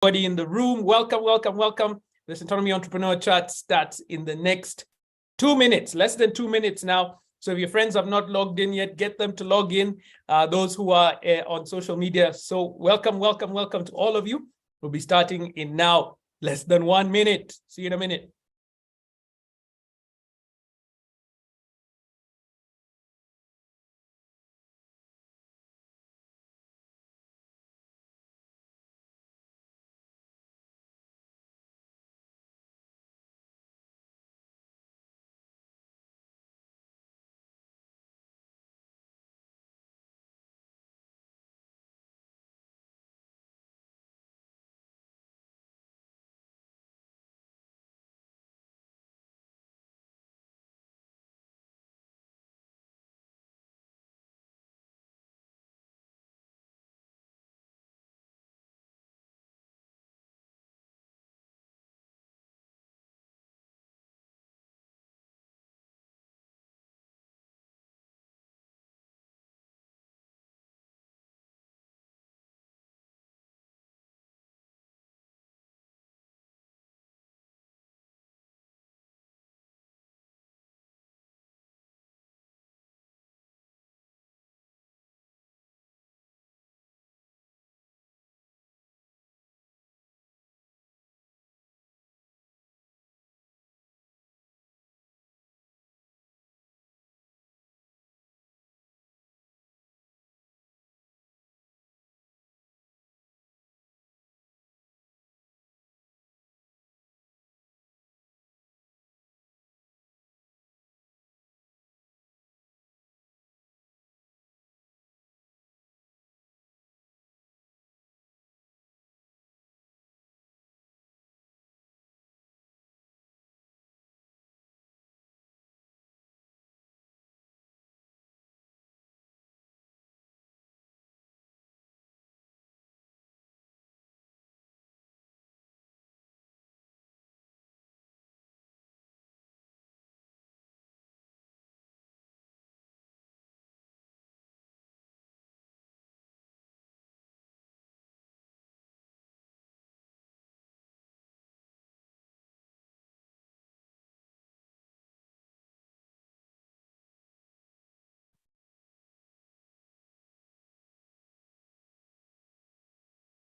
Everybody in the room, welcome, welcome, welcome. The Centonomy Entrepreneur Chat starts in the next 2 minutes, less than 2 minutes now. So if your friends have not logged in yet, get them to log in, those who are on social media. So welcome, welcome, welcome to all of you. We'll be starting in now, less than 1 minute. See you in a minute.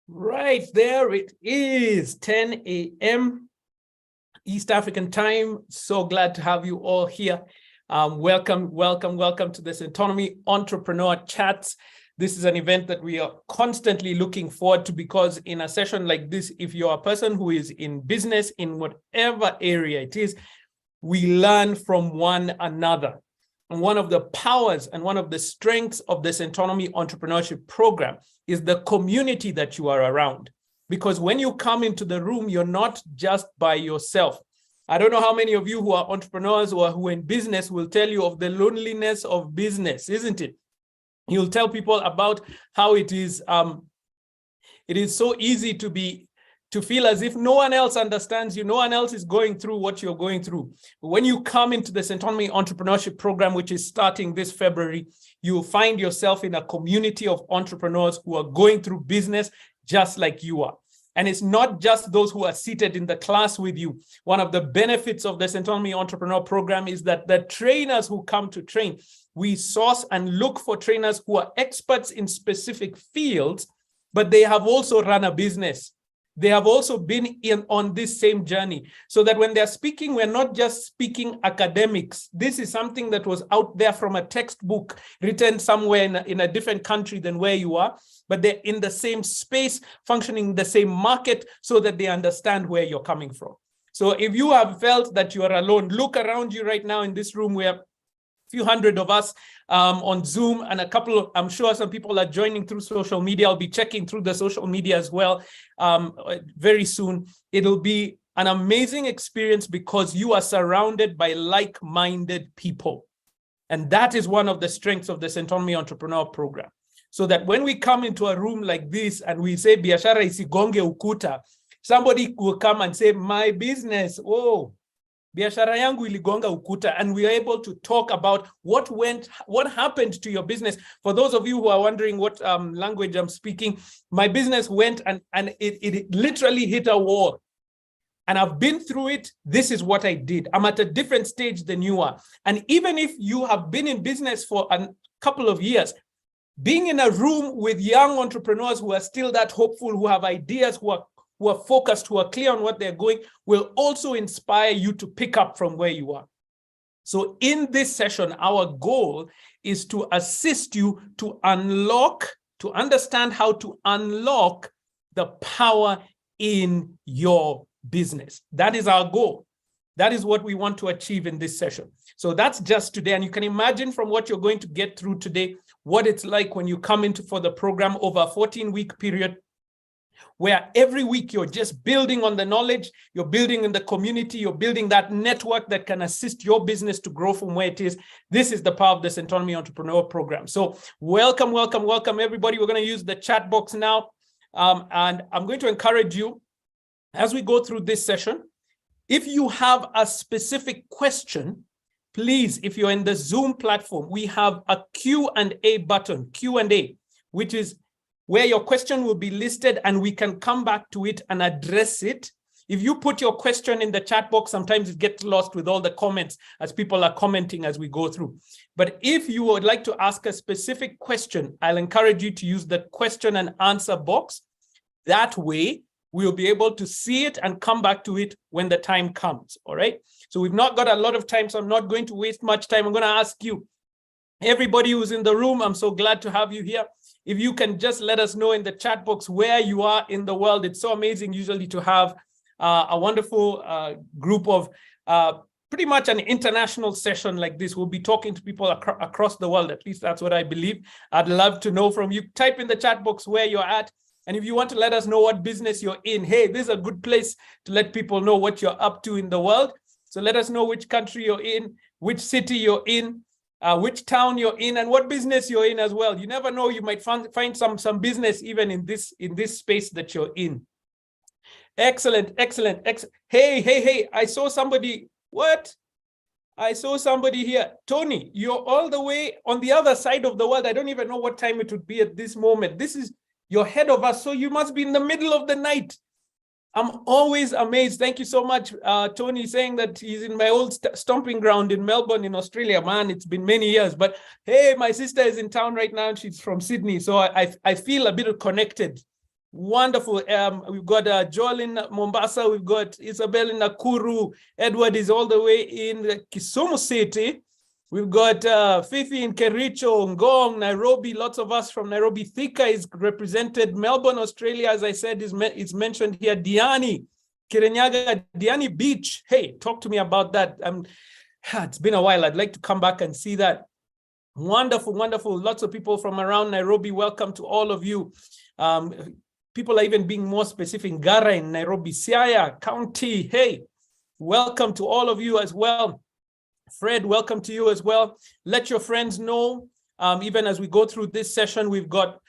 Right, there it is, 10 a.m. East African time. So glad to have you all here. Welcome, welcome, welcome to the Centonomy Entrepreneur Chats. This is an event that we are constantly looking forward to, because in a session like this, if you're a person who is in business, in whatever area it is, we learn from one another. And one of the powers and one of the strengths of the Centonomy Entrepreneurship Program is the community that you are around. Because when you come into the room, you're not just by yourself. I don't know how many of you who are entrepreneurs or who are in business will tell you of the loneliness of business, isn't it? You'll tell people about how it is so easy to feel as if no one else understands you, no one else is going through what you're going through. But when you come into the Centonomy Entrepreneurship Program, which is starting this February, you'll find yourself in a community of entrepreneurs who are going through business just like you are. And it's not just those who are seated in the class with you. One of the benefits of the Centonomy Entrepreneur Program is that the trainers who come to train, we source and look for trainers who are experts in specific fields, but they have also run a business. They have also been on this same journey, so that when they're speaking, we're not just speaking academics. This is something that was out there from a textbook written somewhere in a different country than where you are, but they're in the same space, functioning in the same market, so that they understand where you're coming from. So if you have felt that you are alone, look around you right now in this room. We have few hundred of us on Zoom, and I'm sure some people are joining through social media. I'll be checking through the social media as well very soon. It'll be an amazing experience because you are surrounded by like-minded people. And that is one of the strengths of the Centonomy Entrepreneur Program. So that when we come into a room like this and we say, BIASHARA ISIGONGE UKUTA, somebody will come and say, my business, oh, Biashara yangu iligonga ukuta, and we are able to talk about what happened to your business. For those of you who are wondering what language I'm speaking, my business went and it literally hit a wall. And I've been through it. This is what I did. I'm at a different stage than you are. And even if you have been in business for a couple of years, being in a room with young entrepreneurs who are still that hopeful, who have ideas, who are focused, who are clear on what they're going, will also inspire you to pick up from where you are. So in this session, our goal is to assist you to understand how to unlock the power in your business. That is our goal. That is what we want to achieve in this session. So that's just today. And you can imagine from what you're going to get through today, what it's like when you come into for the program over a 14-week period, where every week you're just building on the knowledge, you're building in the community, you're building that network that can assist your business to grow from where it is. This is the power of the Centonomy Entrepreneur Program. So welcome, welcome, welcome, everybody. We're going to use the chat box now. And I'm going to encourage you, as we go through this session, if you have a specific question, please, if you're in the Zoom platform, we have a Q&A button, Q&A, which is where your question will be listed and we can come back to it and address it. If you put your question in the chat box, sometimes it gets lost with all the comments as people are commenting as we go through. But if you would like to ask a specific question, I'll encourage you to use the question and answer box. That way, we'll be able to see it and come back to it when the time comes, all right? So we've not got a lot of time, so I'm not going to waste much time. I'm going to ask you, everybody who's in the room, I'm so glad to have you here. If you can just let us know in the chat box where you are in the world. It's so amazing usually to have a wonderful group of pretty much an international session like this. We'll be talking to people across the world. At least that's what I believe. I'd love to know from you. Type in the chat box where you're at. And if you want to let us know what business you're in, hey, this is a good place to let people know what you're up to in the world. So let us know which country you're in, which city you're in, which town you're in, and what business you're in as well. You never know, you might find some business even in this space that you're in. Excellent, excellent, excellent. Hey, I saw somebody. What? I saw somebody here. Tony, you're all the way on the other side of the world. I don't even know what time it would be at this moment. You're ahead of us, so you must be in the middle of the night. I'm always amazed. Thank you so much. Tony saying that he's in my old stomping ground in Melbourne, in Australia. Man, it's been many years. But hey, my sister is in town right now. She's from Sydney, so I feel a bit connected. Wonderful. We've got Joel in Mombasa. We've got Isabel in Nakuru. Edward is all the way in Kisumu City. We've got Fifi in Kericho, Ngong, Nairobi. Lots of us from Nairobi. Thika is represented. Melbourne, Australia, as I said, is mentioned here. Diani, Kirinyaga, Diani Beach. Hey, talk to me about that. It's been a while. I'd like to come back and see that. Wonderful, wonderful. Lots of people from around Nairobi. Welcome to all of you. People are even being more specific. Ngara in Nairobi, Siaya County. Hey, welcome to all of you as well. Fred, welcome to you as well. Let your friends know, even as we go through this session, we've got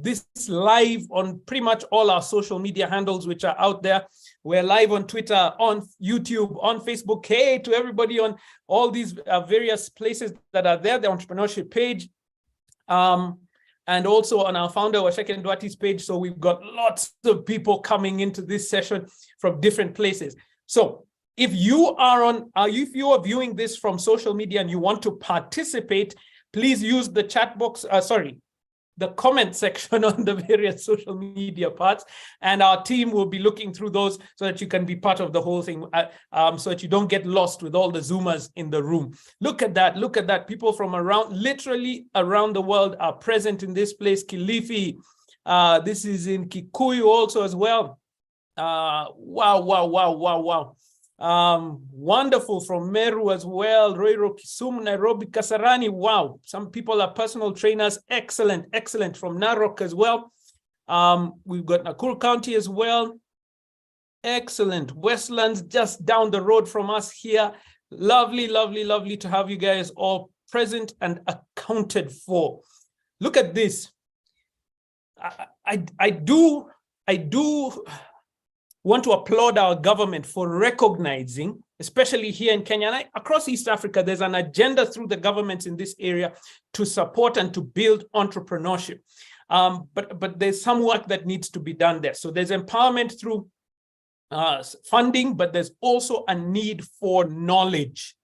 this live on pretty much all our social media handles, which are out there. We're live on Twitter, on YouTube, on Facebook. Hey, to everybody on all these various places that are there, the Entrepreneurship page, and also on our founder, Waceke and Nduati's page. So we've got lots of people coming into this session from different places. So if you are viewing this from social media and you want to participate, please use the chat box, the comment section on the various social media parts, and our team will be looking through those so that you can be part of the whole thing, so that you don't get lost with all the Zoomers in the room. Look at that, look at that. People from literally around the world are present in this place. Kilifi, this is in Kikuyu also as well. Wow. Wonderful from Meru as well. Roiro, Kisumu, Nairobi, Kasarani. Wow. Some people are personal trainers. Excellent, excellent. From Narok as well. We've got Nakuru County as well. Excellent. Westlands just down the road from us here. Lovely, lovely, lovely to have you guys all present and accounted for. Look at this. I do want to applaud our government for recognizing especially here in Kenya and across East Africa, there's an agenda through the governments in this area to support and to build entrepreneurship. But there's some work that needs to be done there. So there's empowerment through funding, but there's also a need for knowledge.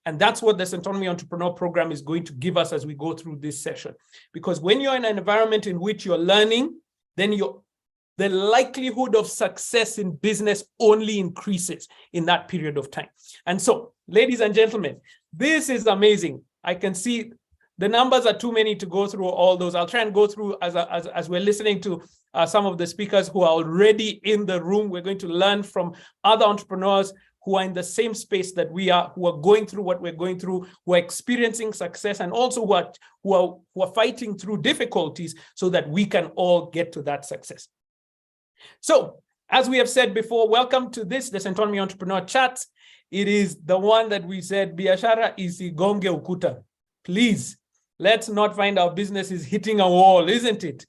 And that's what the Centonomy Entrepreneur Program is going to give us as we go through this session. Because when you're in an environment in which you're learning, then the likelihood of success in business only increases in that period of time. And so, ladies and gentlemen, this is amazing. I can see the numbers are too many to go through all those. I'll try and go through as we're listening to some of the speakers who are already in the room. We're going to learn from other entrepreneurs who are in the same space that we are, who are going through what we're going through, who are experiencing success, and also who are fighting through difficulties so that we can all get to that success. So, as we have said before, welcome to this, the Centonomy Entrepreneur Chat. It is the one that we said, BIASHARA ISIGONGE UKUTA. Please, let's not find our businesses hitting a wall, isn't it?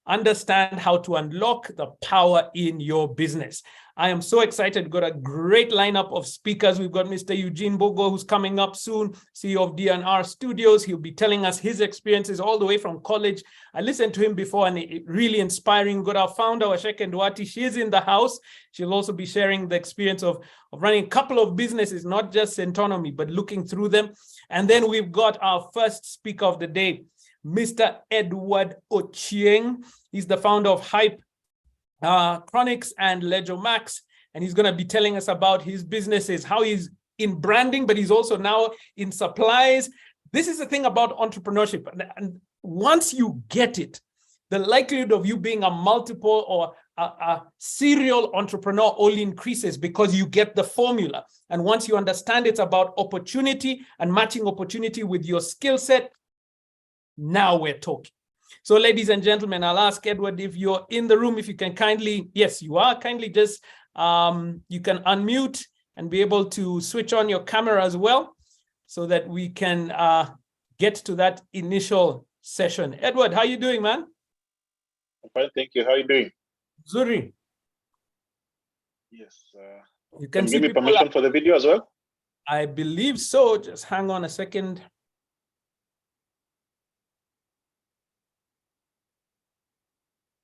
Understand how to unlock the power in your business. I am so excited. We've got a great lineup of speakers. We've got Mr. Eugene Bogo, who's coming up soon, CEO of D&R Studios. He'll be telling us his experiences all the way from college. I listened to him before and it really inspiring. We've got our founder, Waceke Nduati. She is in the house. She'll also be sharing the experience of running a couple of businesses, not just Centonomy, but looking through them. And then we've got our first speaker of the day, Mr. Edward Ochieng. He's the founder of Hype Chronics and Ledger Max, and he's going to be telling us about his businesses, how he's in branding, but he's also now in supplies. This is the thing about entrepreneurship, and once you get it, the likelihood of you being a multiple or a serial entrepreneur only increases because you get the formula. And once you understand it's about opportunity and matching opportunity with your skill set, now we're talking. So, ladies and gentlemen, I'll ask Edward, if you're in the room, if you can kindly, yes, you are, kindly just, you can unmute and be able to switch on your camera as well so that we can get to that initial session. Edward, how are you doing, man? I'm fine, thank you. How are you doing? Zuri. Yes. You can give me permission for the video as well? I believe so. Just hang on a second.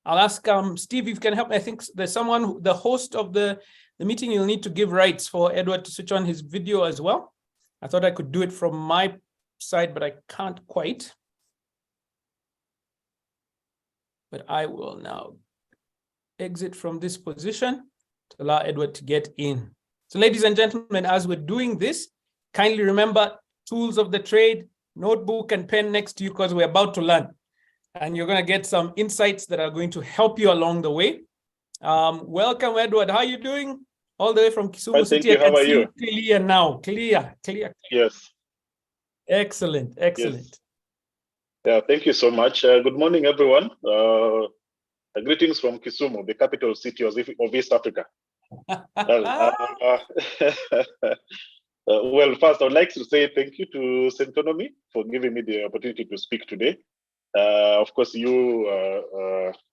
I'll ask Steve if you can help me. I think there's someone, the host of the meeting, you'll need to give rights for Edward to switch on his video as well. I thought I could do it from my side, but I can't quite. But I will now exit from this position to allow Edward to get in. So, ladies and gentlemen, as we're doing this, kindly remember tools of the trade, notebook and pen next to you because we're about to learn. And you're going to get some insights that are going to help you along the way. Welcome, Edward. How are you doing? All the way from Kisumu City. Thank you. How are you? Clear now. Clear. Yes. Excellent. Yes. Yeah, thank you so much. Good morning, everyone. Greetings from Kisumu, the capital city of East Africa. Well, first, I would like to say thank you to Centonomy for giving me the opportunity to speak today. Of course, you,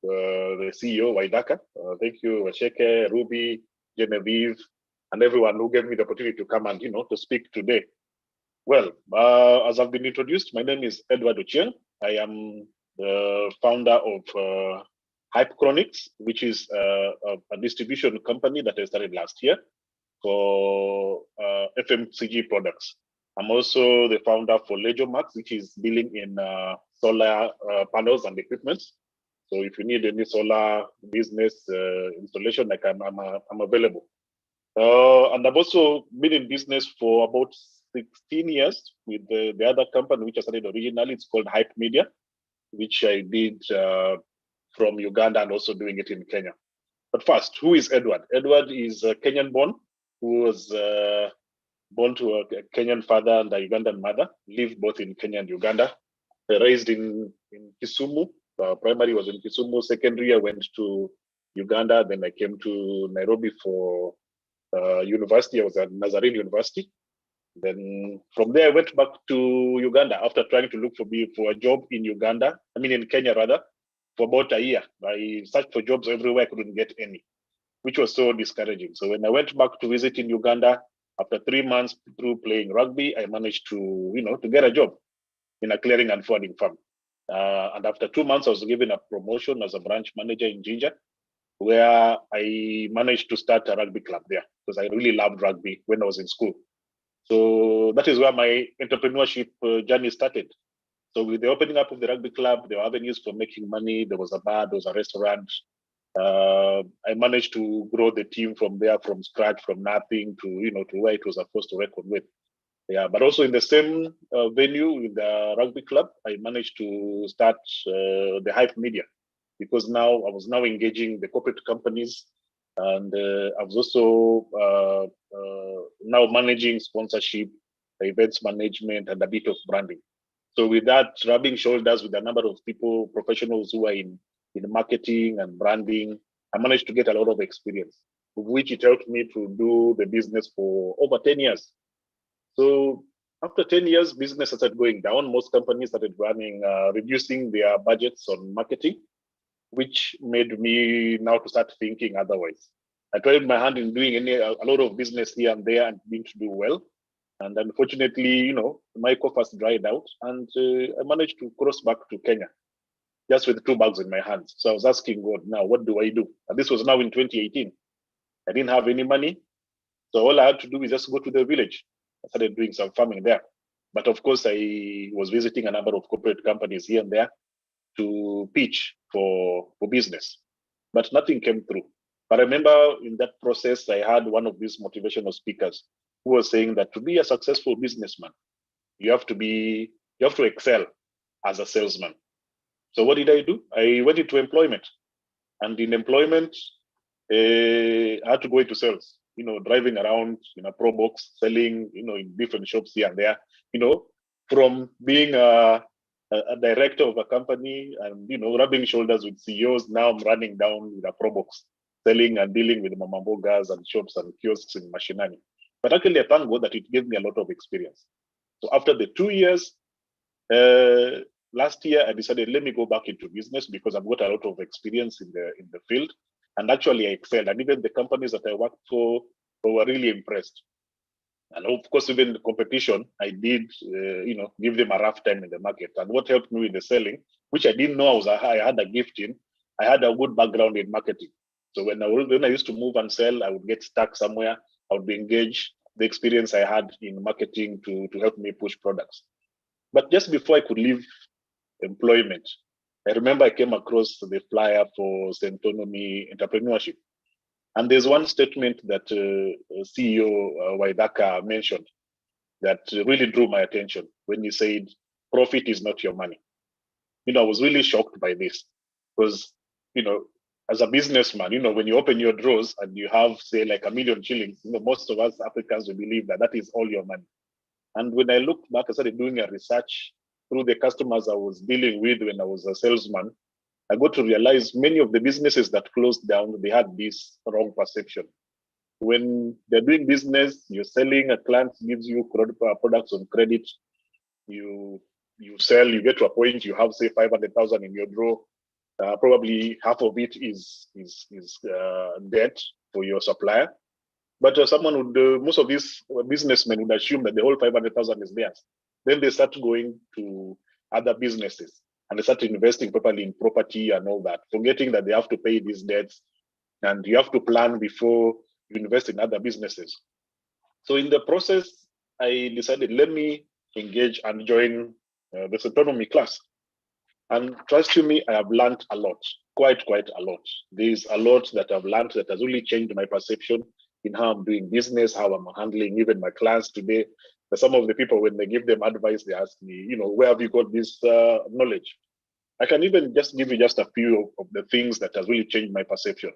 the CEO, Waithaka. Thank you, Waceke, Ruby, Genevieve, and everyone who gave me the opportunity to come and, to speak today. Well, as I've been introduced, my name is Edward Ochieng. I am the founder of Hype Chronics, which is a distribution company that I started last year for FMCG products. I'm also the founder for Ledger Max, which is dealing in solar panels and equipment. So if you need any solar business installation, like I'm available. And I've also been in business for about 16 years with the other company, which I started originally. It's called Hype Media, which I did from Uganda and also doing it in Kenya. But first, who is Edward? Edward is a Kenyan born who was born to a Kenyan father and a Ugandan mother, lived both in Kenya and Uganda. Raised in Kisumu. Primary was in Kisumu. Secondary, I went to Uganda. Then I came to Nairobi for university. I was at Nazarene University. Then from there, I went back to Uganda after trying to look for a job in Uganda. I mean, in Kenya rather, for about a year. I searched for jobs everywhere. I couldn't get any, which was so discouraging. So when I went back to visit in Uganda, After 3 months through playing rugby, I managed to, to get a job in a clearing and forwarding firm. And after 2 months, I was given a promotion as a branch manager in Ginger, where I managed to start a rugby club there because I really loved rugby when I was in school. So that is where my entrepreneurship journey started. So with the opening up of the rugby club, there were avenues for making money. There was a bar, there was a restaurant. I managed to grow the team from there, from scratch, from nothing to, to where it was supposed to reckon with. Yeah, but also in the same venue with the rugby club, I managed to start the Hype Media, because now I was now engaging the corporate companies, and I was also now managing sponsorship, events management, and a bit of branding. So with that, rubbing shoulders with a number of people, professionals who are in marketing and branding, I managed to get a lot of experience, which it helped me to do the business for over 10 years. So after 10 years, business started going down. Most companies started reducing their budgets on marketing, which made me now to start thinking otherwise. I tried my hand in doing a lot of business here and there and didn't do well. And unfortunately, my coffers dried out, and I managed to cross back to Kenya just with 2 bags in my hands. So I was asking God, now what do I do? And this was now in 2018. I didn't have any money. So all I had to do is just go to the village. I started doing some farming there. But of course, I was visiting a number of corporate companies here and there to pitch for business, but nothing came through. But I remember in that process, I had one of these motivational speakers who was saying that to be a successful businessman, you have to excel as a salesman. So what did I do? I went into employment, and in employment, I had to go into sales. Driving around in a pro box, selling, in different shops here and there. From being a director of a company and rubbing shoulders with CEOs, now I'm running down with a pro box, selling and dealing with mama mbogas and shops and kiosks in Mashinani. But actually, I thank God that it gave me a lot of experience. So after the 2 years, last year I decided, let me go back into business because I've got a lot of experience in the field, and actually I excelled. And even the companies that I worked for were really impressed. And of course, even the competition, I did, give them a rough time in the market. And what helped me with the selling, which I didn't know I had a gift in, I had a good background in marketing. So when I used to move and sell, I would get stuck somewhere. I would be engaged. The experience I had in marketing to help me push products. But just before I could leave employment, I remember I came across the flyer for Centonomy Entrepreneurship. And there's one statement that CEO Waithaka mentioned that really drew my attention when he said, profit is not your money. I was really shocked by this because, as a businessman, when you open your drawers and you have, say, like 1 million shillings, most of us Africans will believe that is all your money. And when I looked back, I started doing a research through the customers I was dealing with when I was a salesman. I got to realize many of the businesses that closed down, they had this wrong perception. When they're doing business, you're selling, a client gives you products on credit, you sell, you get to a point, you have, say, 500,000 in your drawer. Probably half of it is debt for your supplier. But most of these businessmen would assume that the whole 500,000 is theirs. Then they start going to other businesses and they start investing properly in property and all that, forgetting that they have to pay these debts and you have to plan before you invest in other businesses. So in the process, I decided, let me engage and join the Centonomy class. And trust you me, I have learned a lot, quite a lot. There's a lot that I've learned that has really changed my perception in how I'm doing business, how I'm handling even my clients today. Some of the people, when they give them advice, they ask me, where have you got this knowledge? I can even just give you just a few of the things that has really changed my perception.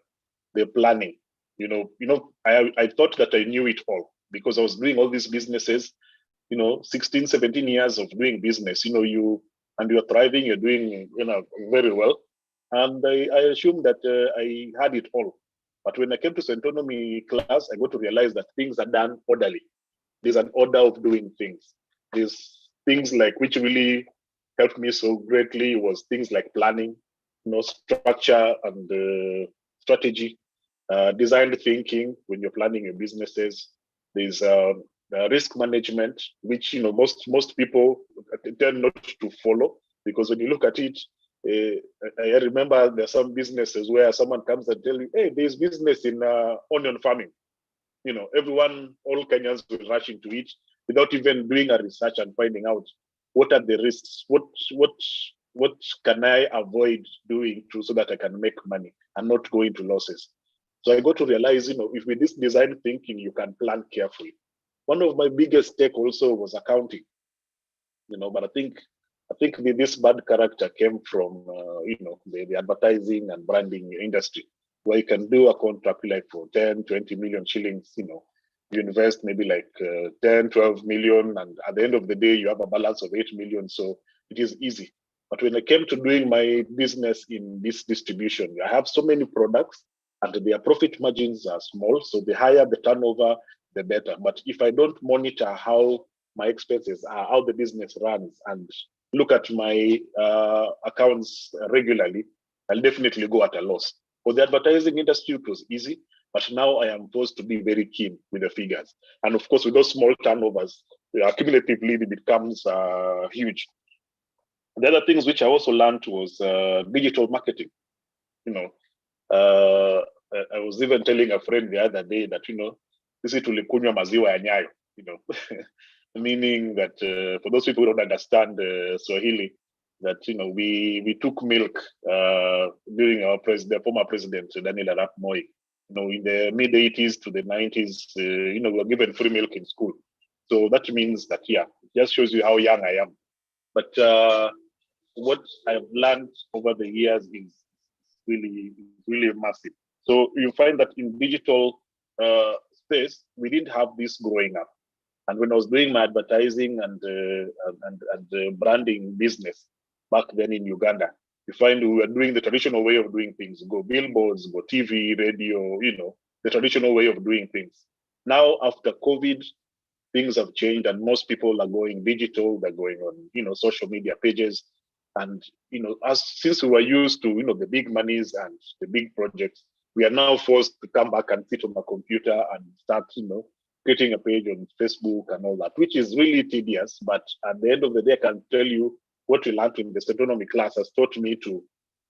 The planning, I thought that I knew it all because I was doing all these businesses, 16, 17 years of doing business, you're thriving, you're doing, very well. And I assumed that I had it all. But when I came to Centonomy class, I got to realize that things are done orderly. There's an order of doing things. There's things like which really helped me so greatly was things like planning, structure and strategy, design thinking when you're planning your businesses, There's risk management, which most people tend not to follow, because when you look at it, I remember there's some businesses where someone comes and tell you, hey, there's business in onion farming. Everyone, all Kenyans will rush into it without even doing a research and finding out what are the risks, what can I avoid doing so that I can make money and not go into losses. So I got to realize, if with this design thinking, you can plan carefully. One of my biggest take also was accounting, but I think this bad character came from, the advertising and branding industry, where you can do a contract like for 10, 20 million shillings, you invest maybe like 10, 12 million, and at the end of the day, you have a balance of 8 million. So it is easy. But when I came to doing my business in this distribution, I have so many products and their profit margins are small. So the higher the turnover, the better. But if I don't monitor how my expenses are, how the business runs, and look at my accounts regularly, I'll definitely go at a loss. For the advertising industry, it was easy, but now I am forced to be very keen with the figures. And of course, with those small turnovers, accumulatively, it becomes huge. The other things which I also learned was digital marketing. I was even telling a friend the other day that, sisi tulikunywa maziwa ya nyayo, meaning that for those people who don't understand Swahili, that we took milk during our former president Daniel Arap Moi. In the mid 80s to the 90s, we were given free milk in school. So that means that, it just shows you how young I am. But what I've learned over the years is really massive. So you find that in digital space, we didn't have this growing up. And when I was doing my advertising and branding business back then in Uganda, you find we were doing the traditional way of doing things: go billboards, go TV, radio, the traditional way of doing things. Now, after COVID, things have changed and most people are going digital. They're going on, social media pages. And, since we were used to, the big monies and the big projects, we are now forced to come back and sit on a computer and start, creating a page on Facebook and all that, which is really tedious. But at the end of the day, I can tell you what we learned in the Centonomy class has taught me to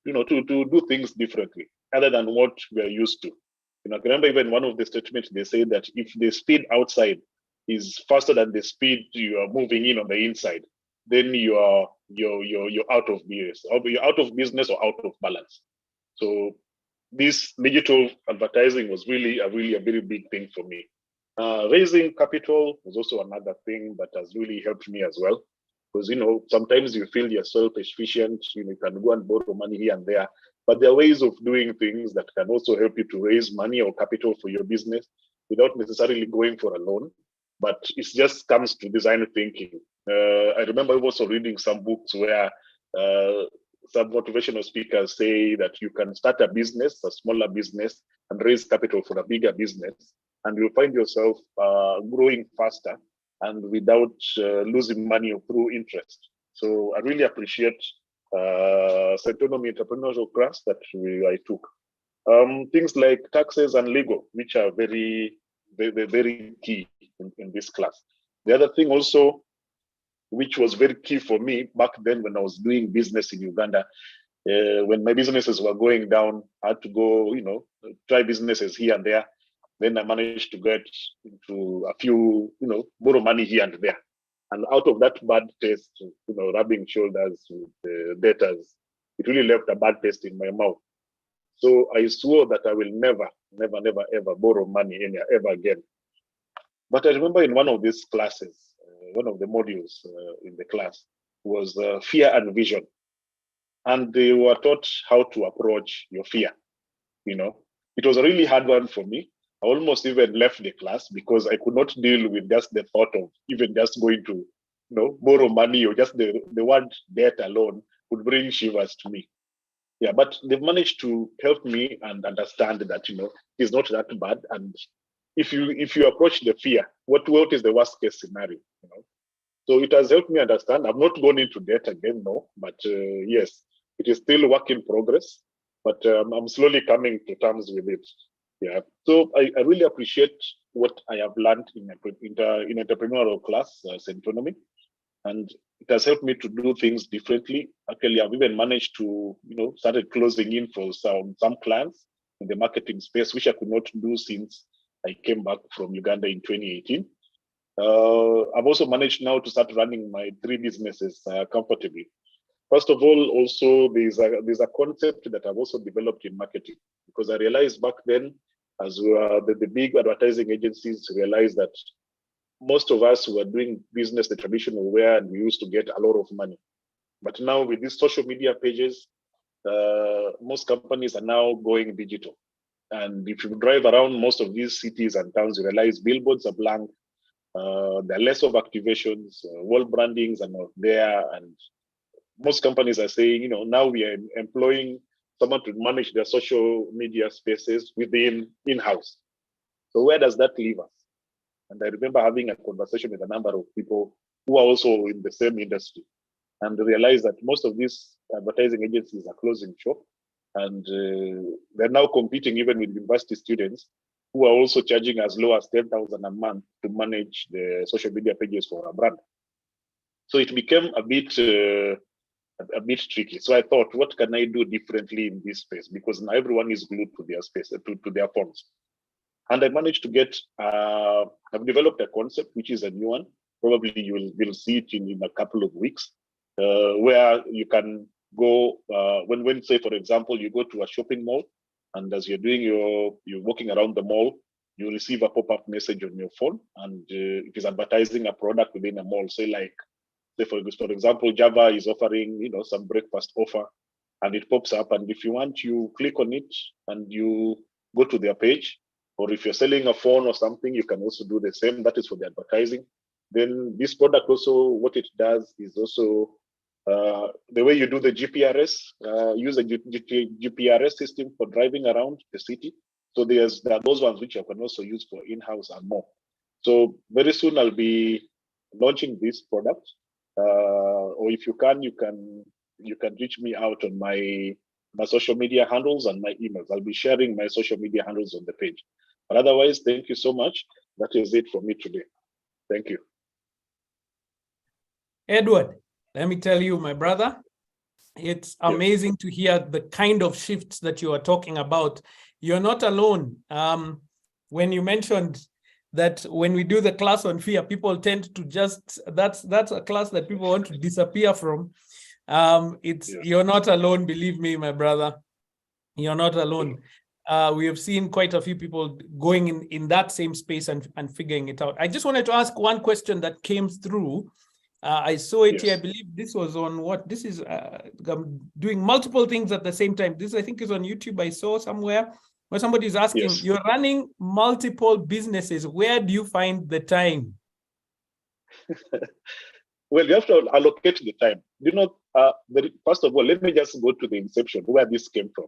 do things differently other than what we're used to. I can remember even one of the statements, they say that if the speed outside is faster than the speed you are moving in on the inside, then you're out of business, or you're out of business or out of balance. So this digital advertising was really a very big thing for me. Raising capital was also another thing that has really helped me as well, because sometimes you feel you're self-efficient, you can go and borrow money here and there, but there are ways of doing things that can also help you to raise money or capital for your business without necessarily going for a loan. But it just comes to design thinking. I remember also reading some books where some motivational speakers say that you can start a business, a smaller business, and raise capital for a bigger business, and you'll find yourself growing faster and without losing money through interest. So I really appreciate Centonomy entrepreneurial class that I took. Things like taxes and legal, which are very key in this class. The other thing also, which was very key for me back then when I was doing business in Uganda, when my businesses were going down, I had to go, try businesses here and there. Then I managed to get into a few, borrow money here and there. And out of that bad taste, rubbing shoulders with debtors, it really left a bad taste in my mouth. So I swore that I will never, ever borrow money ever again. But I remember in one of these classes, one of the modules in the class was fear and vision. And they were taught how to approach your fear. It was a really hard one for me. I almost even left the class because I could not deal with just the thought of even just going to, borrow money, or just the word debt alone would bring shivers to me. Yeah, but they've managed to help me and understand that, it's not that bad. And if you approach the fear, what is the worst case scenario? So it has helped me understand. I've not gone into debt again, no, but yes, it is still work in progress, but I'm slowly coming to terms with it. Yeah. So I really appreciate what I have learned in entrepreneurial class, Centonomy, and it has helped me to do things differently. Actually, I've even managed to, started closing in for some clients in the marketing space, which I could not do since I came back from Uganda in 2018. I've also managed now to start running my 3 businesses comfortably. First of all, also there's a concept that I've also developed in marketing, because I realized back then, as the big advertising agencies realized that most of us were doing business the traditional way, and we used to get a lot of money. But now with these social media pages, most companies are now going digital. And if you drive around most of these cities and towns, you realize billboards are blank. There are less of activations, wall brandings are not there, and most companies are saying, now we are employing someone to manage their social media spaces within in-house. So where does that leave us? And I remember having a conversation with a number of people who are also in the same industry, and realized that most of these advertising agencies are closing shop, and they're now competing even with university students who are also charging as low as 10,000 a month to manage the social media pages for a brand. So it became a bit tricky. So I thought, what can I do differently in this space? Because now everyone is glued to their space, to their phones. And I managed to get, I've developed a concept, which is a new one. Probably you'll see it in a couple of weeks, where you can go, when say, for example, you go to a shopping mall, and as you're doing you're walking around the mall, you receive a pop-up message on your phone, and it is advertising a product within a mall. Say for example, Java is offering, some breakfast offer, and it pops up. And if you want, you click on it and you go to their page. Or if you're selling a phone or something, you can also do the same. That is for the advertising. Then this product also, what it does is also the way you do the GPRS, use a GPRS system for driving around the city. So there are those ones which you can also use for in-house and more. So very soon I'll be launching this product. Or if you can reach me out on my social media handles and my emails. I'll be sharing my social media handles on the page. But otherwise, thank you so much. That is it for me today. Thank you. Edward, let me tell you, my brother, it's amazing to hear the kind of shifts that you are talking about. You're not alone. When you mentioned that when we do the class on fear, people tend to that's a class that people want to disappear from. You're not alone, believe me, my brother. You're not alone. We have seen quite a few people going in that same space and figuring it out. I just wanted to ask one question that came through. I saw it here. I believe this was on what? This is doing multiple things at the same time. This, I think, is on YouTube. I saw somewhere where somebody is asking, you're running multiple businesses. Where do you find the time? Well, you have to allocate the time. First of all, let me just go to the inception, where this came from.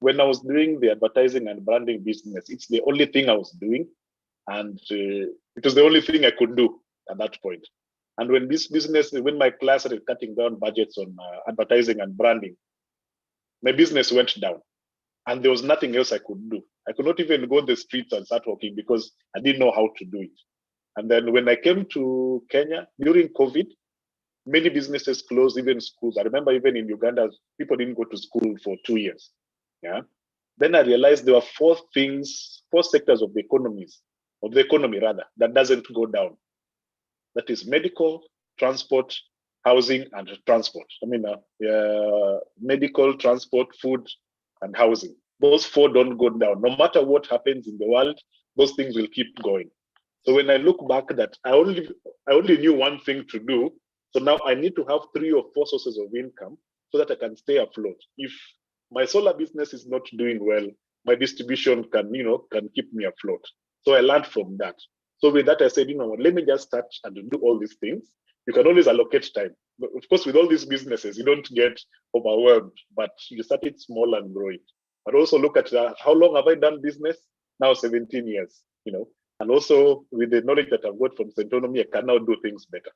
When I was doing the advertising and branding business, it's the only thing I was doing. And it was the only thing I could do at that point. And when my class started cutting down budgets on advertising and branding, my business went down. And there was nothing else I could do. I could not even go on the streets and start walking because I didn't know how to do it. And then when I came to Kenya during COVID, many businesses closed, even schools. I remember even in Uganda, people didn't go to school for 2 years. Yeah. Then I realized there were 4 sectors of the economy, that doesn't go down. That is medical, transport, housing, and transport. Medical, transport, food, and housing. Those 4 don't go down. No matter what happens in the world, those things will keep going. So when I look back, that I only knew one thing to do. So now I need to have 3 or 4 sources of income so that I can stay afloat. If my solar business is not doing well, my distribution can keep me afloat. So I learned from that. So with that, I said, let me just start and do all these things. You can always allocate time. But of course, with all these businesses, you don't get overwhelmed, but you start it small and grow it. But also look at how long have I done business? Now 17 years, And also with the knowledge that I've got from Centonomy, I can now do things better.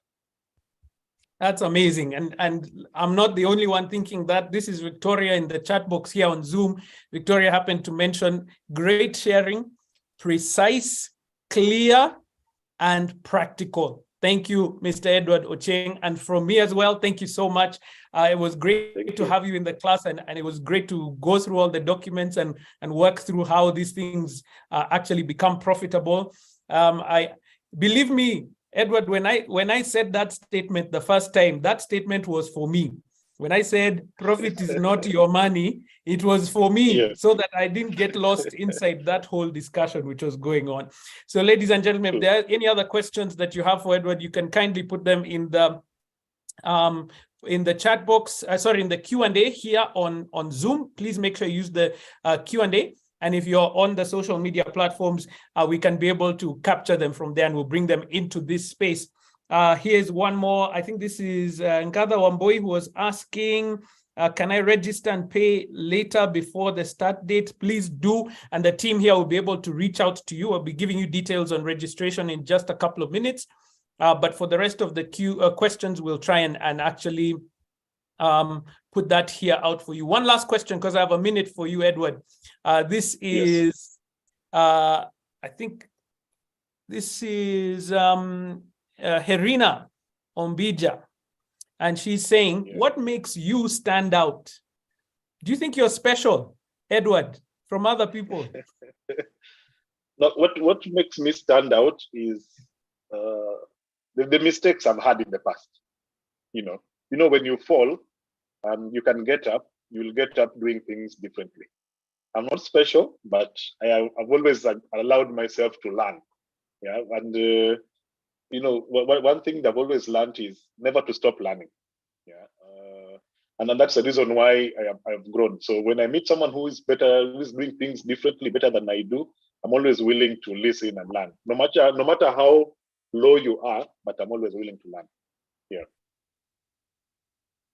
That's amazing. And I'm not the only one thinking that. This is Victoria in the chat box here on Zoom. Victoria happened to mention great sharing, precise, clear, and practical. Thank you, Mr. Edward Ochieng. And from me as well, thank you so much. It was great to have you in the class, and it was great to go through all the documents and work through how these things actually become profitable. Believe me, Edward, when I said that statement the first time, that statement was for me. When I said profit is not your money, it was for me, so that I didn't get lost inside that whole discussion which was going on. So, ladies and gentlemen, if there are any other questions that you have for Edward, you can kindly put them in the chat box. In the Q&A here on Zoom. Please make sure you use the Q&A. And if you're on the social media platforms, we can be able to capture them from there, and we'll bring them into this space. Here's one more. I think this is Nkatha Wamboi, who was asking, can I register and pay later before the start date? Please do. And the team here will be able to reach out to you. I'll be giving you details on registration in just a couple of minutes. But for the rest of the questions, we'll try and actually put that here out for you. One last question, because I have a minute for you, Edward. This is, I think this is Herina Ombija. And she's saying, what makes you stand out? Do you think you're special, Edward, from other people? No, what makes me stand out is the mistakes I've had in the past. You know, when you fall, you can get up, you'll get up doing things differently. I'm not special, but I've always allowed myself to learn. Yeah, and you know, one thing that I've always learned is never to stop learning. Yeah, and that's the reason why I've grown. So when I meet someone who is better, who is doing things differently, better than I do, I'm always willing to listen and learn. No matter how low you are, but I'm always willing to learn. Yeah.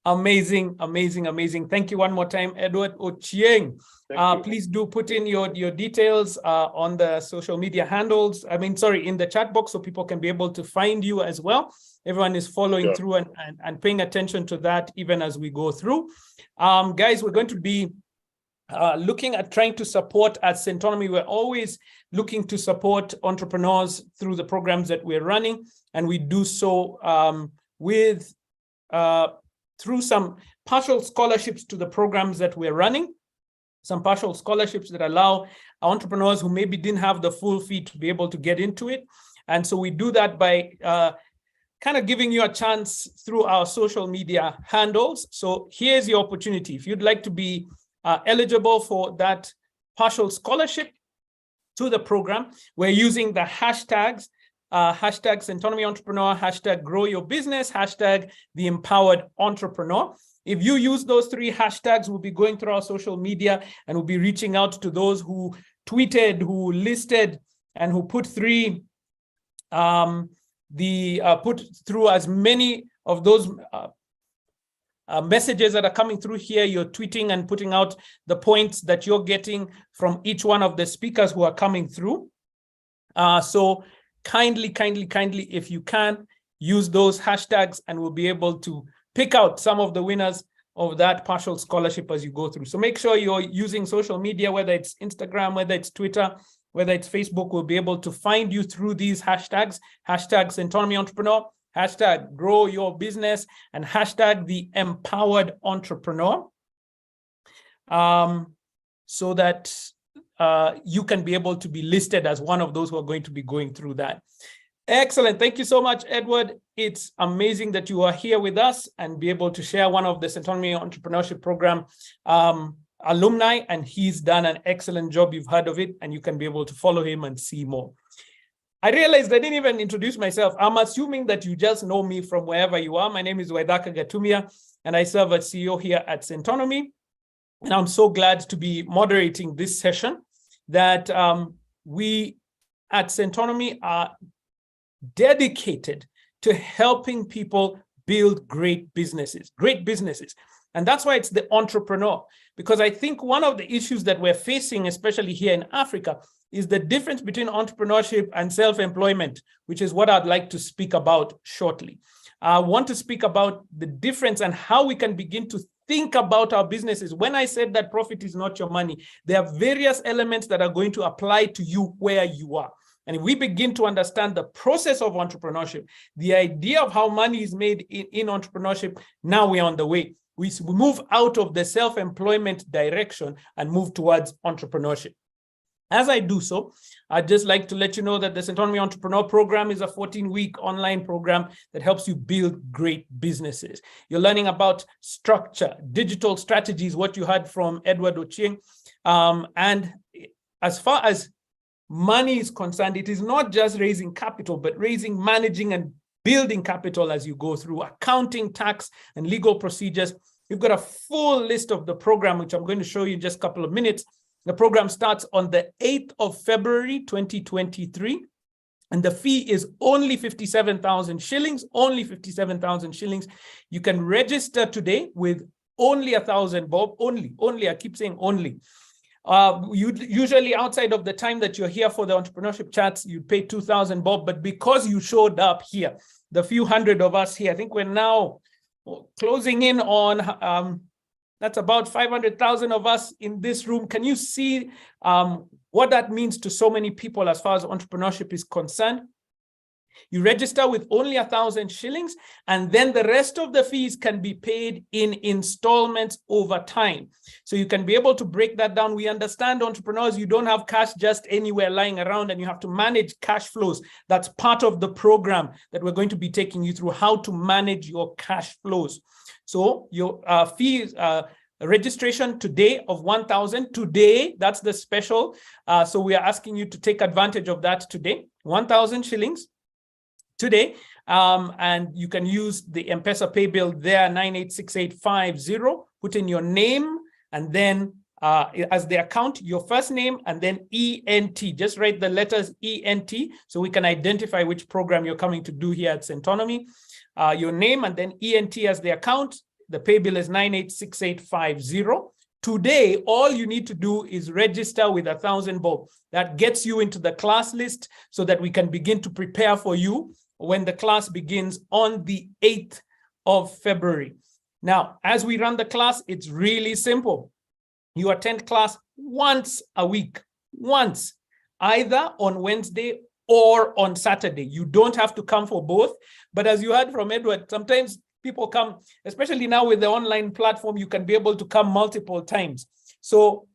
Amazing, amazing, amazing. Thank you one more time, Edward Ochieng. Please do put in your details on the social media handles. In the chat box, so people can be able to find you as well. Everyone is following through and paying attention to that even as we go through. Guys, we're going to be looking at trying to support at Centonomy. We're always looking to support entrepreneurs through the programs that we're running, and we do so through some partial scholarships to the programs that we're running, some partial scholarships that allow entrepreneurs who maybe didn't have the full fee to be able to get into it. And so we do that by kind of giving you a chance through our social media handles. So here's your opportunity. If you'd like to be eligible for that partial scholarship to the program, we're using the hashtags, hashtag Centonomy Entrepreneur, hashtag Grow Your Business, hashtag The Empowered Entrepreneur. If you use those three hashtags, we'll be going through our social media and we'll be reaching out to those who tweeted, who listed, and who put through as many of those messages that are coming through here. You're tweeting and putting out the points that you're getting from each one of the speakers who are coming through. So kindly, if you can, use those hashtags and we'll be able to pick out some of the winners of that partial scholarship as you go through. So make sure you're using social media, whether it's Instagram, whether it's Twitter, whether it's Facebook. We'll be able to find you through these hashtags, hashtag Centonomy Entrepreneur, hashtag Grow Your Business, and hashtag The Empowered Entrepreneur, so that you can be able to be listed as one of those who are going to be going through that. Excellent. Thank you so much, Edward. It's amazing that you are here with us and be able to share one of the Centonomy Entrepreneurship Program alumni, and he's done an excellent job. You've heard of it, and you can be able to follow him and see more. I realized I didn't even introduce myself. I'm assuming that you just know me from wherever you are. My name is Waithaka Gatumia, and I serve as CEO here at Centonomy. And I'm so glad to be moderating this session that we at Centonomy are dedicated to helping people build great businesses. And that's why it's the entrepreneur, because I think one of the issues that we're facing, especially here in Africa, is the difference between entrepreneurship and self-employment, which is what I'd like to speak about shortly. I want to speak about the difference and how we can begin to think about our businesses. When I said that profit is not your money, there are various elements that are going to apply to you where you are. And if we begin to understand the process of entrepreneurship, the idea of how money is made in entrepreneurship, now we're on the way. We move out of the self-employment direction and move towards entrepreneurship. As I do so, I'd just like to let you know that the Centonomy Entrepreneur Program is a 14-week online program that helps you build great businesses. You're learning about structure, digital strategies, what you heard from Edward Ochieng. And as far as money is concerned, it is not just raising capital, but raising, managing, and building capital as you go through accounting, tax, and legal procedures. We've got a full list of the program, which I'm going to show you in just a couple of minutes. The program starts on the 8th of February, 2023, and the fee is only 57,000 shillings, only 57,000 shillings. You can register today with only 1,000 bob, only, I keep saying only. Usually outside of the time that you're here for the entrepreneurship chats, you pay 2,000 bob, but because you showed up here, the few hundred of us here, I think we're now closing in on, that's about 500,000 of us in this room. Can you see what that means to so many people as far as entrepreneurship is concerned? You register with only 1,000 shillings, and then the rest of the fees can be paid in installments over time. So you can be able to break that down. We understand, entrepreneurs, you don't have cash just anywhere lying around, and you have to manage cash flows. That's part of the program that we're going to be taking you through, how to manage your cash flows. So your fees, registration today of 1,000. Today, that's the special. So we are asking you to take advantage of that today. 1,000 shillings. Today, and you can use the M-Pesa pay bill there, 986850, put in your name, and then as the account, your first name, and then ENT. Just write the letters ENT so we can identify which program you're coming to do here at Centonomy. Your name, and then ENT as the account. The pay bill is 986850. Today, all you need to do is register with 1,000 bob. That gets you into the class list so that we can begin to prepare for you when the class begins on the 8th of February. Now, as we run the class, it's really simple. You attend class once a week, once, either on Wednesday or on Saturday. You don't have to come for both. But as you heard from Edward, sometimes people come, especially now with the online platform, you can be able to come multiple times. So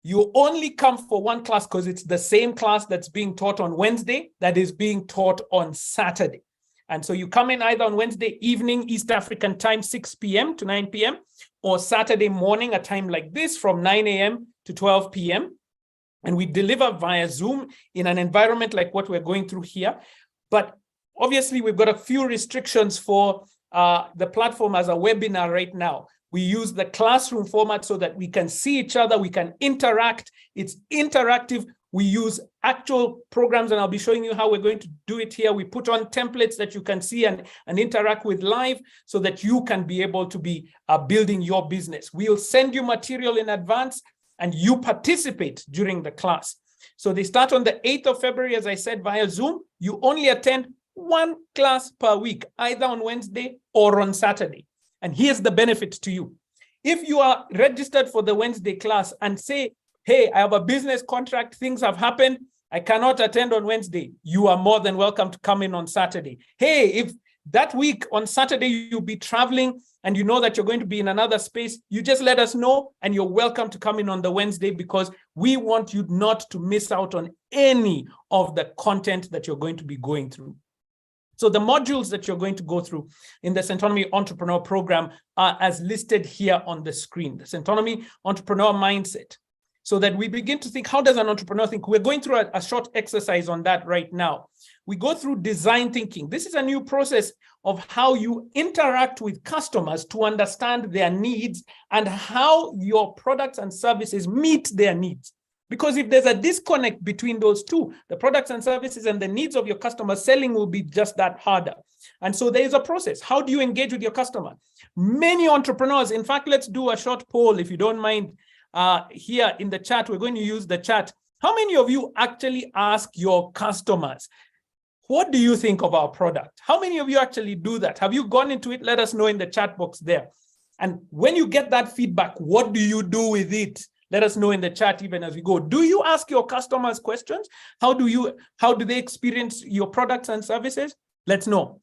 you only come for one class because it's the same class that's being taught on Wednesday that is being taught on Saturday. And so you come in either on Wednesday evening, East African time, 6 p.m. to 9 p.m., or Saturday morning, a time like this from 9 a.m. to 12 p.m. And we deliver via Zoom in an environment like what we're going through here. But obviously, we've got a few restrictions for the platform as a webinar right now. We use the classroom format so that we can see each other, we can interact. It's interactive. We use actual programs, and I'll be showing you how we're going to do it here. We put on templates that you can see and interact with live so that you can be able to be building your business. We'll send you material in advance and you participate during the class. So they start on the 8th of February, as I said, via Zoom. You only attend one class per week, either on Wednesday or on Saturday. And here's the benefit to you. If you are registered for the Wednesday class and say, hey, I have a business contract, things have happened, I cannot attend on Wednesday, you are more than welcome to come in on Saturday. Hey, if that week on Saturday you'll be traveling and you know that you're going to be in another space, you just let us know and you're welcome to come in on the Wednesday, because we want you not to miss out on any of the content that you're going to be going through. So the modules that you're going to go through in the Centonomy Entrepreneur Program are as listed here on the screen. The Centonomy Entrepreneur Mindset. So that we begin to think, how does an entrepreneur think? We're going through a short exercise on that right now. We go through design thinking. This is a new process of how you interact with customers to understand their needs and how your products and services meet their needs. Because if there's a disconnect between those two, the products and services and the needs of your customer, selling will be just that harder. And so there is a process. How do you engage with your customer? Many entrepreneurs, in fact, let's do a short poll, if you don't mind, here in the chat. We're going to use the chat. How many of you actually ask your customers, what do you think of our product? How many of you actually do that? Have you gone into it? Let us know in the chat box there. And when you get that feedback, what do you do with it? Let us know in the chat even as we go. Do you ask your customers questions? How do they experience your products and services? Let's know.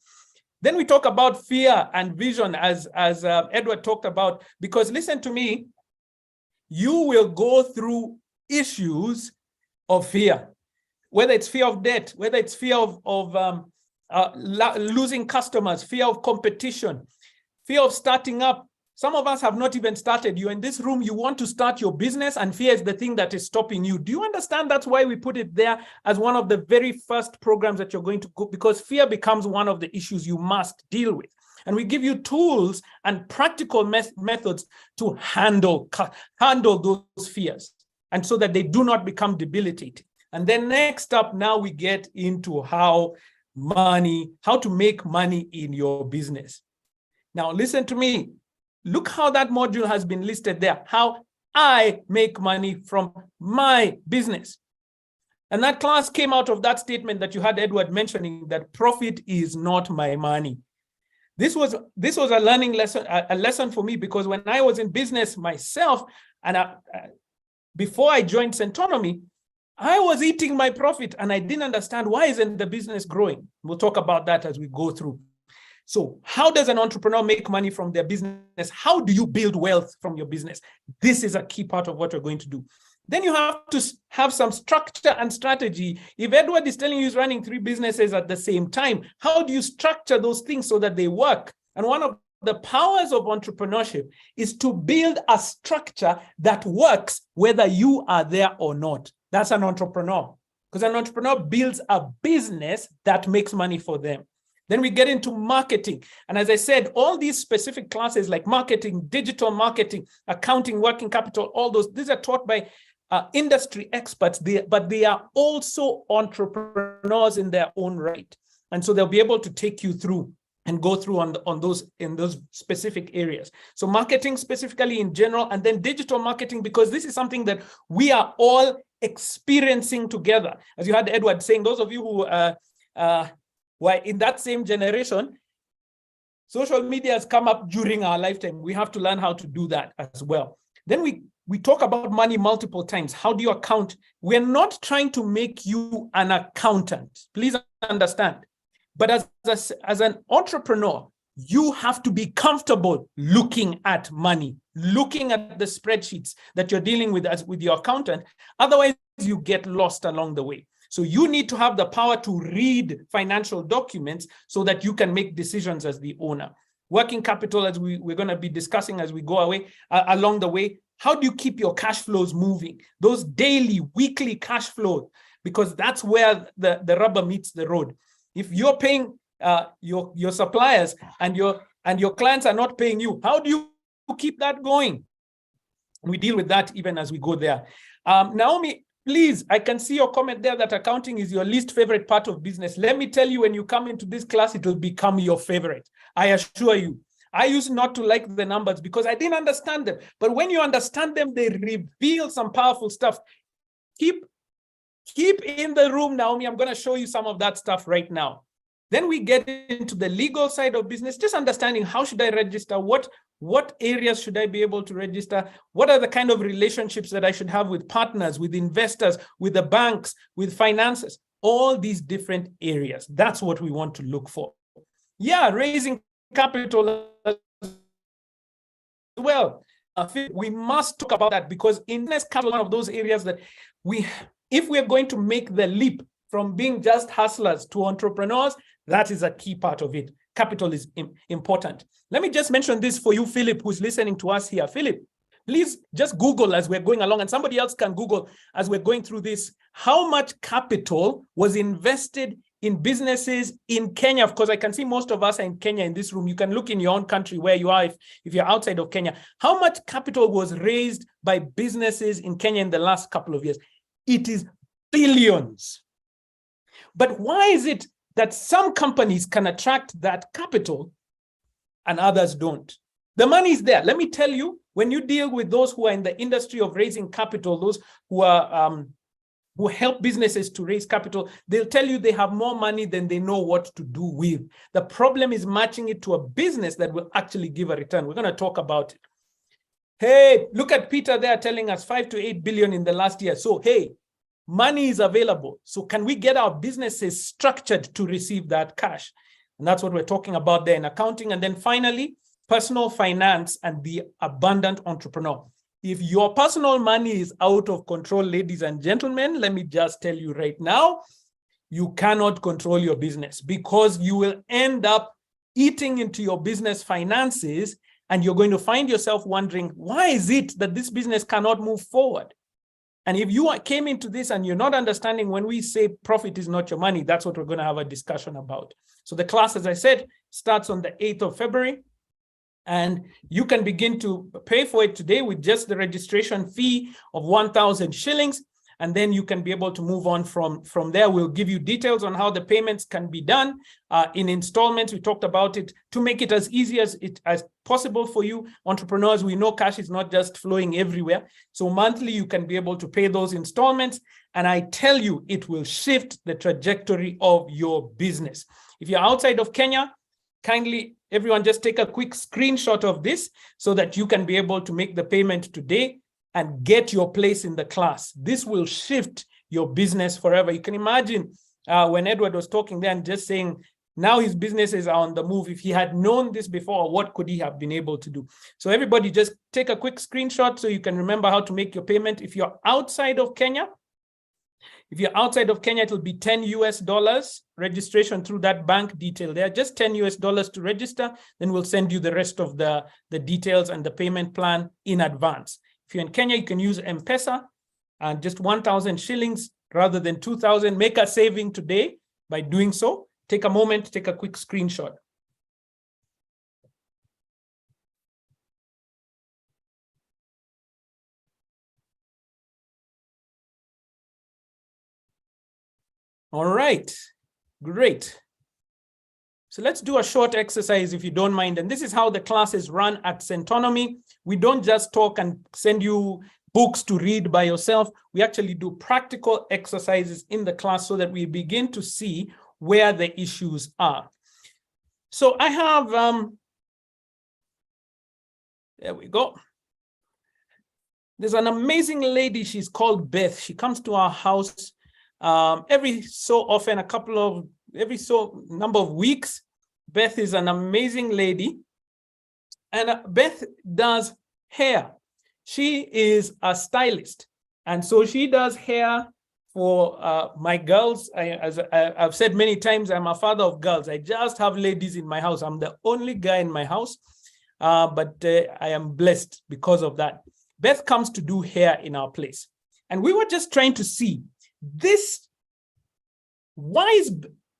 Then we talk about fear and vision, as Edward talked about, because listen to me, you will go through issues of fear, whether it's fear of debt, whether it's fear of losing customers, fear of competition, fear of starting up. Some of us have not even started. You're in this room, you want to start your business, and fear is the thing that is stopping you. Do you understand that's why we put it there as one of the very first programs that you're going to go, because fear becomes one of the issues you must deal with. And we give you tools and practical methods to handle those fears, and so that they do not become debilitating. And then next up, now we get into how to make money in your business. Now, listen to me. Look how that module has been listed there, how I make money from my business. And that class came out of that statement that you had Edward mentioning, that profit is not my money. This was a learning lesson, a lesson for me, because when I was in business myself, and before I joined Centonomy, I was eating my profit and I didn't understand, why isn't the business growing? We'll talk about that as we go through. So how does an entrepreneur make money from their business? How do you build wealth from your business? This is a key part of what we're going to do. Then you have to have some structure and strategy. If Edward is telling you he's running 3 businesses at the same time, how do you structure those things so that they work? And one of the powers of entrepreneurship is to build a structure that works whether you are there or not. That's an entrepreneur, because an entrepreneur builds a business that makes money for them. Then we get into marketing. And as I said, all these specific classes like marketing, digital marketing, accounting, working capital, all those, these are taught by industry experts, but they are also entrepreneurs in their own right. And so they'll be able to take you through and go through in those specific areas. So marketing specifically in general, and then digital marketing, because this is something that we are all experiencing together. As you had Edward saying, those of you who were in that same generation, social media has come up during our lifetime. We have to learn how to do that as well. Then we talk about money multiple times. How do you account? We're not trying to make you an accountant. Please understand. But as an entrepreneur, you have to be comfortable looking at money, looking at the spreadsheets that you're dealing with with your accountant. Otherwise, you get lost along the way. So you need to have the power to read financial documents so that you can make decisions as the owner. Working capital, as we're going to be discussing as we go along the way. How do you keep your cash flows moving? Those daily, weekly cash flows, because that's where the rubber meets the road. If you're paying your suppliers and your clients are not paying you, how do you keep that going? We deal with that even as we go there. Naomi, please, I can see your comment there that accounting is your least favorite part of business. Let me tell you, when you come into this class, it will become your favorite. I assure you. I used not to like the numbers because I didn't understand them. But when you understand them, they reveal some powerful stuff. Keep in the room, Naomi. I'm going to show you some of that stuff right now. Then we get into the legal side of business, just understanding how should I register, what areas should I be able to register, what are the kind of relationships that I should have with partners, with investors, with the banks, with finances, all these different areas. That's what we want to look for. Yeah, raising capital as well. We must talk about that, because in this capital, one of those areas that if we're going to make the leap from being just hustlers to entrepreneurs, that is a key part of it. Capital is important. Let me just mention this for you, Philip, who's listening to us here. Philip, please just Google as we're going along, and somebody else can Google as we're going through this, how much capital was invested in businesses in Kenya. Of course, I can see most of us are in Kenya in this room. You can look in your own country where you are if you're outside of Kenya. How much capital was raised by businesses in Kenya in the last couple of years? It is billions. But why is it that some companies can attract that capital and others don't? The money is there. Let me tell you, when you deal with those who are in the industry of raising capital, those who help businesses to raise capital, they'll tell you they have more money than they know what to do with. The problem is matching it to a business that will actually give a return. We're going to talk about it. Hey, look at Peter there telling us 5 to 8 billion in the last year. So, hey, money is available. So can we get our businesses structured to receive that cash? And that's what we're talking about there in accounting. And then finally, personal finance and the abundant entrepreneur. If your personal money is out of control, ladies and gentlemen, let me just tell you right now, you cannot control your business because you will end up eating into your business finances, and you're going to find yourself wondering, why is it that this business cannot move forward? And if you came into this and you're not understanding when we say profit is not your money, that's what we're going to have a discussion about. So the class, as I said, starts on the 8th of February. And you can begin to pay for it today with just the registration fee of 1,000 shillings. And then you can be able to move on from there. We'll give you details on how the payments can be done in installments. We talked about it to make it as easy as possible for you. Entrepreneurs, we know cash is not just flowing everywhere. So monthly, you can be able to pay those installments. And I tell you, it will shift the trajectory of your business. If you're outside of Kenya, kindly, everyone, just take a quick screenshot of this so that you can be able to make the payment today and get your place in the class. This will shift your business forever. You can imagine when Edward was talking there and just saying, now his businesses are on the move. If he had known this before, what could he have been able to do? So everybody just take a quick screenshot so you can remember how to make your payment. If you're outside of Kenya, it will be $10 US, registration through that bank detail there, just $10 US to register. Then we'll send you the rest of the details and the payment plan in advance. If you're in Kenya, you can use M-Pesa and just 1,000 shillings rather than 2,000. Make a saving today by doing so. Take a moment, take a quick screenshot. All right, great. So let's do a short exercise if you don't mind. And this is how the class is run at Centonomy. We don't just talk and send you books to read by yourself. We actually do practical exercises in the class so that we begin to see where the issues are. So I have, there we go. There's an amazing lady, she's called Beth. She comes to our house every so often, every number of weeks. Beth is an amazing lady, and Beth does hair. She is a stylist, and so she does hair for my girls. As I've said many times, I'm a father of girls. I just have ladies in my house. I'm the only guy in my house, but I am blessed because of that. Beth comes to do hair in our place, and we were just trying to see this.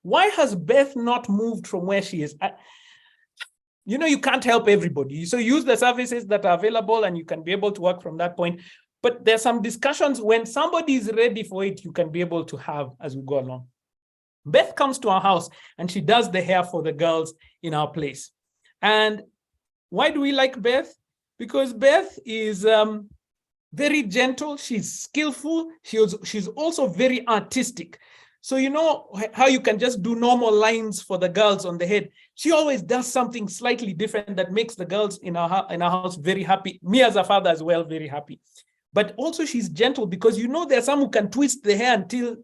Why has Beth not moved from where she is? You know, you can't help everybody. So use the services that are available and you can be able to work from that point. But there's some discussions when somebody is ready for it, you can be able to have as we go along. Beth comes to our house and she does the hair for the girls in our place. And why do we like Beth? Because Beth is very gentle. She's skillful. She's also very artistic. So you know how you can just do normal lines for the girls on the head. She always does something slightly different that makes the girls in our house very happy. Me as a father as well, very happy. But also she's gentle because you know there are some who can twist the hair until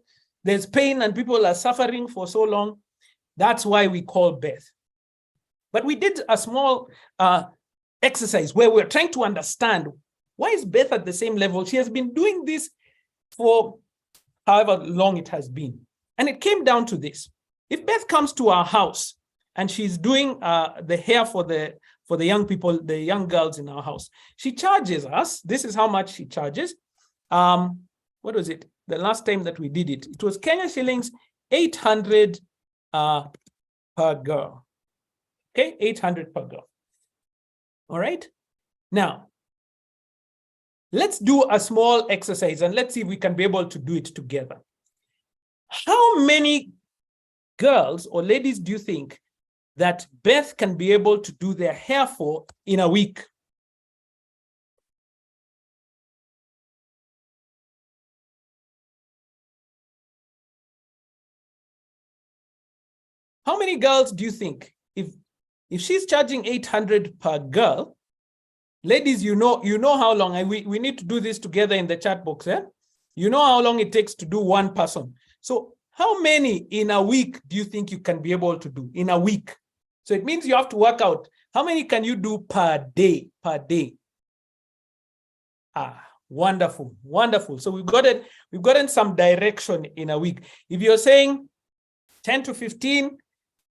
there's pain and people are suffering for so long. That's why we call Beth. But we did a small exercise where we're trying to understand, why is Beth at the same level? She has been doing this for however long it has been. And it came down to this. If Beth comes to our house and she's doing the hair for the young people, the young girls in our house, she charges us. This is how much she charges. What was it? The last time that we did it, it was Kenya shillings 800 per girl. Okay, 800 per girl. All right. Now, let's do a small exercise and let's see if we can be able to do it together. How many girls or ladies do you think that Beth can be able to do their hair for in a week? How many girls do you think, if she's charging 800 per girl, Ladies, you know how long, we need to do this together in the chat box. Eh? You know how long it takes to do one person. So how many in a week do you think you can be able to do in a week? So it means you have to work out how many can you do per day, Wonderful, wonderful. So we've gotten some direction in a week. If you're saying 10 to 15,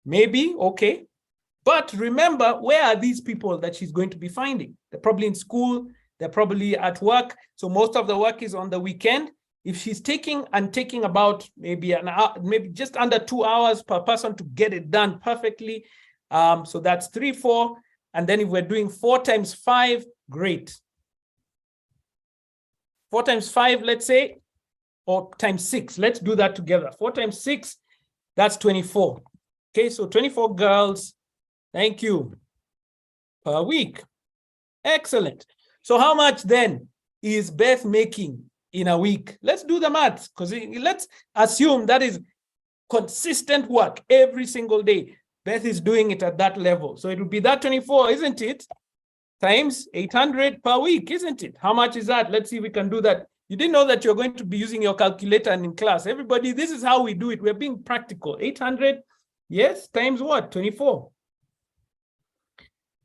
maybe, okay. But remember, where are these people that she's going to be finding? They're probably in school, they're probably at work. So most of the work is on the weekend. If she's taking about maybe an hour, maybe just under 2 hours per person to get it done perfectly. So that's 3, 4. And then if we're doing 4 times 5, great. 4 times 5, let's say, or times 6. Let's do that together. 4 times 6, that's 24. Okay, so 24 girls. Thank you. Per week. Excellent. So how much then is Beth making in a week? Let's do the math, because let's assume that is consistent work every single day. Beth is doing it at that level. So it would be that 24, isn't it? Times 800 per week, isn't it? How much is that? Let's see if we can do that. You didn't know that you're going to be using your calculator in class. Everybody, this is how we do it. We're being practical. 800, yes, times what? 24.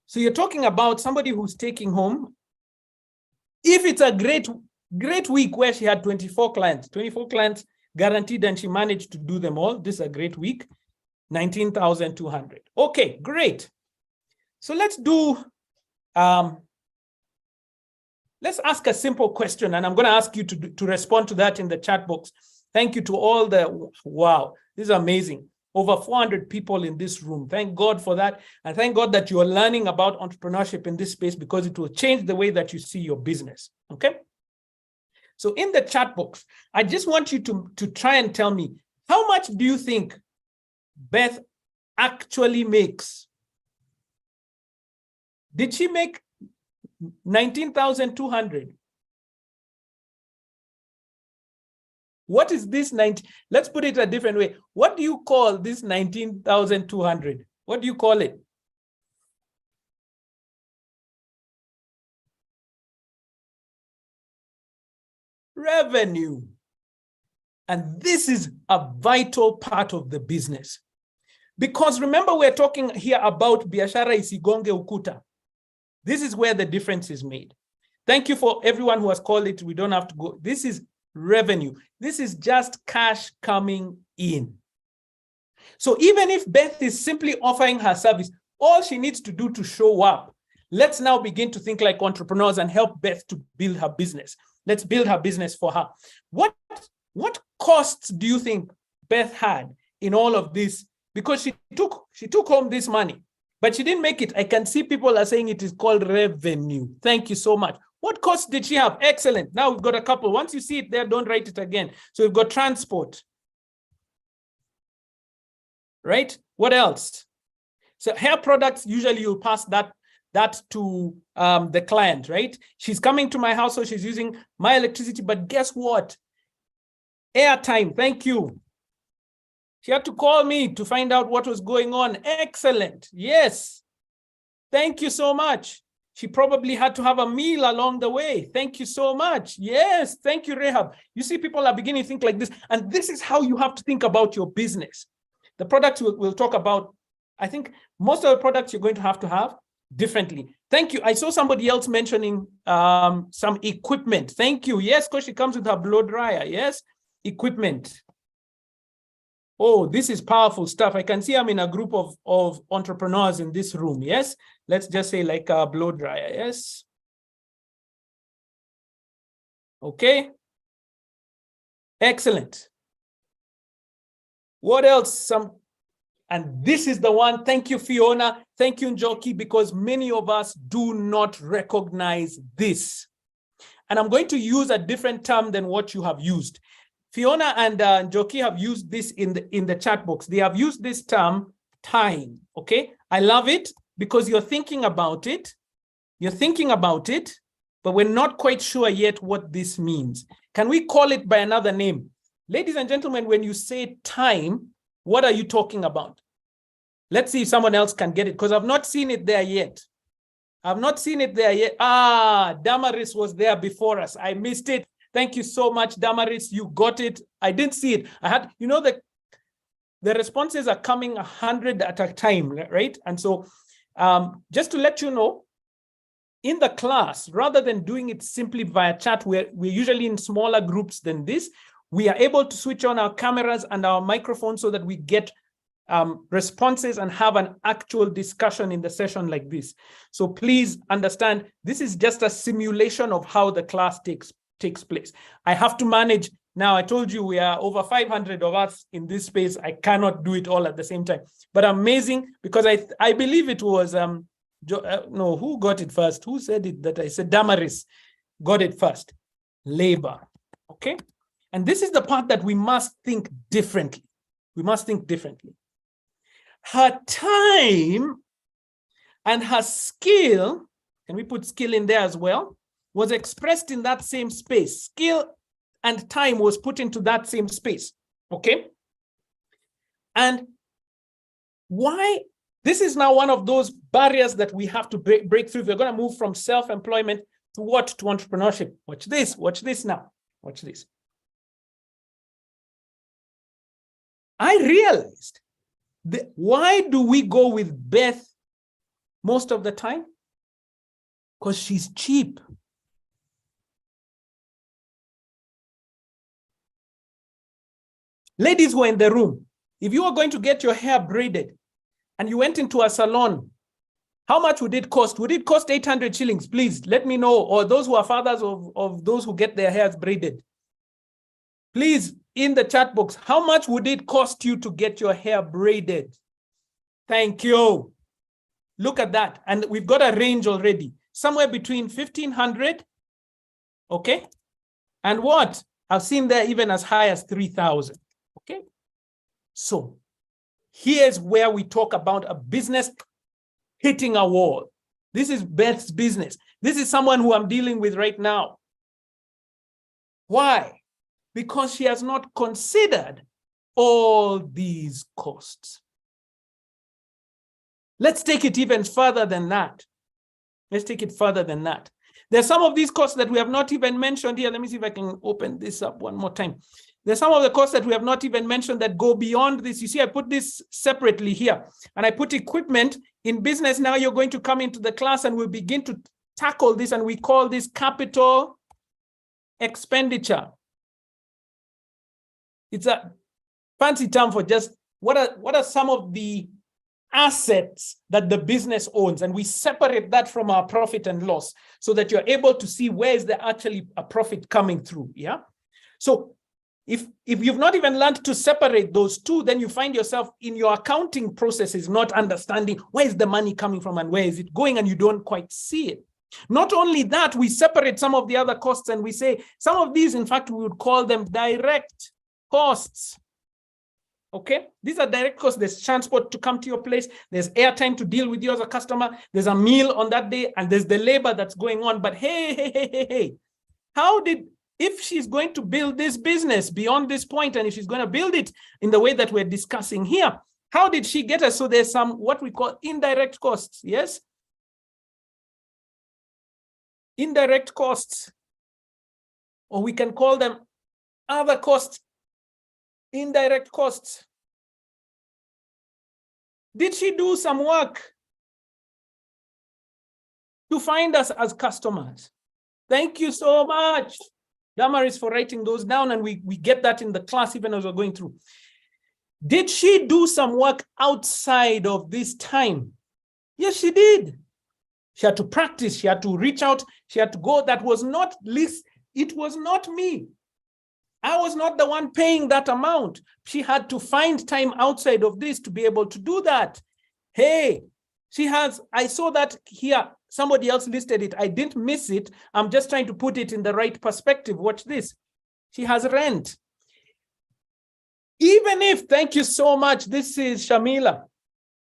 So you're talking about somebody who's taking home, if it's a great week where she had 24 clients guaranteed, and she managed to do them all, this is a great week, 19,200. Okay, great. So let's do, let's ask a simple question, and I'm going to ask you to respond to that in the chat box. Thank you to all the, wow, this is amazing. Over 400 people in this room. Thank God for that. And thank God that you are learning about entrepreneurship in this space, because it will change the way that you see your business. Okay? So in the chat box, I just want you to try and tell me, how much do you think Beth actually makes? Did she make 19,200? What is this 19? Let's put it a different way. What do you call this 19,200? What do you call it? Revenue. And this is a vital part of the business. Because remember, we're talking here about BIASHARA ISIGONGE UKUTA. This is where the difference is made. Thank you for everyone who has called it. We don't have to go. This is revenue. This is just cash coming in. So even if Beth is simply offering her service, all she needs to do to show up, let's now begin to think like entrepreneurs and help Beth to build her business. Let's build her business for her. What costs do you think Beth had in all of this? Because she took home this money, but she didn't make it. I can see people are saying it is called revenue. Thank you so much. What costs did she have? Excellent. Now we've got a couple. Once you see it there, don't write it again. So we've got transport. Right? What else? So hair products, usually you'll pass that to the client, right? She's coming to my house, so she's using my electricity, but guess what? Airtime, thank you. She had to call me to find out what was going on. Excellent. Yes. Thank you so much. She probably had to have a meal along the way. Thank you so much. Yes. Thank you, Rehab. You see, people are beginning to think like this. And this is how you have to think about your business. The products we'll talk about, I think most of the products you're going to have differently. Thank you. I saw somebody else mentioning some equipment. Thank you. Yes, because she comes with her blow dryer. Yes, equipment. Oh, this is powerful stuff. I can see I'm in a group of entrepreneurs in this room. Yes, let's just say like a blow dryer. Yes. Okay. Excellent. What else? And this is the one. Thank you, Fiona. Thank you, Njoki, because many of us do not recognize this. And I'm going to use a different term than what you have used. Fiona and Njoki have used this in the chat box. They have used this term, time. Okay, I love it because you're thinking about it. You're thinking about it, but we're not quite sure yet what this means. Can we call it by another name? Ladies and gentlemen, when you say time, what are you talking about? Let's see if someone else can get it, because I've not seen it there yet. I've not seen it there yet. Ah, Damaris was there before us. I missed it. Thank you so much, Damaris. You got it. I didn't see it. I had, you know, the responses are coming 100 at a time, right? And so just to let you know, in the class, rather than doing it simply via chat, we're usually in smaller groups than this. We are able to switch on our cameras and our microphones so that we get responses and have an actual discussion in the session like this. So please understand, this is just a simulation of how the class takes place. I have to manage. Now, I told you we are over 500 of us in this space. I cannot do it all at the same time. But amazing, because I believe it was, no, who got it first? Who said it? That I said Damaris got it first. Labor, okay? And this is the part that we must think differently. We must think differently. Her time and her skill, can we put skill in there as well, was expressed in that same space. Skill and time was put into that same space, okay? And why? This is now one of those barriers that we have to break through. We're going to move from self-employment to what? To entrepreneurship. Watch this now. Watch this. I realized why do we go with Beth most of the time? Because she's cheap. Ladies who are in the room, if you were going to get your hair braided and you went into a salon, how much would it cost? Would it cost 800 shillings? Please let me know. Or those who are fathers of those who get their hairs braided. Please, in the chat box, how much would it cost you to get your hair braided? Thank you. Look at that. And we've got a range already. Somewhere between 1,500, okay? And what? I've seen there even as high as 3,000, okay? So here's where we talk about a business hitting a wall. This is Beth's business. This is someone who I'm dealing with right now. Why? Because she has not considered all these costs. Let's take it even further than that. Let's take it further than that. There's some of these costs that we have not even mentioned here. Let me see if I can open this up one more time. There's some of the costs that we have not even mentioned that go beyond this. You see, I put this separately here, and I put equipment in business. Now you're going to come into the class and we'll begin to tackle this, and we call this capital expenditure. It's a fancy term for just what are some of the assets that the business owns, and we separate that from our profit and loss so that you're able to see where is there actually a profit coming through. Yeah. So if you've not even learned to separate those two, then you find yourself in your accounting processes not understanding where is the money coming from and where is it going, and you don't quite see it. Not only that, we separate some of the other costs and we say some of these, in fact, we would call them direct costs. Okay, these are direct costs. There's transport to come to your place. There's airtime to deal with you as a customer. There's a meal on that day, and there's the labor that's going on. But hey, if she's going to build this business beyond this point, and if she's going to build it in the way that we're discussing here, how did she get us? So there's some what we call indirect costs. Yes, indirect costs, or we can call them other costs. Indirect costs. Did she do some work to find us as customers? Thank you so much, Damaris, for writing those down, and we get that in the class even as we're going through. Did she do some work outside of this time? Yes, she did. She had to practice. She had to reach out. She had to go. That was not least. It was not me. I was not the one paying that amount. She had to find time outside of this to be able to do that. Hey, she has, I saw that here. Somebody else listed it. I didn't miss it. I'm just trying to put it in the right perspective. Watch this. She has rent. Even if, thank you so much. This is Shamila.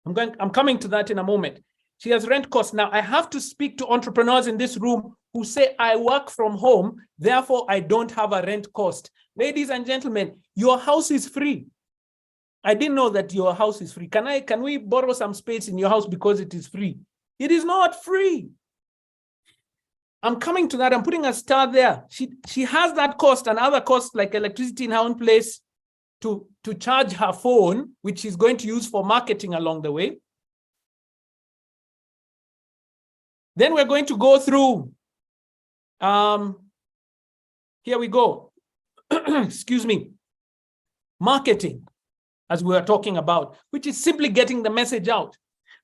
I'm coming to that in a moment. She has rent costs. Now, I have to speak to entrepreneurs in this room who say, I work from home, therefore I don't have a rent cost. Ladies and gentlemen, your house is free. I didn't know that your house is free. Can we borrow some space in your house because it is free? It is not free. I'm coming to that. I'm putting a star there. She has that cost and other costs like electricity in her own place to charge her phone, which she's going to use for marketing along the way. Then we're going to go through, here we go. Excuse me. Marketing, as we were talking about, which is simply getting the message out.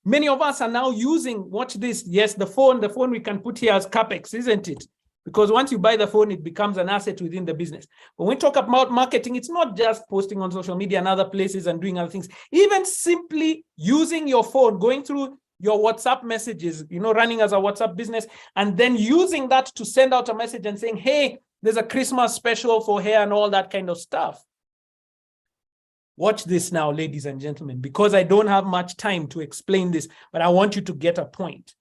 Many of us are now using, watch this, yes, the phone we can put here as CapEx, isn't it? Because once you buy the phone, it becomes an asset within the business. But when we talk about marketing, it's not just posting on social media and other places and doing other things. Even simply using your phone, going through your WhatsApp messages, running as a WhatsApp business, and then using that to send out a message and saying, hey, there's a Christmas special for hair and all that kind of stuff. Watch this now, ladies and gentlemen, because I don't have much time to explain this, but I want you to get a point.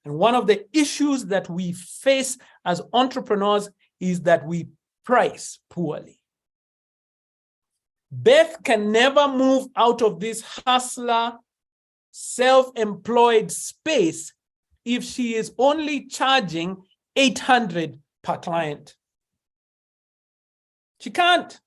And one of the issues that we face as entrepreneurs is that we price poorly. Beth can never move out of this hustler, self-employed space if she is only charging $800 per client. She can't.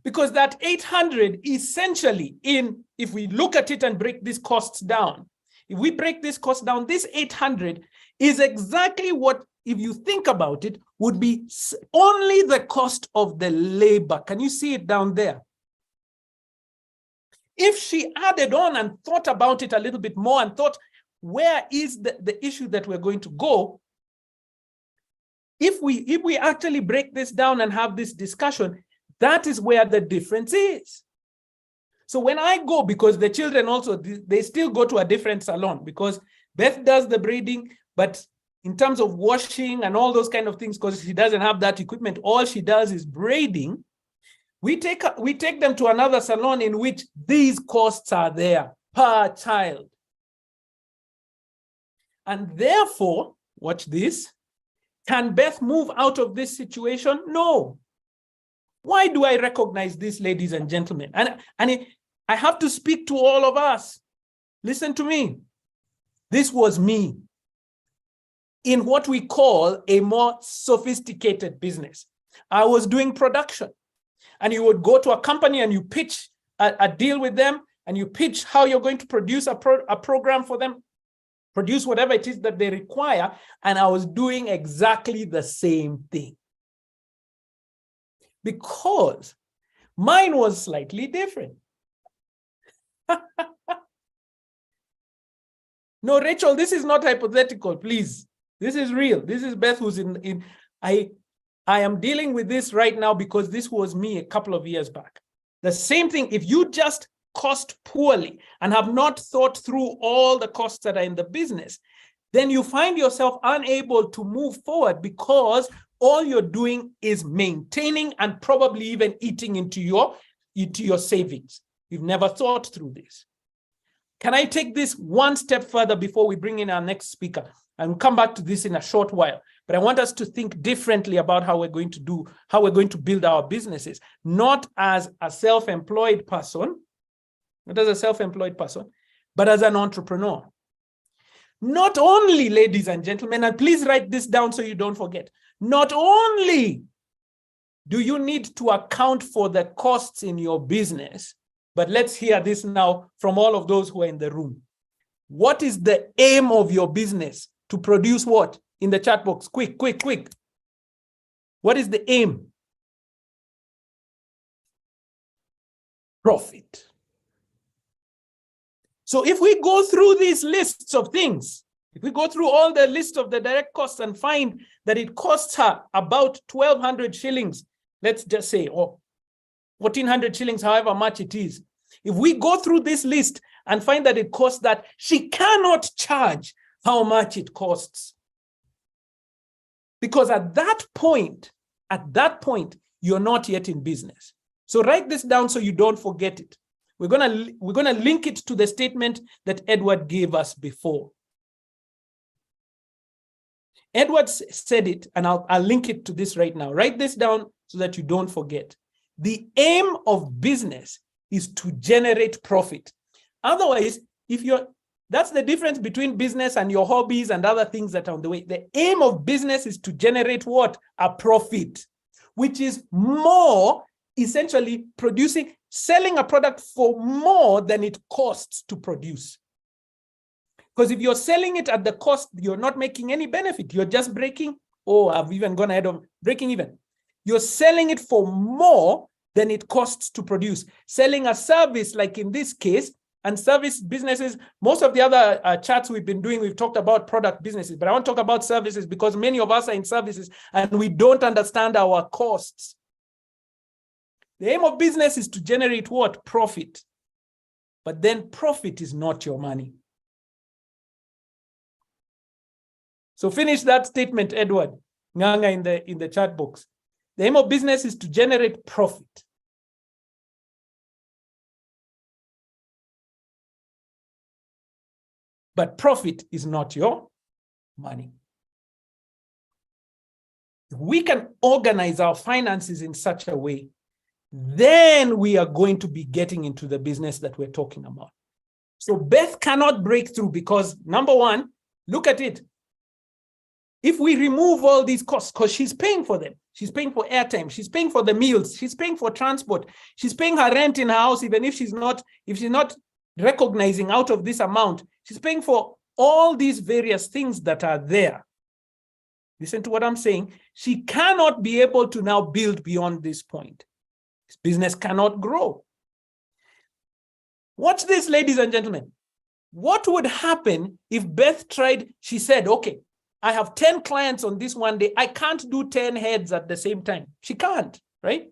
Because that 800 essentially if we look at it and break these costs down, if we break this cost down, this 800 is exactly what, if you think about it, would be only the cost of the labor. Can you see it down there? If she added on and thought about it a little bit more and thought, where is the issue that we're going to go? If we actually break this down and have this discussion, that is where the difference is. So when I go, because the children also, they still go to a different salon because Beth does the braiding, but in terms of washing and all those kind of things, because she doesn't have that equipment, all she does is braiding. We take them to another salon in which these costs are there per child. And therefore, watch this, can Beth move out of this situation? No. Why do I recognize this, ladies and gentlemen? And I have to speak to all of us. Listen to me. This was me in what we call a more sophisticated business. I was doing production, and you would go to a company and you pitch a deal with them, and you pitch how you're going to produce a program for them, produce whatever it is that they require, and I was doing exactly the same thing. Because mine was slightly different. No, Rachel, this is not hypothetical, please. This is real. This is Beth who's I am dealing with this right now because this was me a couple of years back. The same thing, if you just cost poorly and have not thought through all the costs that are in the business, then you find yourself unable to move forward because all you're doing is maintaining and probably even eating into your savings. You've never thought through this. Can I take this one step further before we bring in our next speaker? And we'll come back to this in a short while. But I want us to think differently about how we're going to build our businesses, not as a self-employed person, but as an entrepreneur. Not only, ladies and gentlemen, and please write this down so you don't forget, not only do you need to account for the costs in your business, but let's hear this now from all of those who are in the room. What is the aim of your business? To produce what? In the chat box, quick. What is the aim? Profit. So if we go through these lists of things, if we go through all the list of the direct costs and find that it costs her about 1,200 shillings, let's just say, or 1,400 shillings, however much it is. If we go through this list and find that it costs that, she cannot charge how much it costs. Because at that point, you're not yet in business. So write this down so you don't forget it. We're gonna link it to the statement that Edward gave us before. Edward said it, and I'll link it to this right now. Write this down so that you don't forget. The aim of business is to generate profit. Otherwise, if you're That's the difference between business and your hobbies and other things that are on the way. The aim of business is to generate what? A profit, which is more essentially selling a product for more than it costs to produce. Because if you're selling it at the cost, you're not making any benefit. You're just breaking, I've even gone ahead of breaking even. You're selling it for more than it costs to produce. Selling a service, like in this case, and service businesses, most of the other chats we've been doing, we've talked about product businesses, but I want to talk about services because many of us are in services and we don't understand our costs. The aim of business is to generate what? Profit. But then profit is not your money. So finish that statement, Edward Nganga, in the chat box. The aim of business is to generate profit. But profit is not your money. If we can organize our finances in such a way, then we are going to be getting into the business that we're talking about. So Beth cannot break through because, number one, look at it. If we remove all these costs, because she's paying for them, she's paying for airtime, she's paying for the meals, she's paying for transport, she's paying her rent in her house, even if she's not recognizing out of this amount, she's paying for all these various things that are there. Listen to what I'm saying. She cannot be able to now build beyond this point. This business cannot grow. Watch this, ladies and gentlemen. What would happen if Beth tried, she said, okay, I have 10 clients on this one day. I can't do 10 heads at the same time. She can't, right?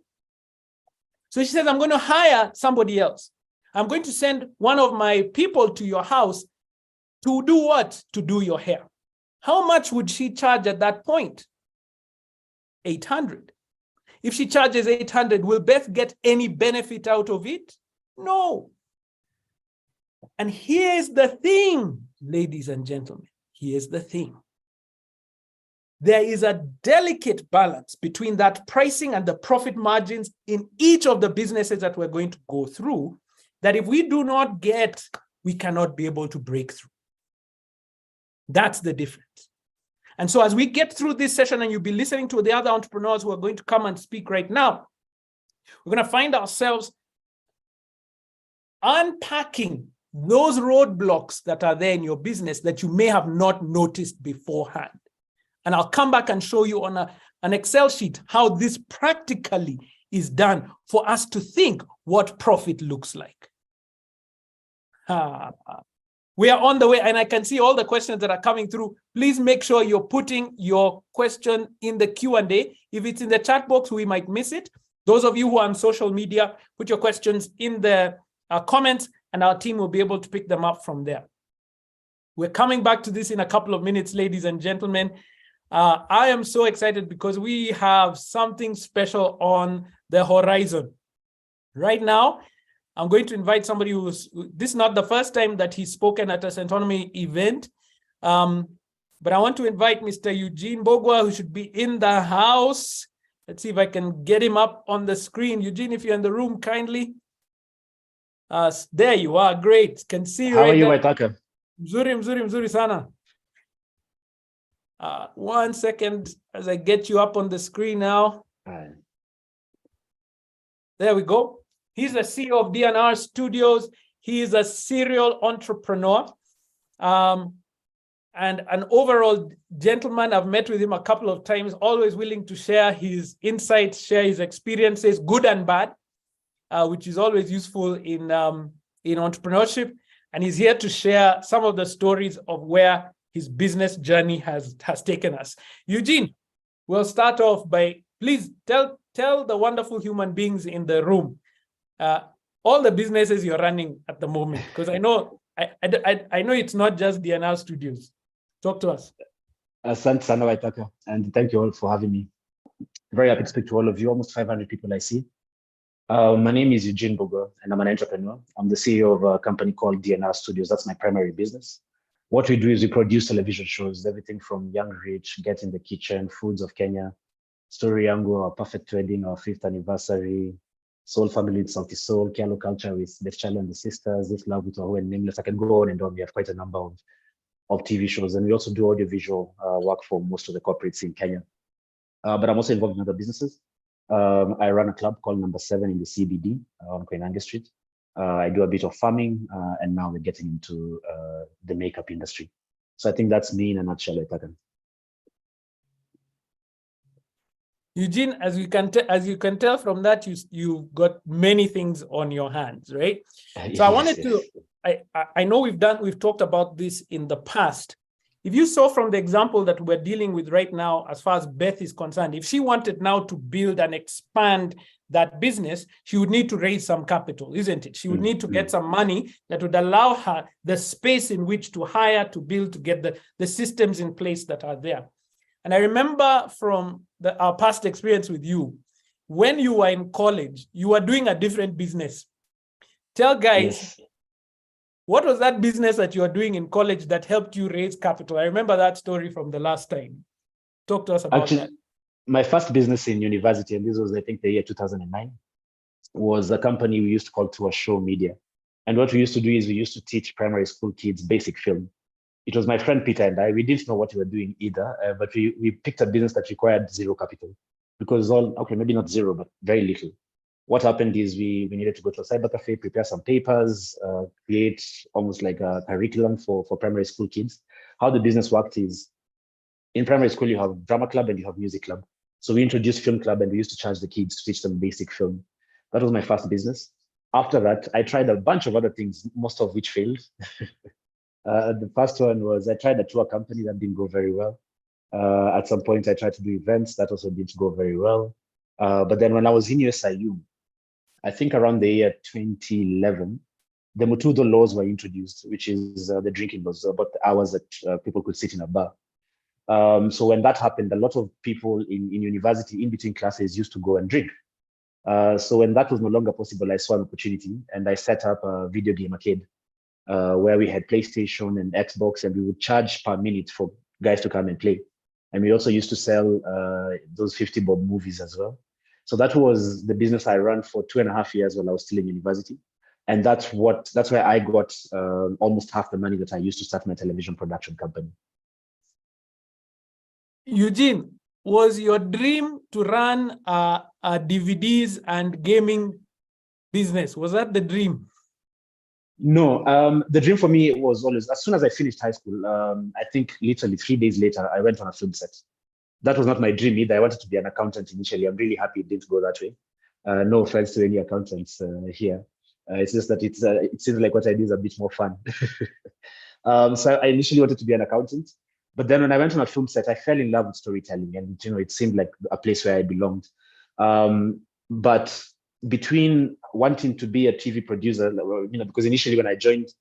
So she says, I'm going to hire somebody else. I'm going to send one of my people to your house to do what? To do your hair. How much would she charge at that point? 800. If she charges 800, will Beth get any benefit out of it? No. And here's the thing, ladies and gentlemen. Here's the thing. There is a delicate balance between that pricing and the profit margins in each of the businesses that we're going to go through, that if we do not get, we cannot be able to break through. That's the difference. And so as we get through this session and you'll be listening to the other entrepreneurs who are going to come and speak right now, we're going to find ourselves unpacking those roadblocks that are there in your business that you may have not noticed beforehand. And I'll come back and show you on an Excel sheet how this practically is done for us to think what profit looks like. We are on the way, and I can see all the questions that are coming through. Please make sure you're putting your question in the Q&A. If it's in the chat box, we might miss it. Those of you who are on social media, put your questions in the comments, and our team will be able to pick them up from there. We're coming back to this in a couple of minutes, ladies and gentlemen. I am so excited because we have something special on the horizon. Right now, I'm going to invite somebody this is not the first time that he's spoken at a Centonomy event, but I want to invite Mr. Eugene Bogo, who should be in the house. Let's see if I can get him up on the screen. Eugene, if you're in the room, kindly. There you are, great. Can see you. How are you, Waithaka? Mzuri sana. 1 second as I get you up on the screen now. Hi. There we go. He's the CEO of DNR Studios. He is a serial entrepreneur and an overall gentleman. I've met with him a couple of times, always willing to share his insights, share his experiences, good and bad, which is always useful in entrepreneurship. And he's here to share some of the stories of where his business journey has taken us. Eugene, we'll start off by, please tell the wonderful human beings in the room all the businesses you're running at the moment, because I know it's not just DNR Studios. Talk to us. Asante sana, Waithaka, and thank you all for having me. Very happy to speak to all of you, almost 500 people I see. My name is Eugene Bogo, and I'm an entrepreneur. I'm the CEO of a company called DNR Studios. That's my primary business. What we do is we produce television shows, everything from Young Rich, Get in the Kitchen, Foods of Kenya, Story Yangu, Our Perfect Wedding, Our 5th anniversary, Soul Family with Southeast Soul, Kialo Culture with Beth Charlie and the Sisters, This Love with Wahoo and Nameless. I can go on and on. We have quite a number of TV shows, and we also do audiovisual work for most of the corporates in Kenya. But I'm also involved in other businesses. I run a club called Number 7 in the CBD on Koinange Street. I do a bit of farming, and now we're getting into the makeup industry. So I think that's me in a nutshell, Waithaka. Eugene, as you can tell from that, you've got many things on your hands, right? So I wanted to, I know we've talked about this in the past. If you saw from the example that we're dealing with right now, as far as Beth is concerned, if she wanted now to build and expand that business, she would need to raise some capital, isn't it? She would need to get some money that would allow her the space in which to hire, to build, to get the systems in place that are there. And I remember from our past experience with you, when you were in college, you were doing a different business. Tell guys, what was that business that you were doing in college that helped you raise capital? I remember that story from the last time. Talk to us about that. My first business in university, and this was, I think, the year 2009, was a company we used to call To A Show Media. And what we used to do is we used to teach primary school kids basic film. It was my friend Peter and I. We didn't know what we were doing either, but we picked a business that required zero capital, because maybe not zero, but very little. What happened is we needed to go to a cyber cafe, prepare some papers, create almost like a curriculum for primary school kids. How the business worked is, in primary school, you have drama club and you have music club. So we introduced film club, and we used to charge the kids to teach them basic film. That was my first business. After that, I tried a bunch of other things, most of which failed. The first one was I tried a tour company that didn't go very well. At some point, I tried to do events that also didn't go very well. But then when I was in USIU, I think around the year 2011, the Mutudo laws were introduced, which is the drinking laws, about the hours that people could sit in a bar. So when that happened, a lot of people in university, in between classes, used to go and drink. So when that was no longer possible, I saw an opportunity, and I set up a video game arcade where we had PlayStation and Xbox, and we would charge per minute for guys to come and play. And we also used to sell those 50 bob movies as well. So that was the business I ran for 2.5 years while I was still in university. And that's where I got almost half the money that I used to start my television production company. Eugene, was your dream to run a DVDs and gaming business? Was that the dream? No, the dream for me was always, as soon as I finished high school, I think literally 3 days later, I went on a film set. That was not my dream either. I wanted to be an accountant initially. I'm really happy it didn't go that way. No offense to any accountants here. It's just that it seems like what I do is a bit more fun. So I initially wanted to be an accountant. But then when I went on a film set, I fell in love with storytelling, and it seemed like a place where I belonged. But between wanting to be a TV producer, because initially when I joined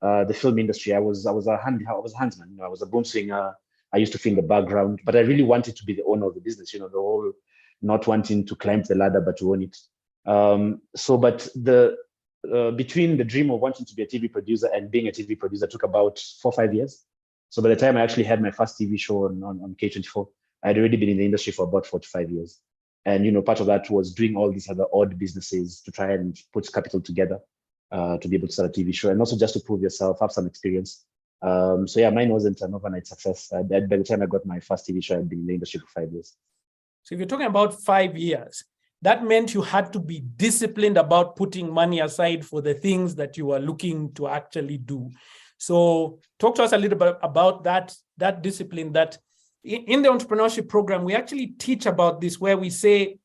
the film industry, I was a handsman. I was a boom swinger. I used to film the background, but I really wanted to be the owner of the business. The whole not wanting to climb the ladder but to own it. But between the dream of wanting to be a TV producer and being a TV producer took about 4 or 5 years. So by the time I actually had my first TV show on K24, I had already been in the industry for about 4 to 5 years. And, part of that was doing all these other odd businesses to try and put capital together to be able to start a TV show, and also just to prove yourself, have some experience. So yeah, mine wasn't an overnight success. By the time I got my first TV show, I'd been in the industry for 5 years. So if you're talking about 5 years, that meant you had to be disciplined about putting money aside for the things that you were looking to actually do. So talk to us a little bit about that discipline. That in the entrepreneurship program, we actually teach about this, where we say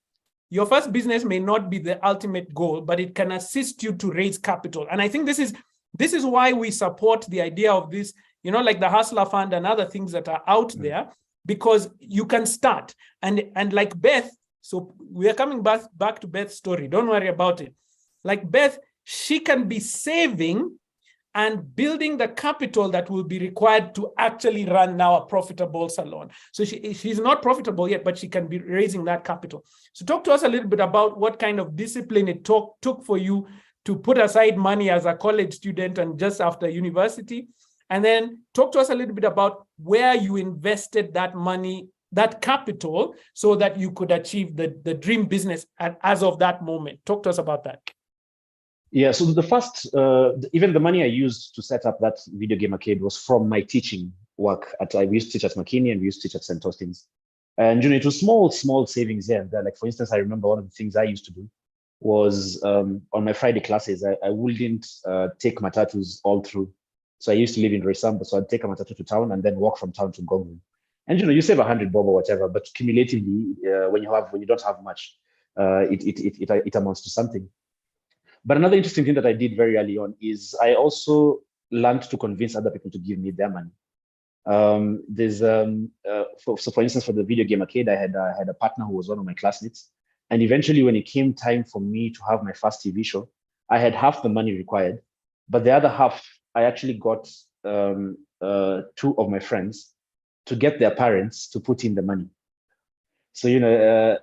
your first business may not be the ultimate goal, but it can assist you to raise capital. And I think this is why we support the idea of this, like the Hustler Fund and other things that are out there, because you can start. And like Beth, so we are coming back to Beth's story. Don't worry about it. Like Beth, she can be saving and building the capital that will be required to actually run now a profitable salon. So she's not profitable yet, but she can be raising that capital. So talk to us a little bit about what kind of discipline it took for you to put aside money as a college student and just after university. And then talk to us a little bit about where you invested that money that capital so that you could achieve the dream business as of that moment? Talk to us about that. Yeah, so the first, even the money I used to set up that video game arcade was from my teaching work. We used to teach at McKinney and we used to teach at St. Austen's. And it was small savings there and there. Like, for instance, I remember one of the things I used to do was on my Friday classes, I wouldn't take matatus all through. So I used to live in Roysambu, so I'd take a matatu to town and then walk from town to Ngong. And you save 100 bob or whatever, but cumulatively, when you don't have much, it amounts to something. But another interesting thing that I did very early on is I also learned to convince other people to give me their money. For instance, for the video game arcade, I had a partner who was one of my classmates. And eventually, when it came time for me to have my first TV show, I had half the money required, but the other half, I actually got two of my friends to get their parents to put in the money. So,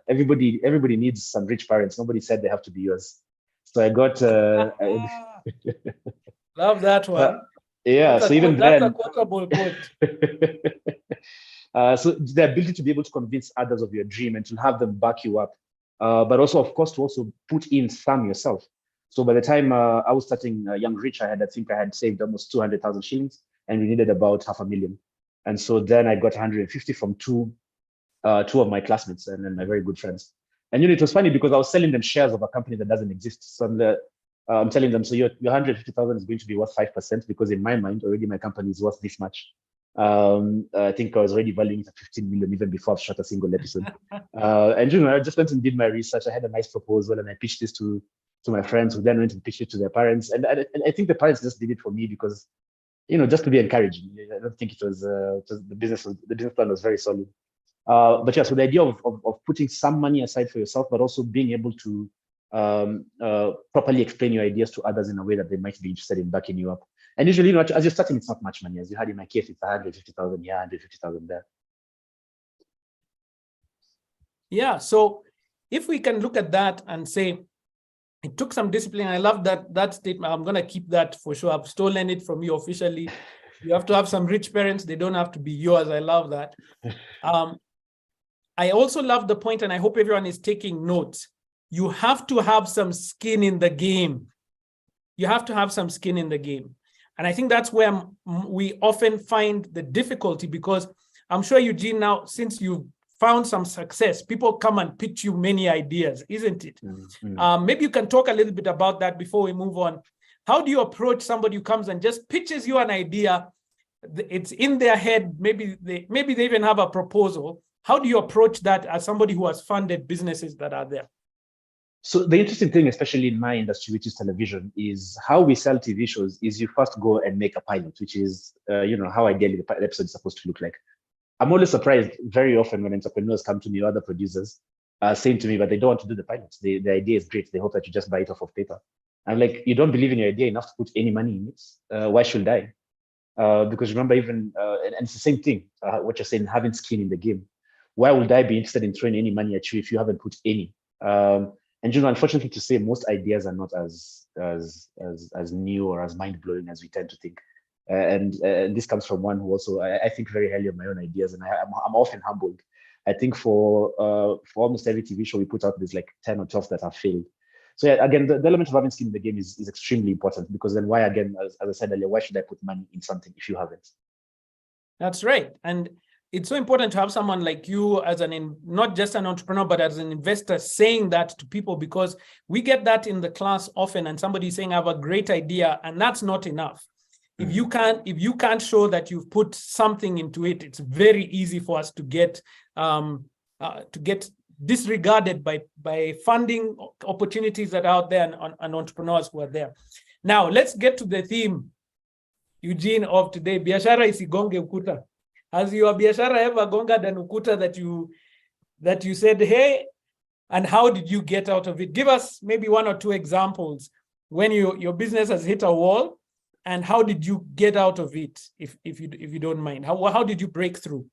everybody needs some rich parents. Nobody said they have to be yours. So I got. Love that one. Yeah, that's so even that's then. a quotable quote. So the ability to be able to convince others of your dream and to have them back you up, but also, of course, to also put in some yourself. So by the time I was starting Young Rich, I think I had saved almost 200,000 shillings, and we needed about 500,000. And so then I got 150 from two of my classmates and then my very good friends. And it was funny because I was selling them shares of a company that doesn't exist. So I'm telling them, so your 150,000 is going to be worth 5%, because in my mind, already my company is worth this much. I think I was already valuing it at 15 million even before I've shot a single episode. And I just went and did my research. I had a nice proposal and I pitched this to my friends, who then went and pitched it to their parents. And I think the parents just did it for me because, just to be encouraging. I don't think it was the business plan was very solid. But yeah, so the idea of putting some money aside for yourself, but also being able to properly explain your ideas to others in a way that they might be interested in backing you up. And usually, as you're starting, it's not much money. As you had in my case, it's 150,000 here, 150,000 there. Yeah, so if we can look at that and say, it took some discipline. I love that statement. I'm going to keep that for sure. I've stolen it from you officially. You have to have some rich parents. They don't have to be yours. I love that. I also love the point, and I hope everyone is taking notes. You have to have some skin in the game. You have to have some skin in the game. And I think that's where we often find the difficulty, because I'm sure, Eugene, now, since you've found some success, people come and pitch you many ideas, isn't it? Mm-hmm. Maybe you can talk a little bit about that before we move on. How do you approach somebody who comes and just pitches you an idea? It's in their head. Maybe they even have a proposal. How do you approach that as somebody who has funded businesses that are there? So the interesting thing, especially in my industry, which is television, is how we sell TV shows is you first go and make a pilot, which is, how ideally the episode is supposed to look like. I'm always surprised very often when entrepreneurs come to me or other producers saying to me, but they don't want to do the pilots. The idea is great. They hope that you just buy it off of paper. I'm like, you don't believe in your idea enough to put any money in it. Why should I? Because remember, even, and it's the same thing, what you're saying, having skin in the game. Why would I be interested in throwing any money at you if you haven't put any? And unfortunately to say, most ideas are not as new or as mind-blowing as we tend to think. And this comes from one who also, I think very highly of my own ideas, and I'm often humbled. I think for almost every TV show we put out, there's like 10 or 12 that have failed. So yeah, again, the element of having skin in the game is extremely important, because then why, again, as I said earlier, why should I put money in something if you haven't? That's right. And it's so important to have someone like you as not just an entrepreneur, but as an investor, saying that to people, because we get that in the class often, and somebody saying, I have a great idea, and that's not enough. If you can't show that you've put something into it, it's very easy for us to get disregarded by funding opportunities that are out there and entrepreneurs who are there. Now, let's get to the theme, Eugene, of today. Biashara Isigonge Ukuta. Has your biashara ever gonga than ukuta that you said, hey, and how did you get out of it? Give us maybe one or two examples when your business has hit a wall, and how did you get out of it, if you don't mind? How did you break through?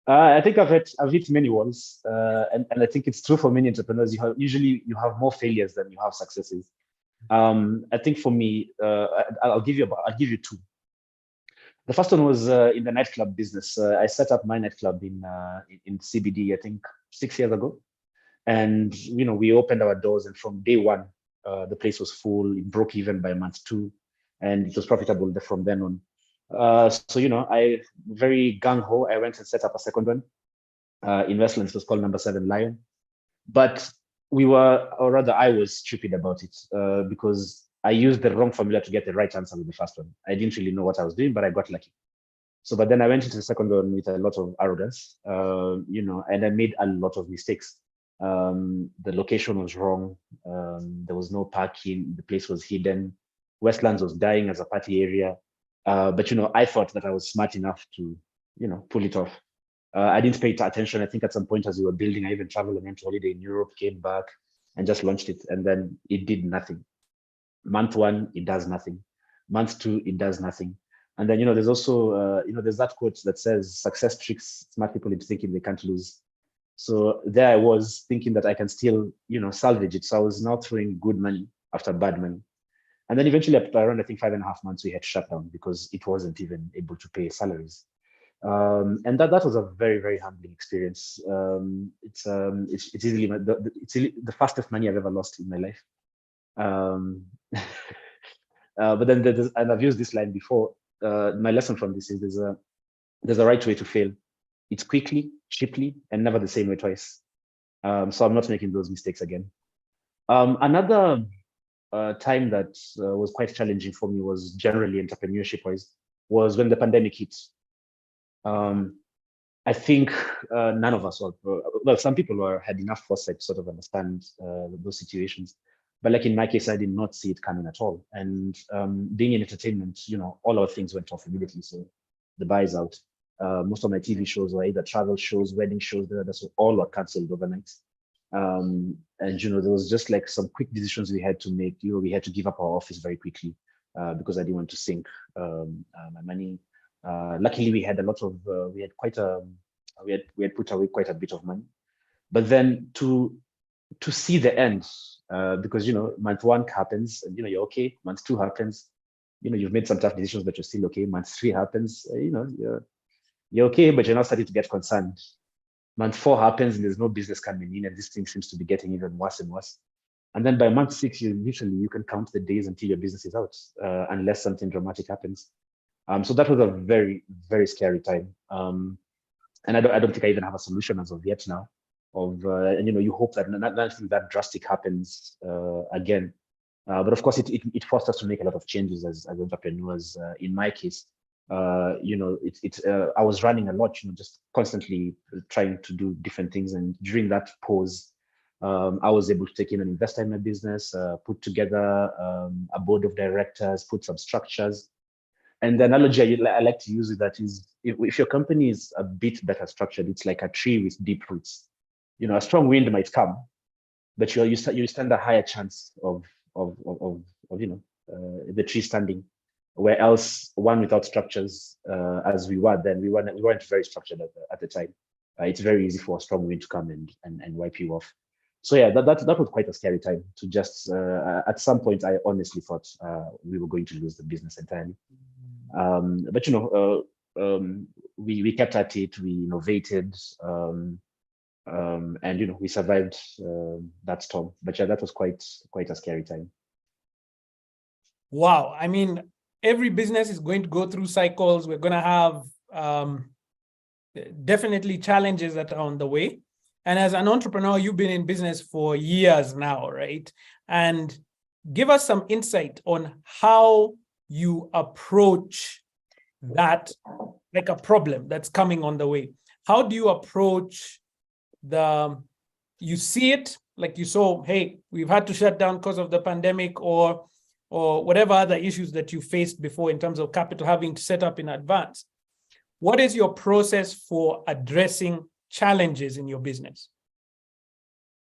I think I've hit many walls, and I think it's true for many entrepreneurs. Usually you have more failures than you have successes. I think for me, I'll give you two. The first one was in the nightclub business. I set up my nightclub in CBD, I think 6 years ago. And, we opened our doors, and from day one, the place was full. It broke even by month 2, and it was profitable from then on. So, I very gung-ho, I went and set up a second one in Westlands. It was called Number 7 Lion. But I was stupid about it because I used the wrong formula to get the right answer with the first one. I didn't really know what I was doing, but I got lucky. So, but then I went into the second one with a lot of arrogance, and I made a lot of mistakes. The location was wrong. There was no parking. The place was hidden. Westlands was dying as a party area. But, I thought that I was smart enough to, pull it off. I didn't pay attention. I think at some point as we were building, I even traveled and went to holiday in Europe, came back and just launched it. And then it did nothing. Month 1, it does nothing. Month 2, it does nothing. And then, there's also, there's that quote that says, success tricks smart people into thinking they can't lose. So there I was thinking that I can still, salvage it. So I was now throwing good money after bad money. And then eventually, after around, I think 5.5 months, we had shut down because it wasn't even able to pay salaries. And that was a very, very humbling experience. It's easily the fastest money I've ever lost in my life. But then and I've used this line before. My lesson from this is there's a right way to fail. It's quickly, cheaply, and never the same way twice. So I'm not making those mistakes again. Another time that was quite challenging for me was generally entrepreneurship-wise was when the pandemic hit. I think none of us, well, some people had enough foresight to sort of understand those situations. But like in my case, I did not see it coming at all. And being in entertainment, all our things went off immediately. So the buy is out. Most of my TV shows were either travel shows, wedding shows, so all were canceled overnight. And, there was just like some quick decisions we had to make. We had to give up our office very quickly because I didn't want to sink my money. Luckily, we had we had put away quite a bit of money. But then to see the end, because, month 1 happens and, you're okay. Month 2 happens, you've made some tough decisions, but you're still okay. Month 3 happens, you're okay, but you're now starting to get concerned. Month 4 happens and there's no business coming in, and this thing seems to be getting even worse and worse. And then by month 6, you can count the days until your business is out, unless something dramatic happens. So that was a very, very scary time. And I don't think I even have a solution as of yet now. And you hope that nothing that drastic happens again. But of course, it forced us to make a lot of changes as entrepreneurs. In my case, I was running a lot, just constantly trying to do different things. And during that pause, I was able to take in an investor in my business, put together a board of directors, put some structures. And the analogy I like to use is that if your company is a bit better structured, it's like a tree with deep roots. A strong wind might come, but you stand a higher chance of the tree standing. Where else one without structures, as we were then, we weren't very structured at the time. It's very easy for a strong wind to come and wipe you off. So yeah, that was quite a scary time to just, at some point, I honestly thought we were going to lose the business entirely. But we kept at it, we innovated, and we survived that storm. But yeah, that was quite a scary time. Wow, I mean, every business is going to go through cycles. We're going to have definitely challenges that are on the way. And as an entrepreneur, you've been in business for years now, right? And give us some insight on how you approach that, like a problem that's coming on the way. How do you approach you see it, like you saw, hey, we've had to shut down because of the pandemic or whatever other issues that you faced before in terms of capital having to set up in advance. What is your process for addressing challenges in your business?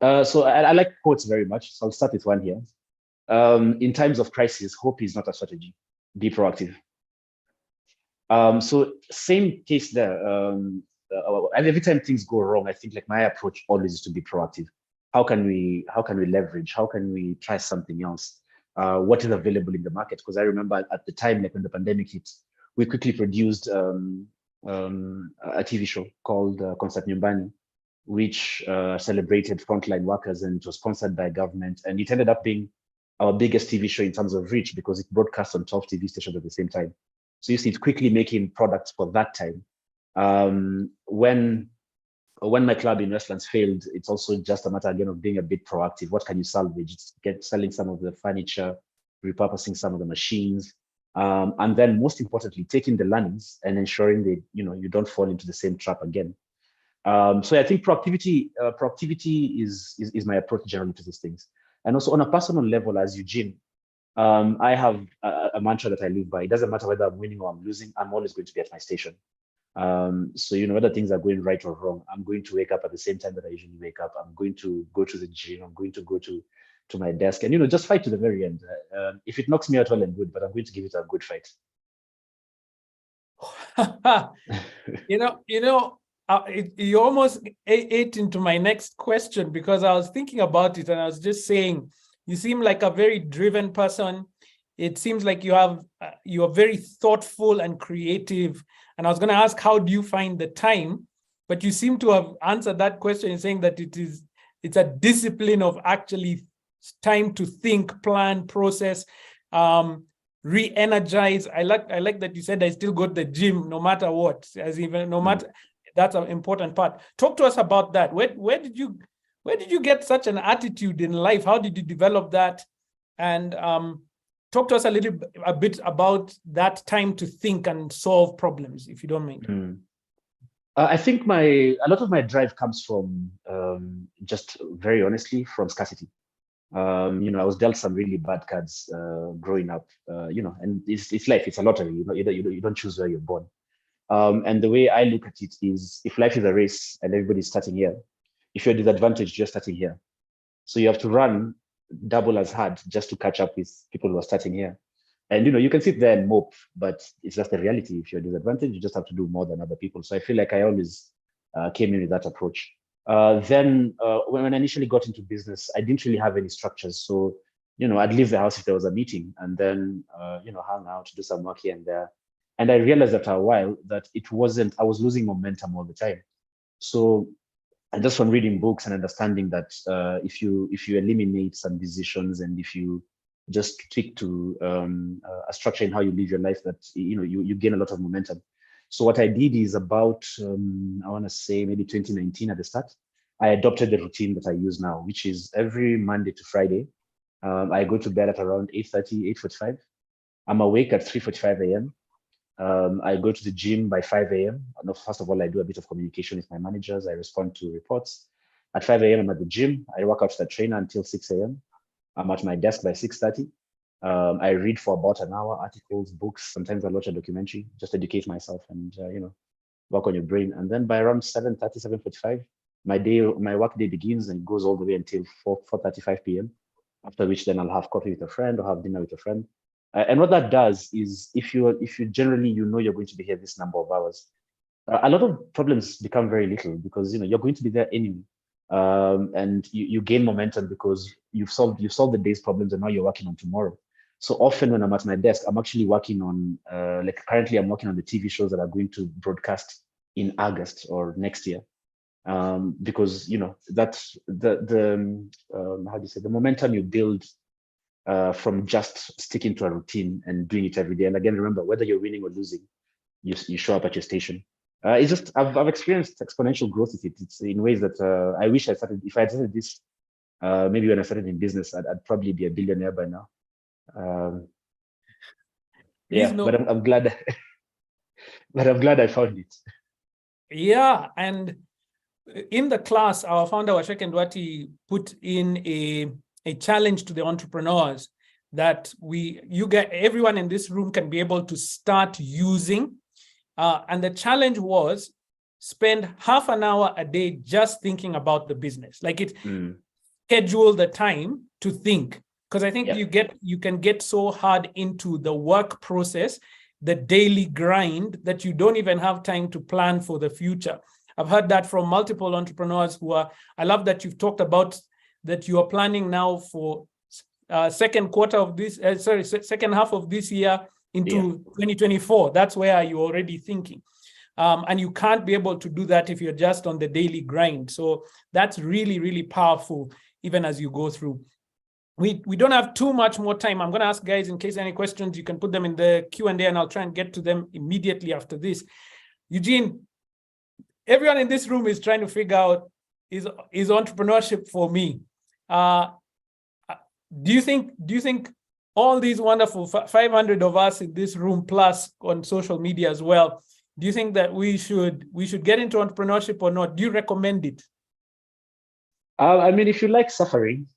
So I like quotes very much. So I'll start with one here. In times of crisis, hope is not a strategy. Be proactive. So same case there. And every time things go wrong, I think like my approach always is to be proactive. How can we leverage? How can we try something else? What is available in the market? Because I remember at the time, like when the pandemic hit, we quickly produced a TV show called Concert Nyumbani, which celebrated frontline workers, and it was sponsored by government. And it ended up being our biggest TV show in terms of reach because it broadcast on 12 TV stations at the same time. So you see it quickly making products for that time. When my club in Westlands failed, it's also just a matter again of being a bit proactive. What can you salvage? Selling some of the furniture, repurposing some of the machines, and then most importantly, taking the learnings and ensuring that you don't fall into the same trap again. So I think proactivity is my approach generally to these things. And also on a personal level, as Eugene, I have a mantra that I live by. It doesn't matter whether I'm winning or I'm losing, I'm always going to be at my station. So whether things are going right or wrong, I'm going to wake up at the same time that I usually wake up. I'm going to go to the gym. I'm going to go to my desk and just fight to the very end. If it knocks me out, well and good, but I'm going to give it a good fight. You almost ate into my next question, because I was thinking about it and I was just saying, you seem like a very driven person. It seems like you are very thoughtful and creative. And I was going to ask, how do you find the time? But you seem to have answered that question in saying that it's a discipline of actually time to think, plan, process, re-energize. I like that you said I still go to the gym no matter what, that's an important part. Talk to us about that. Where did you get such an attitude in life? How did you develop that? And talk to us a bit about that time to think and solve problems, if you don't mind. I think a lot of my drive comes from just very honestly from scarcity. I was dealt some really bad cards growing up, and it's life. It's a lottery. You don't choose where you're born. And the way I look at it is, if life is a race and everybody's starting here, if you're disadvantaged, you're starting here. So you have to run double as hard just to catch up with people who are starting here. And you can sit there and mope, but it's just the reality. If you're disadvantaged, you just have to do more than other people. So I feel like I always came in with that approach. Then when I initially got into business, I didn't really have any structures. So I'd leave the house if there was a meeting, and then hang out, do some work here and there. And I realized after a while that I was losing momentum all the time. So, and just from reading books and understanding that if you eliminate some decisions and if you just stick to a structure in how you live your life, that you gain a lot of momentum. So what I did is about I want to say maybe 2019 at the start, I adopted the routine that I use now, which is every Monday to Friday. I go to bed at around 8:30, 8:45. I'm awake at 3:45 a.m. I go to the gym by 5 a.m. First of all, I do a bit of communication with my managers. I respond to reports. At 5 a.m., I'm at the gym. I work out with the trainer until 6 a.m. I'm at my desk by 6:30. I read for about an hour, articles, books. Sometimes I watch a documentary, just educate myself and, work on your brain. And then by around 7:30, 7:45, my work day begins and goes all the way until 4:35 p.m. After which then I'll have coffee with a friend or have dinner with a friend. And what that does is, if you generally you're going to be here this number of hours, a lot of problems become very little, because you're going to be there anyway, and you gain momentum because you've solved the day's problems and now you're working on tomorrow. So often when I'm at my desk, I'm actually working on currently I'm working on the TV shows that are going to broadcast in August or next year, because that's the how do you say, the momentum you build from just sticking to a routine and doing it every day. And again, remember, whether you're winning or losing, you show up at your station. It's just I've experienced exponential growth with it. It's in ways that I wish I started. If I had started this maybe when I started in business, I'd probably be a billionaire by now. But I'm glad. But I'm glad I found it. Yeah, and in the class, our founder Waceke and Nduati put in a challenge to the entrepreneurs that everyone in this room can be able to start using. And the challenge was spend half an hour a day just thinking about the business. Schedule the time to think. Because I think you can get so hard into the work process, the daily grind, that you don't even have time to plan for the future. I've heard that from multiple entrepreneurs I love that you've talked about that you are planning now for second half of this year into 2024. That's where you're already thinking. And you can't be able to do that if you're just on the daily grind. So that's really, really powerful, even as you go through. We don't have too much more time. I'm going to ask guys, in case any questions, you can put them in the Q&A and I'll try and get to them immediately after this. Eugene, everyone in this room is trying to figure out, is entrepreneurship for me? Do you think all these wonderful 500 of us in this room plus on social media as well, do you think that we should get into entrepreneurship or not? Do you recommend it? I mean, if you like suffering.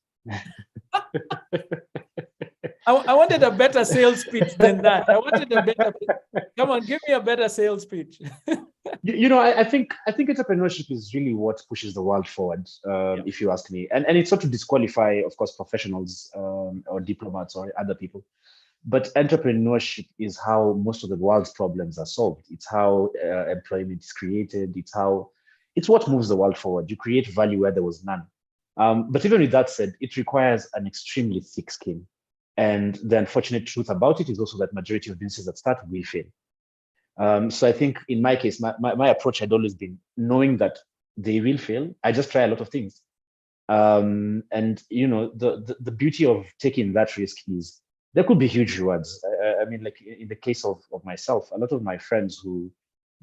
I wanted a better sales pitch than that. I wanted a better. Come on, give me a better sales pitch. I think entrepreneurship is really what pushes the world forward, if you ask me. And it's not to disqualify, of course, professionals or diplomats or other people. But entrepreneurship is how most of the world's problems are solved. It's how employment is created. It's what moves the world forward. You create value where there was none. But even with that said, it requires an extremely thick skin. And the unfortunate truth about it is also that majority of businesses that start will fail. So I think in my case, my approach had always been knowing that they will fail. I just try a lot of things. And the beauty of taking that risk is there could be huge rewards. I mean, like in the case of myself, a lot of my friends who,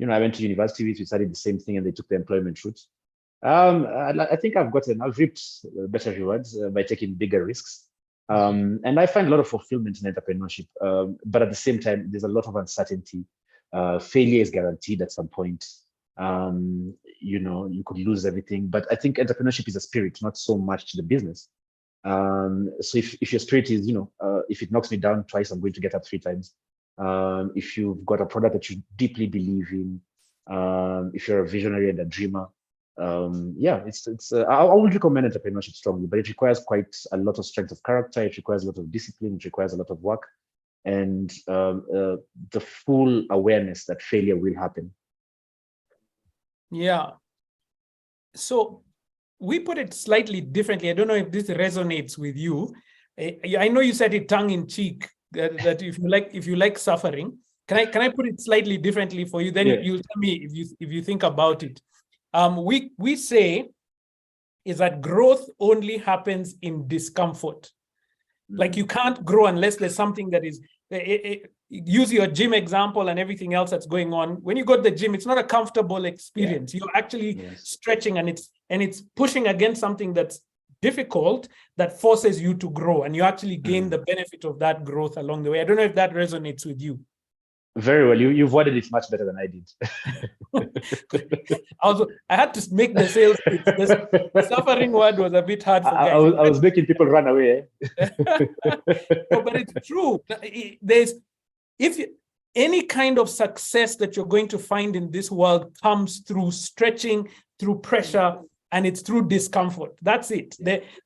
I went to university with, we studied the same thing and they took the employment route. I think I've reaped better rewards by taking bigger risks. And I find a lot of fulfillment in entrepreneurship. But at the same time, there's a lot of uncertainty. Failure is guaranteed at some point. You could lose everything. But I think entrepreneurship is a spirit, not so much the business. So if your spirit is, if it knocks me down twice, I'm going to get up 3 times. If you've got a product that you deeply believe in, if you're a visionary and a dreamer, I would recommend entrepreneurship strongly, but it requires quite a lot of strength of character. It requires a lot of discipline. It requires a lot of work, and the full awareness that failure will happen. Yeah. So we put it slightly differently. I don't know if this resonates with you. I know you said it tongue in cheek that if you like suffering, can I put it slightly differently for you? Then you'll tell me if you think about it. We say is that growth only happens in discomfort. Like you can't grow unless there's something that is, use your gym example and everything else that's going on. When you go to the gym, it's not a comfortable experience. You're actually stretching and it's pushing against something that's difficult that forces you to grow, and you actually gain the benefit of that growth along the way. I don't know if that resonates with you. Very well. You've worded it much better than I did. I had to make the sales pitch. The suffering word was a bit hard for guys. I was making people run away. No, but it's true. Any kind of success that you're going to find in this world comes through stretching, through pressure, and it's through discomfort. That's it.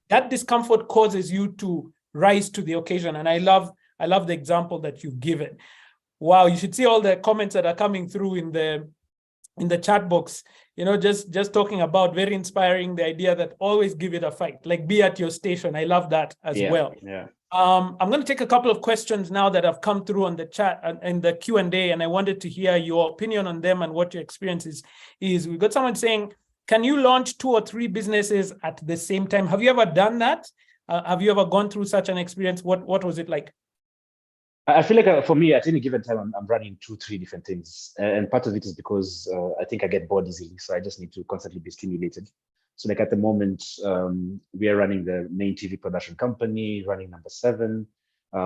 That discomfort causes you to rise to the occasion. And I love the example that you've given. Wow, you should see all the comments that are coming through in the chat box. Just talking about, very inspiring, the idea that always give it a fight, like be at your station. I love that as well. Yeah. I'm going to take a couple of questions now that have come through on the chat and the Q&A, and I wanted to hear your opinion on them and what your experience is. We've got someone saying, can you launch 2 or 3 businesses at the same time? Have you ever done that? Have you ever gone through such an experience? What was it like? I feel like for me, at any given time, I'm running 2-3 different things. And part of it is because I think I get bored easily. So I just need to constantly be stimulated. So like at the moment, we are running the main TV production company, running Number 7.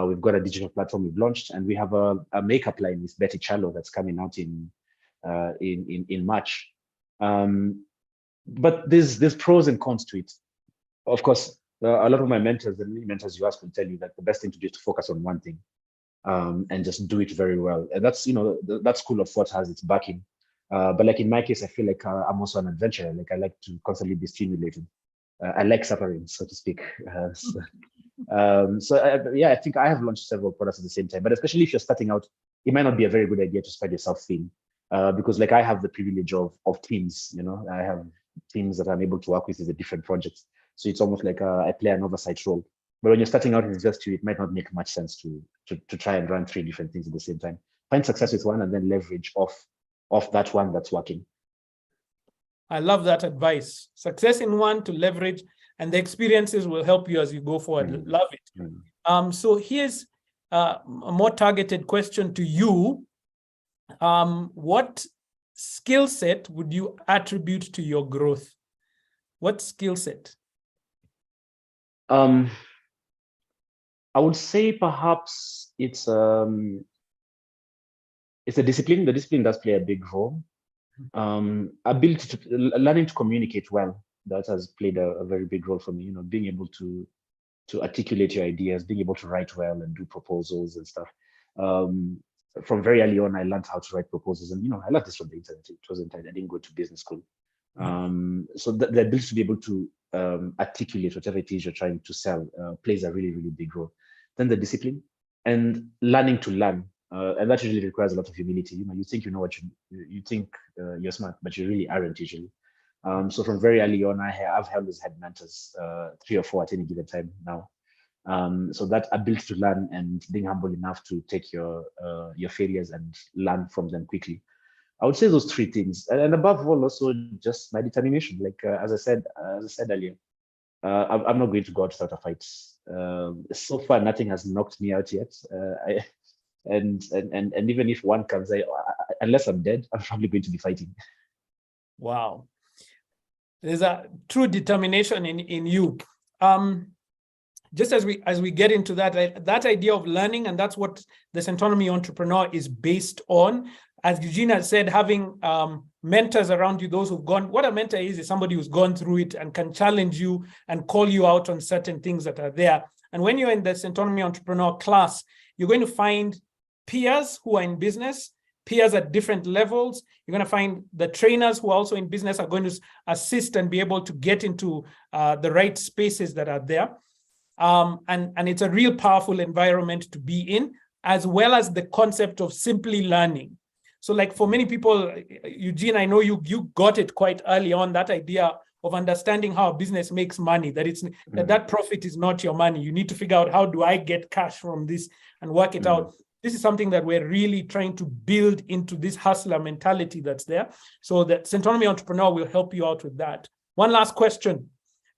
We've got a digital platform we've launched, and we have a makeup line with Betty Chalo that's coming out in March. But there's pros and cons to it. Of course, a lot of my mentors, the mentors you ask, will tell you that the best thing to do is to focus on one thing. And just do it very well. And that's, that school of thought has its backing. But like in my case, I feel like I'm also an adventurer. Like I like to constantly be stimulated. I like suffering, so to speak. I think I have launched several products at the same time, but especially if you're starting out, it might not be a very good idea to spread yourself thin. Because like I have the privilege of teams, I have teams that I'm able to work with in the different projects. So it's almost like I play an oversight role. But when you're starting out, it's just you, it might not make much sense to try and run 3 different things at the same time. Find success with one and then leverage off that one that's working. I love that advice. Success in one to leverage, and the experiences will help you as you go forward. Love it. So here's a more targeted question to you. What skill set would you attribute to your growth? What skill set? I would say perhaps it's a discipline. The discipline does play a big role. Ability to learning to communicate well, that has played a very big role for me. Being able to articulate your ideas, being able to write well and do proposals and stuff. From very early on, I learned how to write proposals, and I learned this from the internet. I didn't go to business school. So the ability to be able to articulate whatever it is you're trying to sell plays a really, really big role. Then the discipline and learning to learn. And that usually requires a lot of humility. You think you know what you think you're smart, but you really aren't usually. So from very early on, I've always had mentors, 3 or 4 at any given time now. So that ability to learn and being humble enough to take your failures and learn from them quickly. I would say those 3 things, and above all, also just my determination. Like as I said earlier, I'm not going to go out without a fight. So far, nothing has knocked me out yet. And even if one comes, unless I'm dead, I'm probably going to be fighting. Wow. There's a true determination in you. Just as we get into that idea of learning, and that's what the Centonomy entrepreneur is based on. As Eugene has said, having mentors around you, those who've gone, what a mentor is somebody who's gone through it and can challenge you and call you out on certain things that are there. And when you're in the Centonomy entrepreneur class, you're going to find peers who are in business, peers at different levels. You're going to find the trainers who are also in business are going to assist and be able to get into the right spaces that are there. And it's a real powerful environment to be in, as well as the concept of simply learning. So like for many people, Eugene, I know you got it quite early on, that idea of understanding how a business makes money, that that profit is not your money. You need to figure out, how do I get cash from this and work it out. This is something that we're really trying to build into this hustler mentality that's there. So the Centonomy entrepreneur will help you out with that. One last question.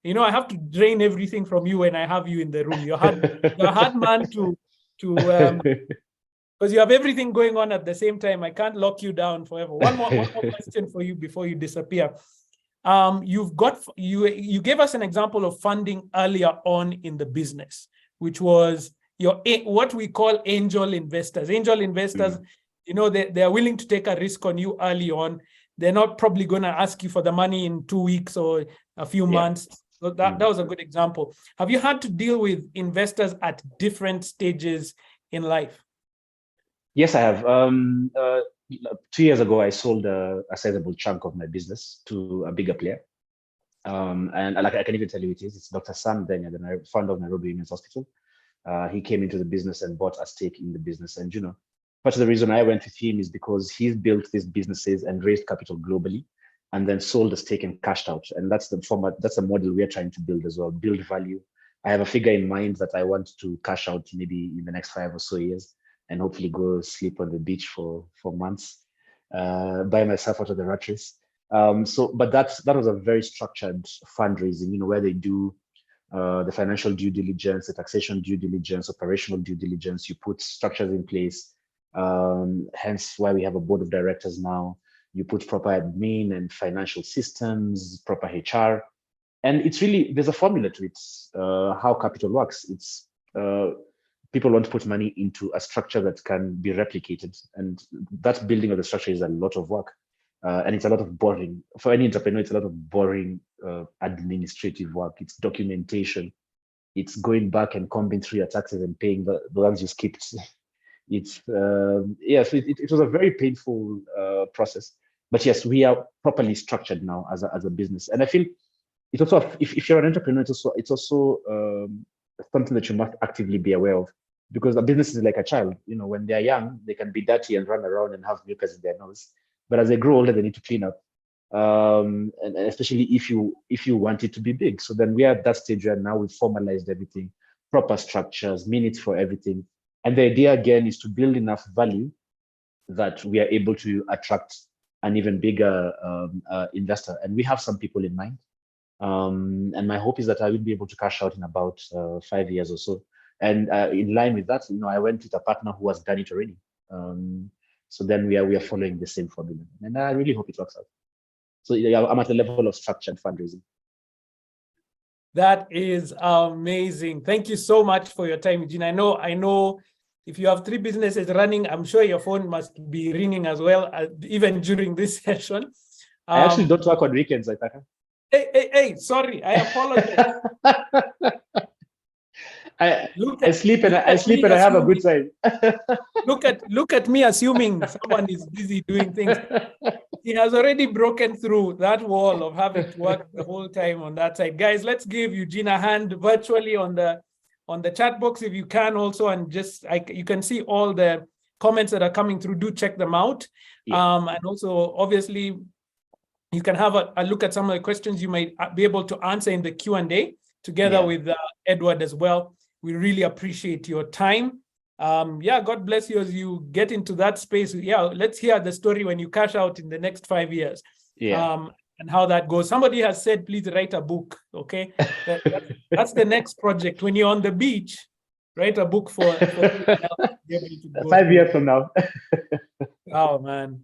I have to drain everything from you when I have you in the room. You're a hard man to because you have everything going on at the same time. I can't lock you down forever. One more question for you before you disappear. You gave us an example of funding earlier on in the business, which was what we call angel investors. Angel investors, they are willing to take a risk on you early on. They're not probably going to ask you for the money in 2 weeks or a few months. So that was a good example. Have you had to deal with investors at different stages in life? Yes, I have. 2 years ago, I sold a sizable chunk of my business to a bigger player. And I can even tell you it is. It's Dr. Sam Daniel, the founder of Nairobi Women's Hospital. He came into the business and bought a stake in the business. And, part of the reason I went with him is because he's built these businesses and raised capital globally, and then sold the stake and cashed out. And that's the format, that's the model we're trying to build as well, build value. I have a figure in mind that I want to cash out maybe in the next 5 or so years, and hopefully go sleep on the beach for months, buy myself out of the rat race. But that was a very structured fundraising, where they do the financial due diligence, the taxation due diligence, operational due diligence. You put structures in place, hence why we have a board of directors now. You put proper admin and financial systems, proper HR. And it's really, there's a formula to it, how capital works. It's people want to put money into a structure that can be replicated. And that building of the structure is a lot of work. And it's a lot of boring. For any entrepreneur, it's a lot of boring administrative work. It's documentation. It's going back and combing through your taxes and paying the ones you skipped. It's so it was a very painful process. But yes, we are properly structured now as a business. And I feel it's also, if you're an entrepreneur, it's also something that you must actively be aware of, because a business is like a child. When they're young, they can be dirty and run around and have mucus in their nose. But as they grow older, they need to clean up, and especially if you want it to be big. So then we are at that stage where now we've formalized everything. proper structures, minutes for everything. And the idea again is to build enough value that we are able to attract an even bigger investor. And we have some people in mind. And my hope is that I will be able to cash out in about 5 years or so. And in line with that, I went with a partner who has done it already. So then we are following the same formula, and I really hope it works out. So yeah, I'm at a level of structured fundraising. That is amazing. Thank you so much for your time, Eugene. I know if you have 3 businesses running, I'm sure your phone must be ringing as well, even during this session. I actually don't work on weekends, Waithaka. Hey, sorry, I apologize. I sleep and I have a good time. look at me assuming someone is busy doing things. He has already broken through that wall of having to work the whole time on that side. Guys, let's give Eugene a hand virtually on the chat box if you can also, and just you can see all the comments that are coming through. Do check them out. Yeah. And also obviously you can have a look at some of the questions you might be able to answer in the Q&A together with Edward as well. We really appreciate your time. God bless you as you get into that space. Yeah, let's hear the story when you cash out in the next 5 years. Yeah. And how that goes. Somebody has said, please write a book. Okay, that's the next project. When you're on the beach, write a book for 5 years from now. Oh man,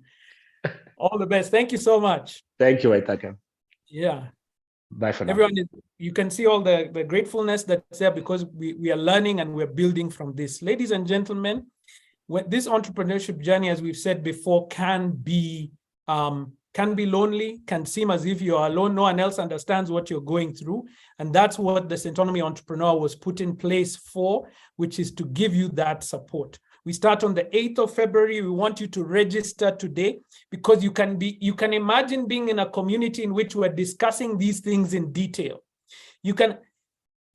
all the best. Thank you so much. Thank you, Waithaka. Yeah. Bye for now. Everyone, you can see all the gratefulness that's there because we are learning and we're building from this. Ladies and gentlemen, this entrepreneurship journey, as we've said before, can be lonely, can seem as if you're alone. No one else understands what you're going through. And that's what the Centonomy Entrepreneur was put in place for, which is to give you that support. We start on the 8th of February. We want you to register today because you can imagine being in a community in which we're discussing these things in detail. You can,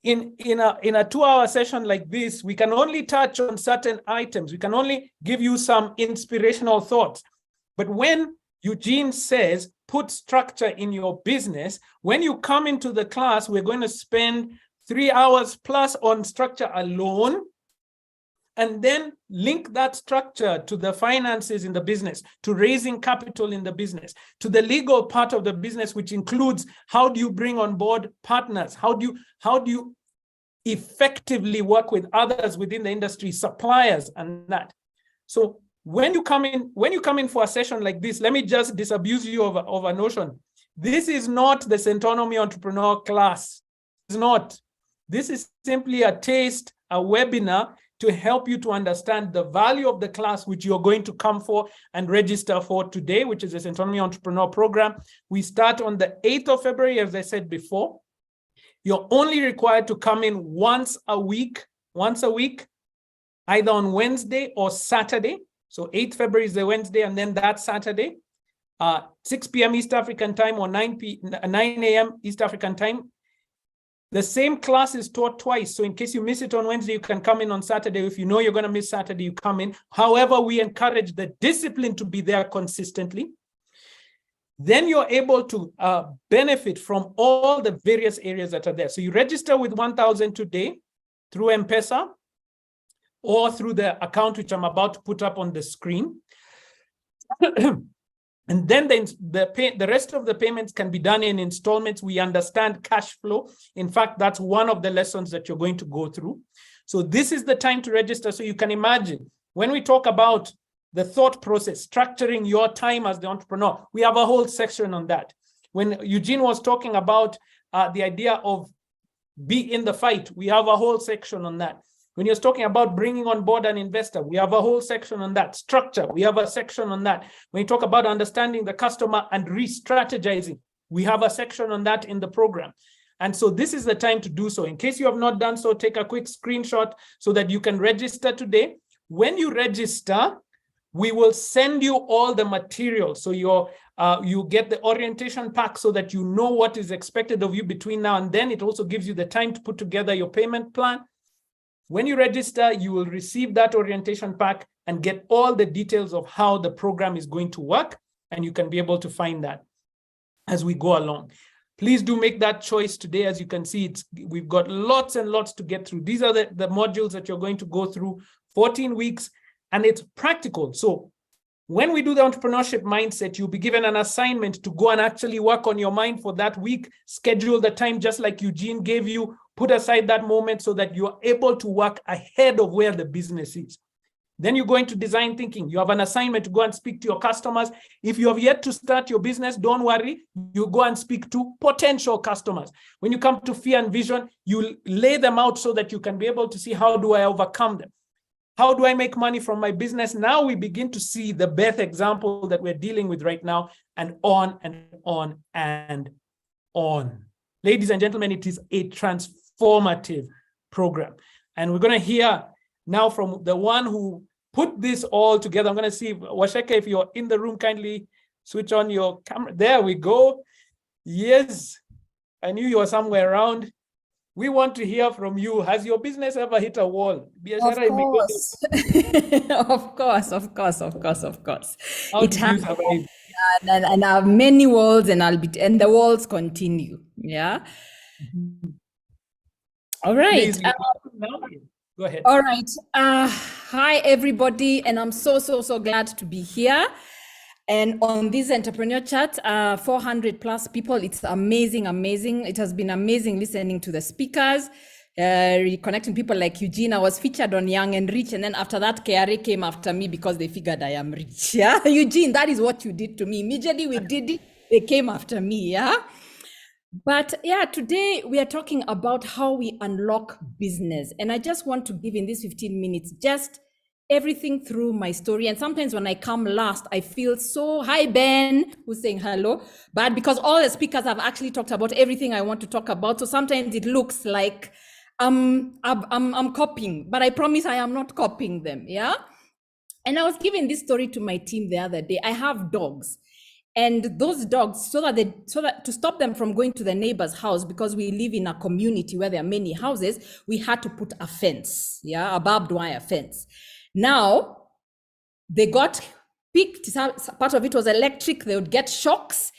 in a 2-hour session like this, we can only touch on certain items. We can only give you some inspirational thoughts. But when Eugene says, put structure in your business, when you come into the class, we're going to spend 3 hours plus on structure alone, and then link that structure to the finances in the business, to raising capital in the business, to the legal part of the business, which includes how do you bring on board partners? How do you effectively work with others within the industry, suppliers and that. So when you come in for a session like this, let me just disabuse you of a notion. This is not the Centonomy Entrepreneur class. It's not. This is simply a taste, a webinar to help you to understand the value of the class which you're going to come for and register for today, which is the Centonomy Entrepreneur Program. We start on the 8th of February, as I said before. You're only required to come in once a week, either on Wednesday or Saturday. So 8th February is the Wednesday, and then that Saturday, 6 p.m. East African time or 9 a.m. East African time. The same class is taught twice. So in case you miss it on Wednesday, you can come in on Saturday. If you know you're going to miss Saturday, you come in. However, we encourage the discipline to be there consistently. Then you're able to benefit from all the various areas that are there. So you register with 1,000 today through M-Pesa or through the account which I'm about to put up on the screen. And then the rest of the payments can be done in installments. We understand cash flow. In fact, that's one of the lessons that you're going to go through. So this is the time to register. So you can imagine when we talk about the thought process, structuring your time as the entrepreneur, we have a whole section on that. When Eugene was talking about the idea of be in the fight, we have a whole section on that. When you're talking about bringing on board an investor, we have a whole section on that. Structure, we have a section on that. When you talk about understanding the customer and re-strategizing, we have a section on that in the program. And so this is the time to do so. In case you have not done so, take a quick screenshot so that you can register today. When you register, we will send you all the material. So you get the orientation pack so that you know what is expected of you between now and then. It also gives you the time to put together your payment plan. When you register, you will receive that orientation pack and get all the details of how the program is going to work, and you can be able to find that as we go along. Please do make that choice today. As you can see, we've got lots and lots to get through. These are the modules that you're going to go through, 14 weeks, and it's practical. So when we do the entrepreneurship mindset, you'll be given an assignment to go and actually work on your mind for that week, schedule the time just like Eugene gave you, put aside that moment so that you're able to work ahead of where the business is. Then you go into design thinking. You have an assignment to go and speak to your customers. If you have yet to start your business, don't worry. You go and speak to potential customers. When you come to fear and vision, you lay them out so that you can be able to see, how do I overcome them? How do I make money from my business? Now we begin to see the best example that we're dealing with right now, and on and on and on. Ladies and gentlemen, it is a transformative program. And we're going to hear now from the one who put this all together. I'm going to see, Waceke, if you're in the room, kindly switch on your camera. There we go. Yes, I knew you were somewhere around. We want to hear from you. Has your business ever hit a wall? Of course. Of course. How It did you has, survive? and I have many walls, and the walls continue. Yeah. All right. Please, go ahead. All right. Hi, everybody. And I'm so glad to be here. And on this entrepreneur chat, 400 plus people, it's amazing. It has been amazing listening to the speakers, reconnecting people like Eugene. I was featured on Young and Rich. And then after that, KRA came after me because they figured I am rich. Yeah, Eugene, that is what you did to me. Immediately we did it, they came after me. Yeah. But yeah, today we are talking about how we unlock business. And I just want to give in these 15 minutes, just everything through my story. And sometimes when I come last, I feel so, hi Ben, who's saying hello, but because all the speakers have actually talked about everything I want to talk about. So sometimes it looks like I'm copying, but I promise I am not copying them. Yeah. And I was giving this story to my team the other day. I have dogs. And those dogs, so that to stop them from going to the neighbor's house, because we live in a community where there are many houses, we had to put a fence, yeah, a barbed wire fence. Now, they got picked, part of it was electric, they would get shocks.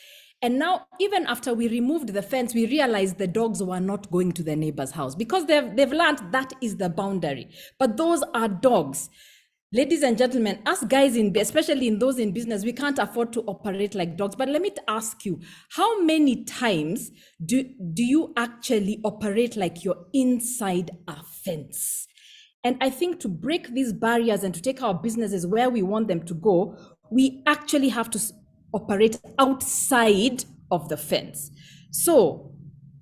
And now, even after we removed the fence, we realized the dogs were not going to the neighbor's house because they've learned that is the boundary. But those are dogs. Ladies and gentlemen, us guys, especially in those in business, we can't afford to operate like dogs. But let me ask you, how many times do you actually operate like you're inside a fence? And I think to break these barriers and to take our businesses where we want them to go, we actually have to operate outside of the fence. So,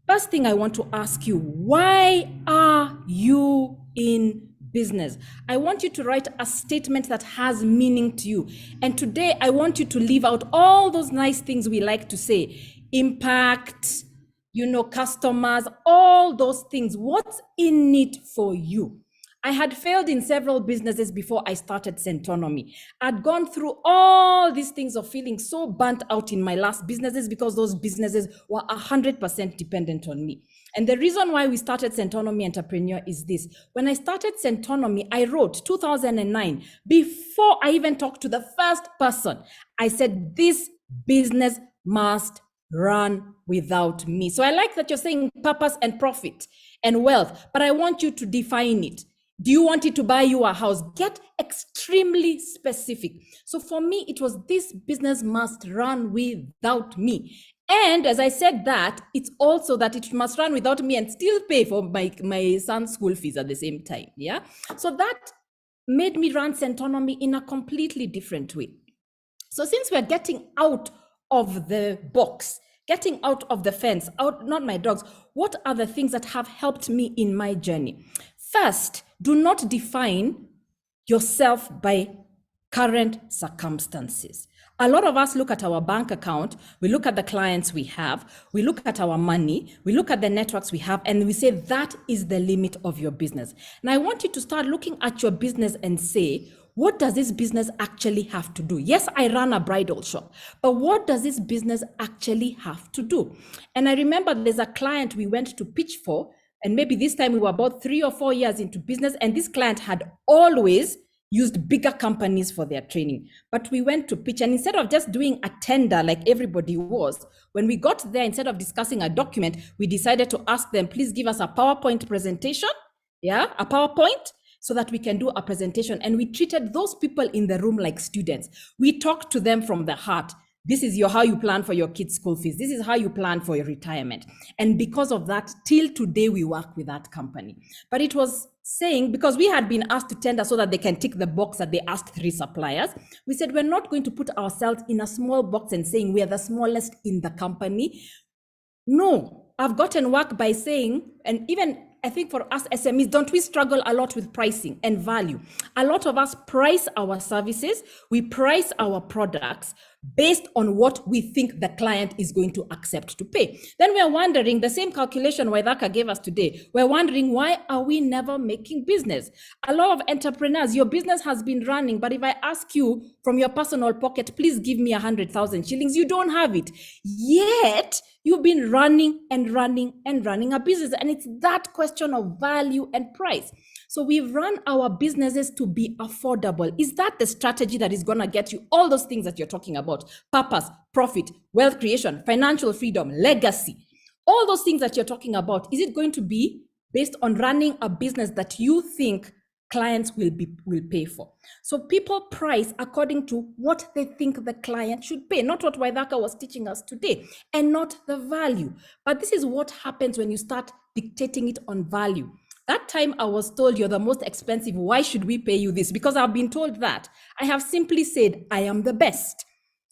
first thing I want to ask you, why are you in business? I want you to write a statement that has meaning to you. And today I want you to leave out all those nice things we like to say, impact, customers, all those things. What's in it for you? I had failed in several businesses before I started Centonomy. I'd gone through all these things of feeling so burnt out in my last businesses because those businesses were 100% dependent on me. And the reason why we started Centonomy Entrepreneur is this. When I started Centonomy, I wrote 2009, before I even talked to the first person, I said, this business must run without me. So I like that you're saying purpose and profit and wealth, but I want you to define it. Do you want it to buy you a house? Get extremely specific. So for me, it was this business must run without me. And as I said that, it's also that it must run without me and still pay for my son's school fees at the same time. Yeah. So that made me run Centonomy in a completely different way. So since we're getting out of the box, getting out of the fence, not my dogs, what are the things that have helped me in my journey? First, do not define yourself by current circumstances. A lot of us look at our bank account, we look at the clients we have, we look at our money, we look at the networks we have, and we say that is the limit of your business. And I want you to start looking at your business and say, what does this business actually have to do? Yes, I run a bridal shop, but what does this business actually have to do? And I remember there's a client we went to pitch for, and maybe this time we were about 3 or 4 years into business, and this client had always used bigger companies for their training. But we went to pitch, and instead of just doing a tender like everybody was, when we got there, instead of discussing a document, we decided to ask them, please give us a PowerPoint presentation, a PowerPoint, so that we can do a presentation. And we treated those people in the room like students. We talked to them from the heart. This is how you plan for your kids' school fees. This is how you plan for your retirement. And because of that, till today, we work with that company. But it was saying, because we had been asked to tender so that they can tick the box that they asked 3 suppliers, we said, we're not going to put ourselves in a small box and saying we are the smallest in the company. No, I've gotten work by saying, and even I think for us SMEs, don't we struggle a lot with pricing and value? A lot of us price our services, we price our products based on what we think the client is going to accept to pay. Then we're wondering, the same calculation Waithaka gave us today, we're wondering, why are we never making business? A lot of entrepreneurs, your business has been running, but if I ask you from your personal pocket, please give me 100,000 shillings, you don't have it. Yet, you've been running and running and running a business. And it's that question of value and price. So we've run our businesses to be affordable. Is that the strategy that is going to get you all those things that you're talking about? Purpose, profit, wealth creation, financial freedom, legacy, all those things that you're talking about. Is it going to be based on running a business that you think clients will pay for? So people price according to what they think the client should pay, not what Waithaka was teaching us today, and not the value. But this is what happens when you start dictating it on value. That time I was told, you're the most expensive. Why should we pay you this? Because I've been told that. I have simply said, I am the best.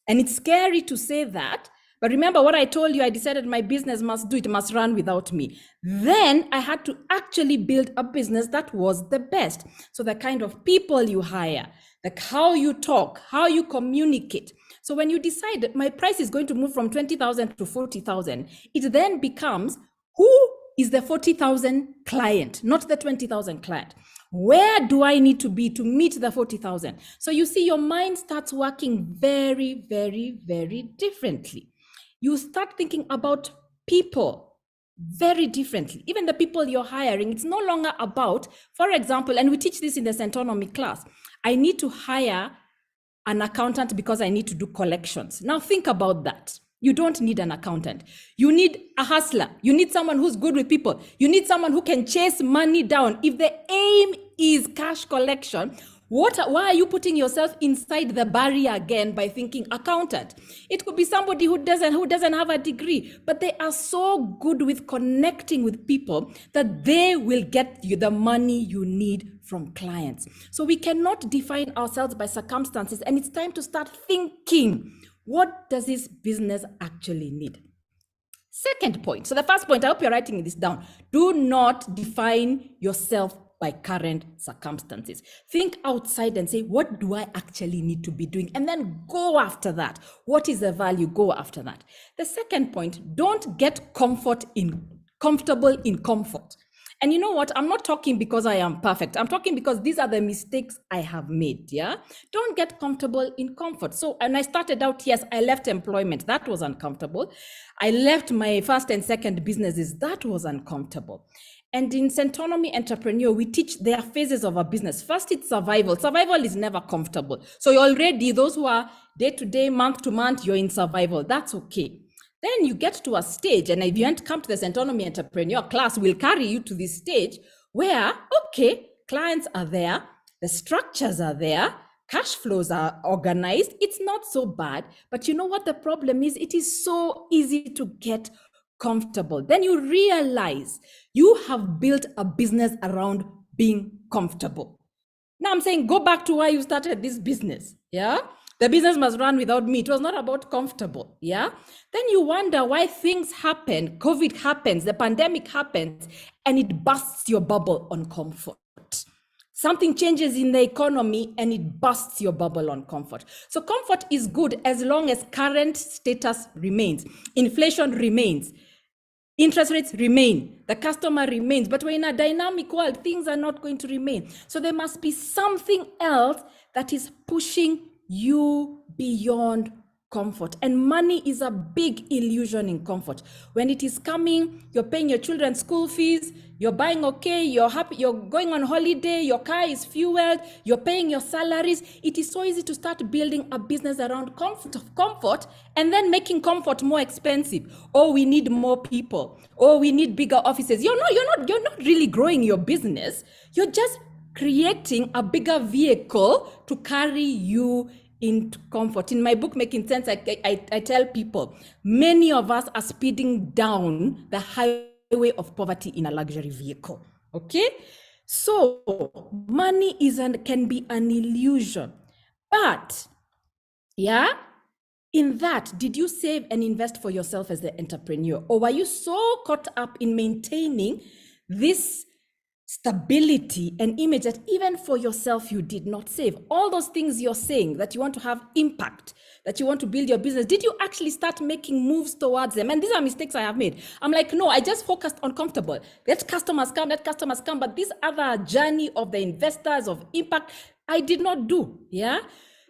And it's scary to say that. But remember what I told you, I decided my business must run without me. Then I had to actually build a business that was the best. So the kind of people you hire, like how you talk, how you communicate. So when you decide that my price is going to move from 20,000 to 40,000, it then becomes, who is the 40,000 client, not the 20,000 client? Where do I need to be to meet the 40,000? So you see, your mind starts working very, very, very differently. You start thinking about people very differently. Even the people you're hiring, it's no longer about, for example, and we teach this in the Centonomy class, I need to hire an accountant because I need to do collections. Now think about that. You don't need an accountant. You need a hustler. You need someone who's good with people. You need someone who can chase money down. If the aim is cash collection, why are you putting yourself inside the barrier again by thinking accountant? It could be somebody who doesn't have a degree, but they are so good with connecting with people that they will get you the money you need from clients. So we cannot define ourselves by circumstances, and it's time to start thinking, what does this business actually need? Second point. So the first point, I hope you're writing this down. Do not define yourself by current circumstances. Think outside and say, what do I actually need to be doing? And then go after that. What is the value? Go after that. The second point, don't get comfortable in comfort. And you know what? I'm not talking because I am perfect. I'm talking because these are the mistakes I have made, yeah? Don't get comfortable in comfort. So, and I started out, yes, I left employment. That was uncomfortable. I left my first and second businesses. That was uncomfortable. And in Centonomy Entrepreneur, we teach there are phases of a business. First, it's survival. Survival is never comfortable. So you're already, those who are day to day, month to month, you're in survival. That's okay. Then you get to a stage, and if you want to come to the Centonomy Entrepreneur class, we'll carry you to this stage where, okay, clients are there, the structures are there, cash flows are organized. It's not so bad. But you know what the problem is? It is so easy to get comfortable. Then you realize you have built a business around being comfortable. Now I'm saying, go back to why you started this business. Yeah. The business must run without me. It was not about comfortable. Yeah. Then you wonder why things happen. COVID happens, the pandemic happens, and it busts your bubble on comfort. Something changes in the economy and it busts your bubble on comfort. So comfort is good as long as current status remains. Inflation remains. Interest rates remain, the customer remains, but we're in a dynamic world, things are not going to remain. So there must be something else that is pushing you beyond comfort. And money is a big illusion in comfort. When it is coming, you're paying your children's school fees, you're buying okay, you're happy, you're going on holiday, your car is fueled, you're paying your salaries. It is so easy to start building a business around comfort and then making comfort more expensive. Oh, we need more people. Oh, we need bigger offices. You're not really growing your business. You're just creating a bigger vehicle to carry you into comfort. In my book, Making Sense, I tell people, many of us are speeding down the highway of poverty in a luxury vehicle. Okay? So money can be an illusion. But, yeah, in that, did you save and invest for yourself as the entrepreneur? Or were you so caught up in maintaining this stability and image that even for yourself you did not save? All those things you're saying that you want to have impact, that you want to build your business, did you actually start making moves towards them? And these are mistakes I have made. I'm like, no, I just focused on comfortable. Let customers come. But this other journey of the investors, of impact, I did not do. Yeah.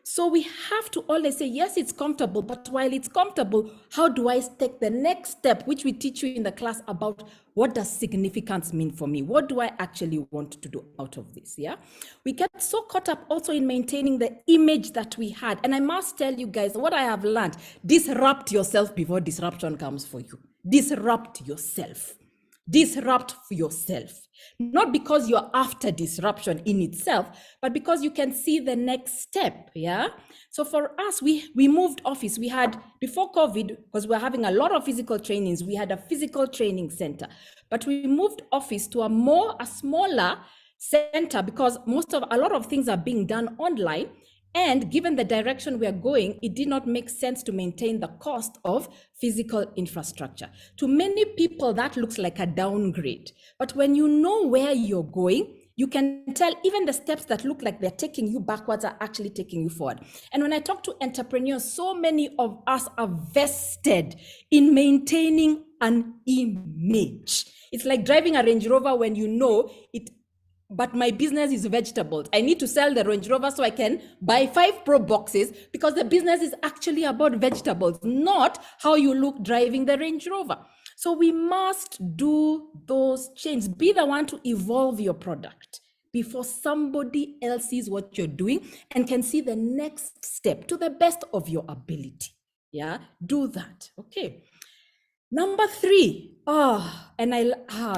So we have to always say, yes, it's comfortable, but while it's comfortable, how do I take the next step, which we teach you in the class about what does significance mean for me? What do I actually want to do out of this? Yeah. We get so caught up also in maintaining the image that we had. And I must tell you guys what I have learned: disrupt yourself before disruption comes for you. Disrupt yourself. Disrupt for yourself. Not because you're after disruption in itself, but because you can see the next step. Yeah. So for us, we moved office. We had, before COVID, because we're having a lot of physical trainings, we had a physical training center, but we moved office to a smaller center because a lot of things are being done online. And given the direction we are going, it did not make sense to maintain the cost of physical infrastructure. To many people, that looks like a downgrade. But when you know where you're going, you can tell even the steps that look like they're taking you backwards are actually taking you forward. And when I talk to entrepreneurs, so many of us are vested in maintaining an image. It's like driving a Range Rover when you know it, but my business is vegetables. I need to sell the Range Rover so I can buy 5 Pro boxes, because the business is actually about vegetables, not how you look driving the Range Rover. So we must do those changes. Be the one to evolve your product before somebody else sees what you're doing and can see the next step to the best of your ability. Yeah, do that. Okay. Number 3.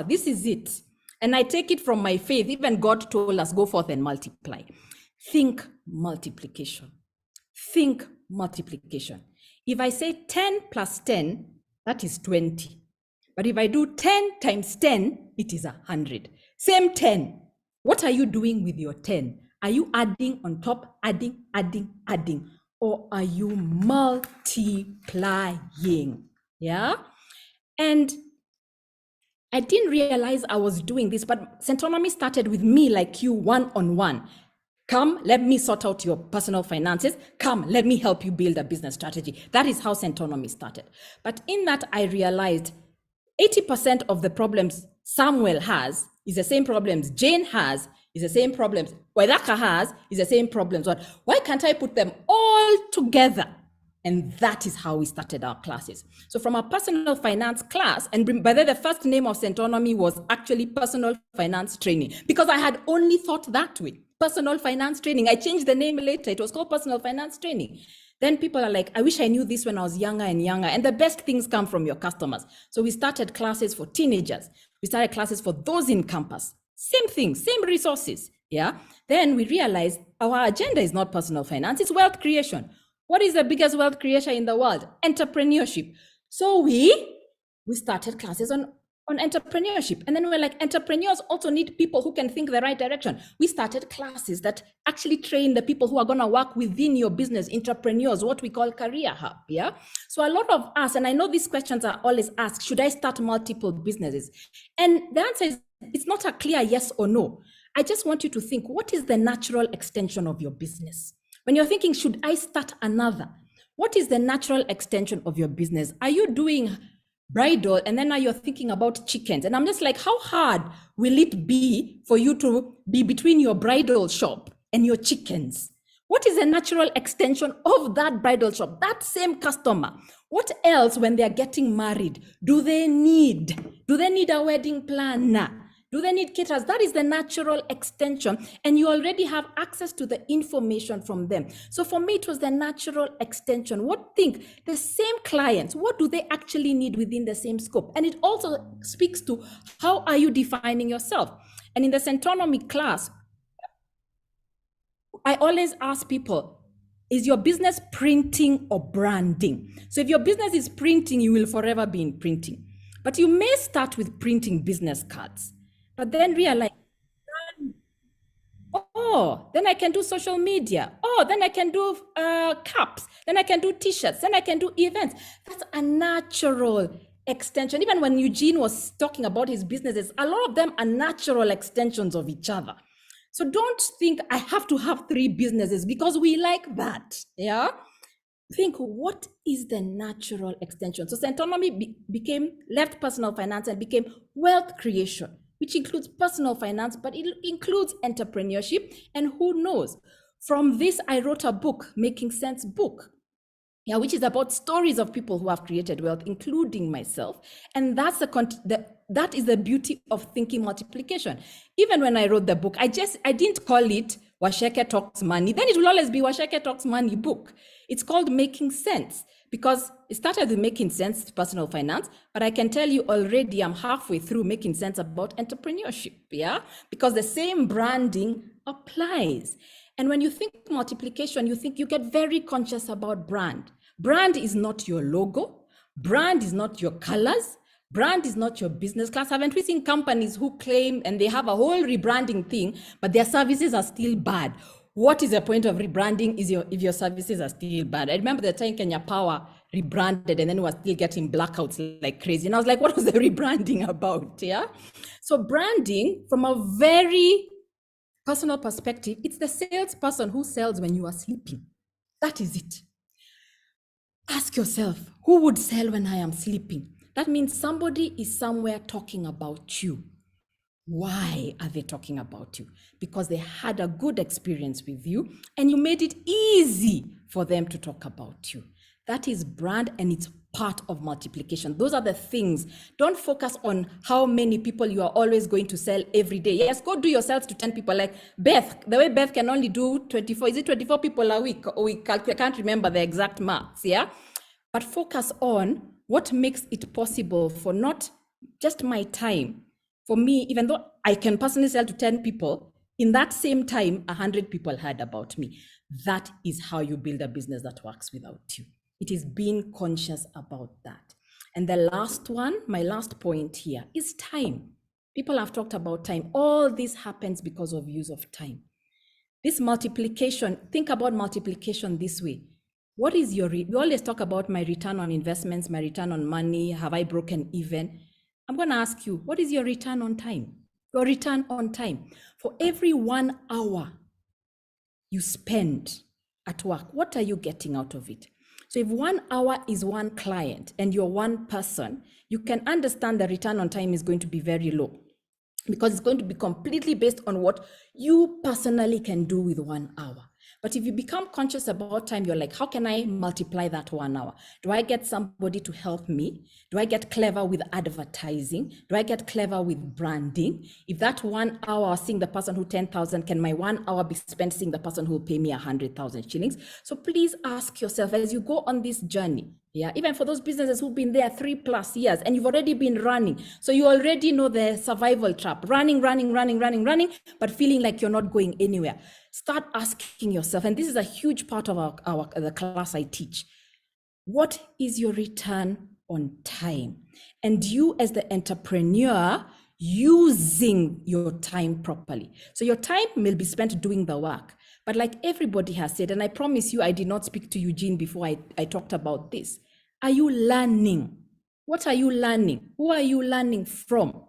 This is it. And I take it from my faith. Even God told us, go forth and multiply. Think multiplication. Think multiplication. If I say 10 plus 10, that is 20. But if I do 10 times 10, it is 100. Same 10. What are you doing with your 10? Are you adding on top, adding? Or are you multiplying? Yeah? And I didn't realize I was doing this, but Centonomy started with me like you, one-on-one. Come, let me sort out your personal finances. Come, let me help you build a business strategy. That is how Centonomy started. But in that, I realized 80% of the problems Samuel has is the same problems Jane has, is the same problems Waithaka has, is the same problems. Why can't I put them all together? And that is how we started our classes. So from a personal finance class, and by the first name of Centonomy was actually personal finance training, because I had only thought that way. Personal finance training. I changed the name later. It was called personal finance training. Then people are like, I wish I knew this when I was younger and younger. And the best things come from your customers. So we started classes for teenagers. We started classes for those in campus. Same thing, same resources. Yeah. Then we realized our agenda is not personal finance, it's wealth creation. What is the biggest wealth creation in the world? Entrepreneurship. So we started classes on entrepreneurship. And then we're like, entrepreneurs also need people who can think the right direction. We started classes that actually train the people who are going to work within your business, entrepreneurs, what we call career hub. Yeah. So a lot of us, and I know these questions are always asked, should I start multiple businesses? And the answer is, it's not a clear yes or no. I just want you to think, what is the natural extension of your business? When you're thinking, should I start another? What is the natural extension of your business? Are you doing bridal and then now you're thinking about chickens? And I'm just like, how hard will it be for you to be between your bridal shop and your chickens? What is a natural extension of that bridal shop, that same customer? What else, when they're getting married, do they need? Do they need a wedding planner? Do they need caterers? That is the natural extension, and you already have access to the information from them. So for me, it was the natural extension. The same clients, what do they actually need within the same scope? And it also speaks to how are you defining yourself? And in the Centonomy class, I always ask people, is your business printing or branding? So if your business is printing, you will forever be in printing. But you may start with printing business cards, but then realize, oh, then I can do social media. Oh, then I can do caps. Then I can do t-shirts. Then I can do events. That's a natural extension. Even when Eugene was talking about his businesses, a lot of them are natural extensions of each other. So don't think I have to have 3 businesses because we like that. Yeah. Think, what is the natural extension? So Centonomy left personal finance and became wealth creation, which includes personal finance, but it includes entrepreneurship. And who knows? From this, I wrote a book, Making Sense book, which is about stories of people who have created wealth, including myself. And that's that is the beauty of thinking multiplication. Even when I wrote the book, I didn't call it Waceke Talks Money. Then it will always be Waceke Talks Money book. It's called Making Sense because it started with Making Sense personal finance, but I can tell you already I'm halfway through Making Sense about entrepreneurship, because the same branding applies. And when you think multiplication, you get very conscious about brand. Brand is not your logo. Brand is not your colors. Brand is not your business class. Haven't we seen companies who claim and they have a whole rebranding thing, but their services are still bad? What is the point of rebranding if your services are still bad? I remember the time Kenya Power rebranded and then was still getting blackouts like crazy. And I was like, what was the rebranding about? Yeah. So branding, from a very personal perspective, it's the salesperson who sells when you are sleeping. That is it. Ask yourself, who would sell when I am sleeping? That means somebody is somewhere talking about you. Why are they talking about you? Because they had a good experience with you and you made it easy for them to talk about you. That is brand, and it's part of multiplication. Those are the things. Don't focus on how many people you are always going to sell every day. Yes, go do your sales to 10 people. Like Beth, the way Beth can only do 24, is it 24 people a week? Or I can't remember the exact maths, yeah? But focus on what makes it possible for not just my time. For me, even though I can personally sell to 10 people, in that same time, 100 people heard about me. That is how you build a business that works without you. It is being conscious about that. And the last one, my last point here, is time. People have talked about time. All this happens because of use of time. This multiplication, think about multiplication this way. What is we always talk about my return on investments, my return on money, have I broken even? I'm going to ask you, what is your return on time? Your return on time. For every 1 hour you spend at work, what are you getting out of it? So if 1 hour is 1 client and you're 1 person, you can understand the return on time is going to be very low because it's going to be completely based on what you personally can do with 1 hour. But if you become conscious about time, you're like, how can I multiply that 1 hour? Do I get somebody to help me? Do I get clever with advertising? Do I get clever with branding? If that 1 hour seeing the person who 10,000, can my 1 hour be spent seeing the person who will pay me 100,000 shillings? So please ask yourself as you go on this journey, even for those businesses who've been there 3+ years and you've already been running. So you already know the survival trap, running, but feeling like you're not going anywhere. Start asking yourself, and this is a huge part of the class I teach. What is your return on time? And you as the entrepreneur, using your time properly. So your time will be spent doing the work. But like everybody has said, and I promise you, I did not speak to Eugene before I talked about this. Are you learning? What are you learning? Who are you learning from?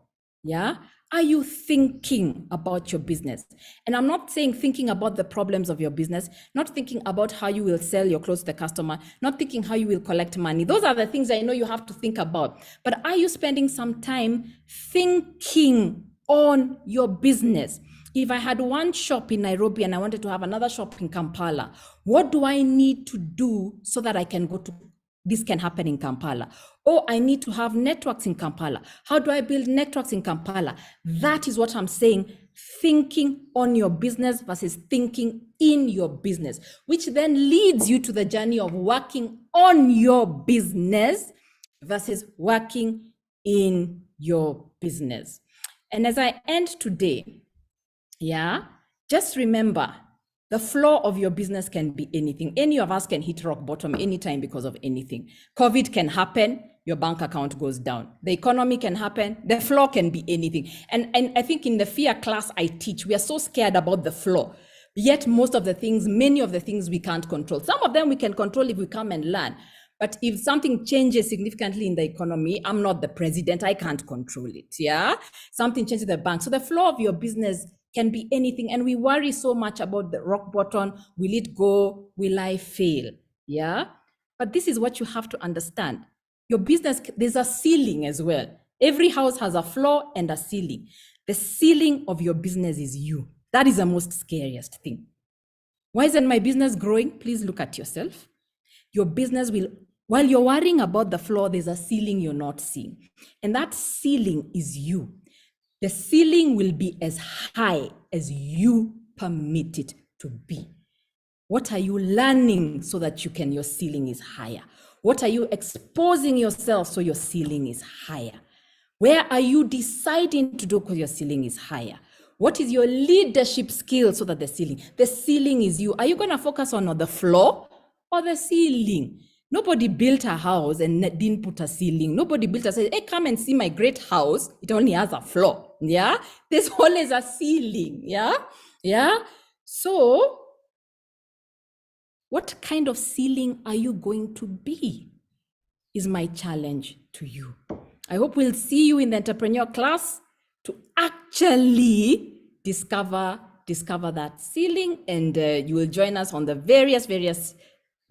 Are you thinking about your business? And I'm not saying thinking about the problems of your business, not thinking about how you will sell your clothes to the customer, not thinking how you will collect money. Those are the things I know you have to think about. But are you spending some time thinking on your business? if I had one shop in Nairobi and I wanted to have another shop in Kampala, what do I need to do so that I can go to, this can happen in Kampala? Or I need to have networks in Kampala. How do I build networks in Kampala? That is what I'm saying, thinking on your business versus thinking in your business, which then leads you to the journey of working on your business versus working in your business. And as I end today, just remember, the floor of your business can be anything. Any of us can hit rock bottom anytime because of anything. COVID can happen, your bank account goes down. The economy can happen, the floor can be anything. And I think in the fear class I teach, we are so scared about the floor. Yet most of the things, many of the things we can't control. Some of them we can control if we come and learn. But if something changes significantly in the economy, I'm not the president, I can't control it, Something changes the bank. So the floor of your business can be anything. And we worry so much about the rock bottom. Will it go? Will I fail? But this is what you have to understand. Your business, there's a ceiling as well. Every house has a floor and a ceiling. The ceiling of your business is you. That is the most scariest thing. Why isn't my business growing? Please look at yourself. Your business will, while you're worrying about the floor, there's a ceiling you're not seeing. And that ceiling is you. The ceiling will be as high as you permit it to be. What are you learning so that your ceiling is higher? What are you exposing yourself so your ceiling is higher? Where are you deciding to do because your ceiling is higher? What is your leadership skill so that the ceiling is you? Are you going to focus on the floor or the ceiling? Nobody built a house and didn't put a ceiling. Nobody built a say, hey, come and see my great house. It only has a floor. There's always a ceiling. So what kind of ceiling are you going to be is my challenge to you. I hope we'll see you in the entrepreneur class to actually discover that ceiling, and you will join us on the various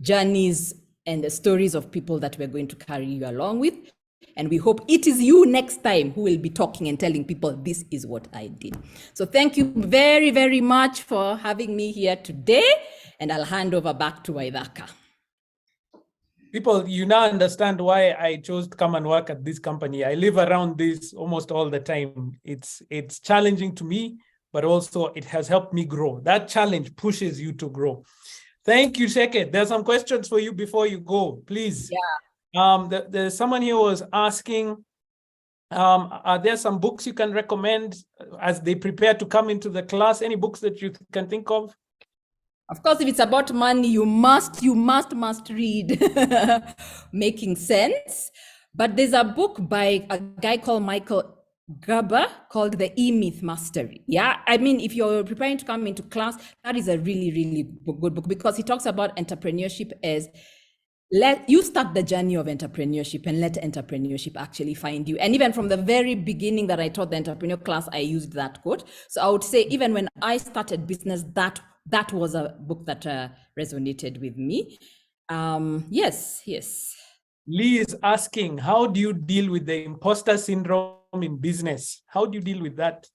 journeys and the stories of people that we're going to carry you along with. And we hope it is you next time who will be talking and telling people this is what I did. So thank you very, very much for having me here today. And I'll hand over back to Waithaka. People, you now understand why I chose to come and work at this company. I live around this almost all the time. It's challenging to me, but also it has helped me grow. That challenge pushes you to grow. Thank you, Sheke. There's some questions for you before you go, please. There's someone here who was asking, are there some books you can recommend as they prepare to come into the class? Any books that you can think of? Of course, if it's about money, you must read Making Sense. But there's a book by a guy called Michael Gerber called The E-Myth Mastery. I mean, if you're preparing to come into class, that is a really, really good book because he talks about entrepreneurship as let you start the journey of entrepreneurship and let entrepreneurship actually find you. And even from the very beginning that I taught the entrepreneur class, I used that quote. So I would say even when I started business, that was a book that resonated with me. Yes. Lee is asking, how do you deal with the imposter syndrome in business? How do you deal with that?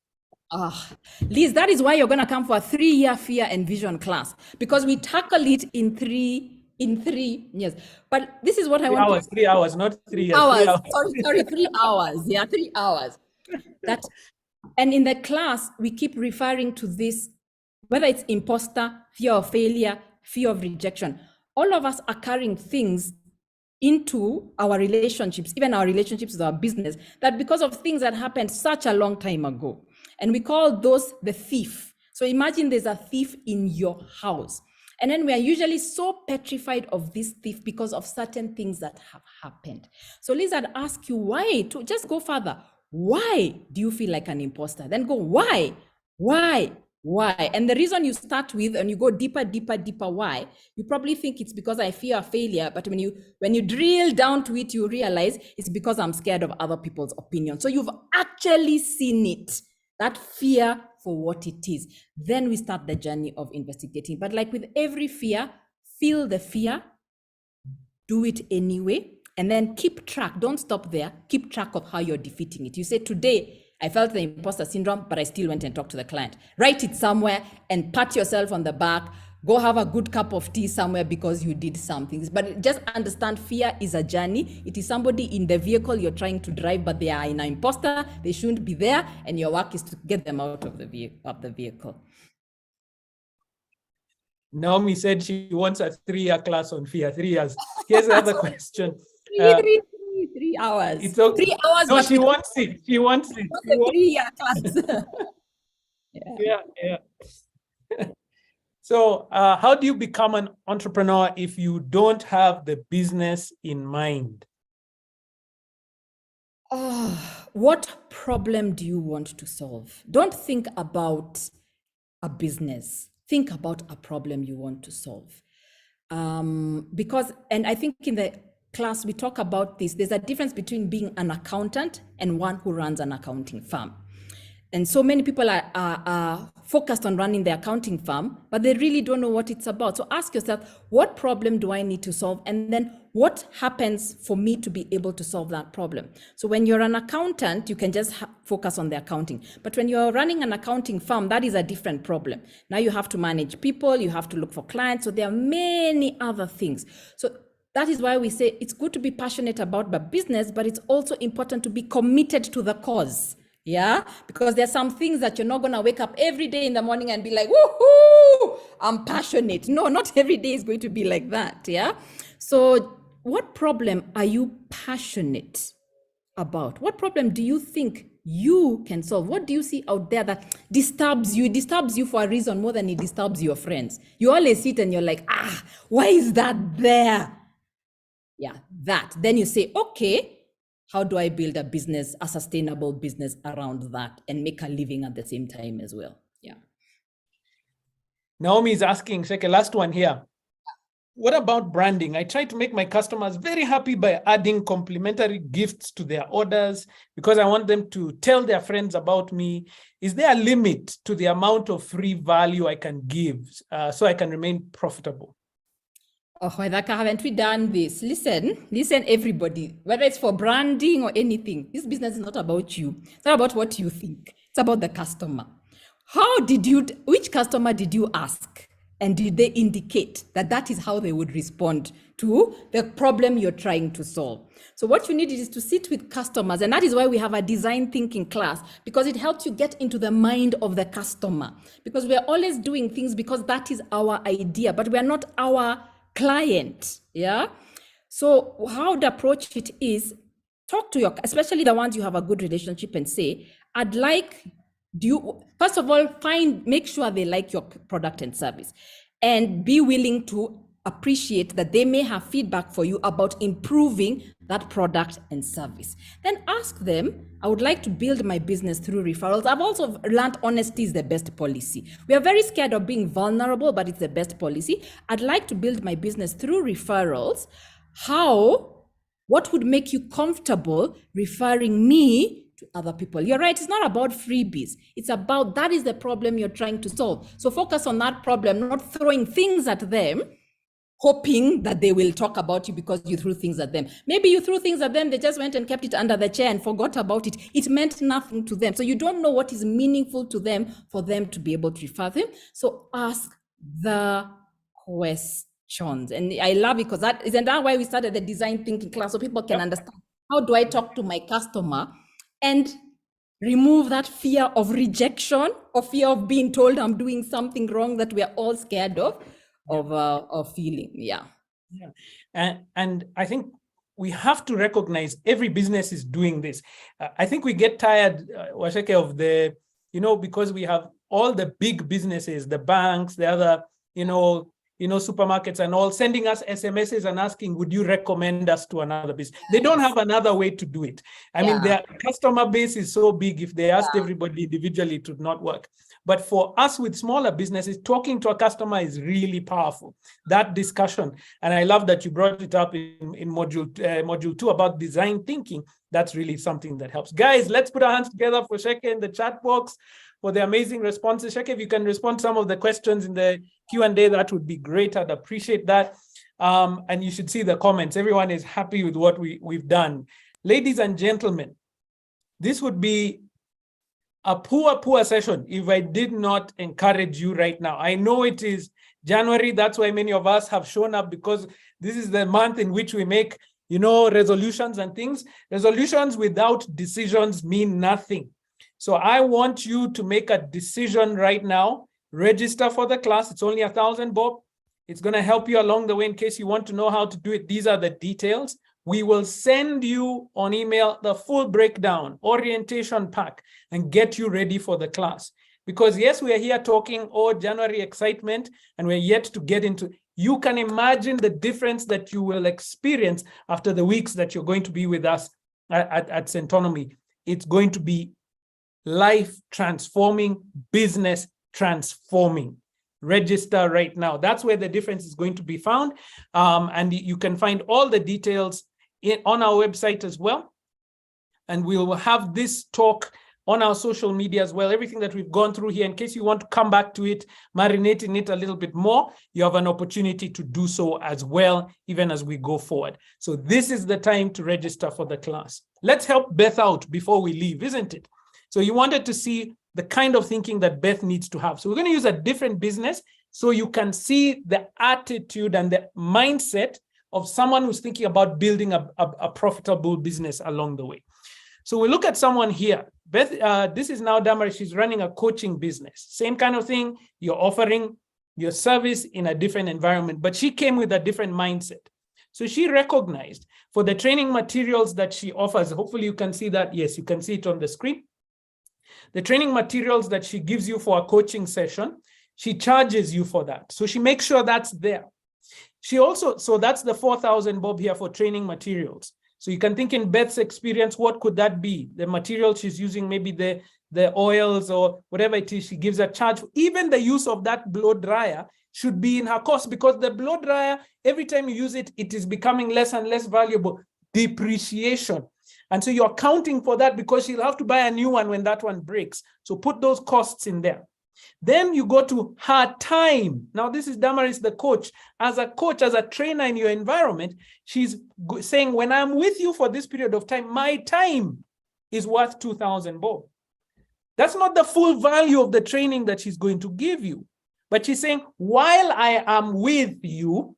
Liz, that is why you're going to come for a 3-year fear and vision class, because we tackle it in 3 years. But this is what I want. 3 hours, not 3 years. Hours. 3 hours. Sorry, 3 hours. 3 hours. And in the class, we keep referring to this, whether it's imposter, fear of failure, fear of rejection. All of us are carrying things into our relationships, even our relationships with our business, that because of things that happened such a long time ago. And we call those the thief. So imagine there's a thief in your house. And then we are usually so petrified of this thief because of certain things that have happened. So Liz, I'd ask you why, to just go further. Why do you feel like an imposter? Then go, why? And the reason you start with and you go deeper, why, you probably think it's because I fear failure. But when you drill down to it, you realize it's because I'm scared of other people's opinion. So you've actually seen it, that fear for what it is. Then we start the journey of investigating. But like with every fear, feel the fear, do it anyway, and then keep track. Don't stop there. Keep track of how you're defeating it. You say, today, I felt the imposter syndrome, but I still went and talked to the client. Write it somewhere and pat yourself on the back. Go have a good cup of tea somewhere because you did something. But just understand, fear is a journey. It is somebody in the vehicle you're trying to drive, but they are in an imposter. They shouldn't be there, and your work is to get them out of the vehicle. Naomi said she wants a 3-year class on fear. 3 years. Here's another question. 3 hours. It's okay. 3 hours. No, she wants it. She wants it. A 3-year class. Yeah. So how do you become an entrepreneur if you don't have the business in mind? What problem do you want to solve? Don't think about a business. Think about a problem you want to solve. And I think in the class we talk about this, there's a difference between being an accountant and one who runs an accounting firm. And so many people are focused on running the accounting firm, but they really don't know what it's about. So ask yourself, what problem do I need to solve? And then what happens for me to be able to solve that problem? So when you're an accountant, you can just focus on the accounting. But when you're running an accounting firm, that is a different problem. Now you have to manage people, you have to look for clients. So there are many other things. So that is why we say it's good to be passionate about the business, but it's also important to be committed to the cause. Yeah, because there's some things that you're not going to wake up every day in the morning and be like, woohoo, I'm passionate. No, not every day is going to be like that. Yeah. So what problem are you passionate about? What problem do you think you can solve? What do you see out there that disturbs you? It disturbs you for a reason more than it disturbs your friends. You always sit and you're like, why is that there? Yeah, that. Then you say, okay, how do I build a business, a sustainable business around that and make a living at the same time as well? Yeah. Naomi is asking, Sheke, last one here. What about branding? I try to make my customers very happy by adding complimentary gifts to their orders because I want them to tell their friends about me. Is there a limit to the amount of free value I can give so I can remain profitable? Oh, Waithaka, haven't we done this? Listen, everybody, whether it's for branding or anything, this business is not about you. It's not about what you think. It's about the customer. Which customer did you ask? And did they indicate that that is how they would respond to the problem you're trying to solve? So what you need is to sit with customers. And that is why we have a design thinking class, because it helps you get into the mind of the customer. Because we are always doing things because that is our idea, but we are not our client. Yeah. So how to approach it is talk to especially the ones you have a good relationship, and say, first of all, make sure they like your product and service, and be willing to appreciate that they may have feedback for you about improving that product and service. Then ask them, I would like to build my business through referrals. I've also learned honesty is the best policy. We are very scared of being vulnerable, but it's the best policy. I'd like to build my business through referrals. What would make you comfortable referring me to other people? You're right, it's not about freebies. It's about that is the problem you're trying to solve. So focus on that problem, not throwing things at them, hoping that they will talk about you because you threw things at them. Maybe you threw things at them, they just went and kept it under the chair and forgot about it. It meant nothing to them. So you don't know what is meaningful to them for them to be able to refer them. So ask the questions. And I love it because isn't that why we started the design thinking class, so people can understand, how do I talk to my customer and remove that fear of rejection or fear of being told I'm doing something wrong that we are all scared of feeling. Yeah. And I think we have to recognize every business is doing this. I think we get tired, Waceke, of because we have all the big businesses, the banks, the other, supermarkets and all sending us SMSs and asking, would you recommend us to another business? They don't have another way to do it. I mean, their customer base is so big. If they asked everybody individually, it would not work. But for us with smaller businesses, talking to a customer is really powerful. That discussion, and I love that you brought it up in module 2 about design thinking. That's really something that helps. Guys, let's put our hands together for Sheke in the chat box for the amazing responses. Sheke, if you can respond to some of the questions in the Q&A, that would be great. I'd appreciate that. And you should see the comments. Everyone is happy with what we've done. Ladies and gentlemen, this would be a poor session if I did not encourage you right now. I know it is January. That's why many of us have shown up, because this is the month in which we make, resolutions and things. Resolutions without decisions mean nothing. So I want you to make a decision right now. Register for the class. It's only 1,000 bob. It's going to help you along the way in case you want to know how to do it. These are the details. We will send you on email the full breakdown, orientation pack, and get you ready for the class. Because yes, we are here talking, January excitement, and we're yet to get into, you can imagine the difference that you will experience after the weeks that you're going to be with us at Centonomy. It's going to be life transforming, business transforming. Register right now. That's where the difference is going to be found. And you can find all the details on our website as well. And we will have this talk on our social media as well. Everything that we've gone through here, in case you want to come back to it, marinate in it a little bit more, you have an opportunity to do so as well, even as we go forward. So this is the time to register for the class. Let's help Beth out before we leave, isn't it? So you wanted to see the kind of thinking that Beth needs to have. So we're going to use a different business so you can see the attitude and the mindset of someone who's thinking about building a profitable business along the way. So we look at someone here. Beth, this is now Damaris. She's running a coaching business. Same kind of thing. You're offering your service in a different environment, but she came with a different mindset. So she recognized for the training materials that she offers, hopefully you can see that. Yes, you can see it on the screen. The training materials that she gives you for a coaching session, she charges you for that. So she makes sure that's there. She also, so that's the 4,000 bob here for training materials. So you can think in Beth's experience, what could that be? The material she's using, maybe the oils or whatever it is, she gives a charge. Even the use of that blow dryer should be in her cost, because the blow dryer, every time you use it, it is becoming less and less valuable. Depreciation. And so you're accounting for that, because she'll have to buy a new one when that one breaks. So put those costs in there. Then you go to her time. Now, this is Damaris, the coach. As a coach, as a trainer in your environment, she's saying, when I'm with you for this period of time, my time is worth 2,000 bob. That's not the full value of the training that she's going to give you. But she's saying, while I am with you,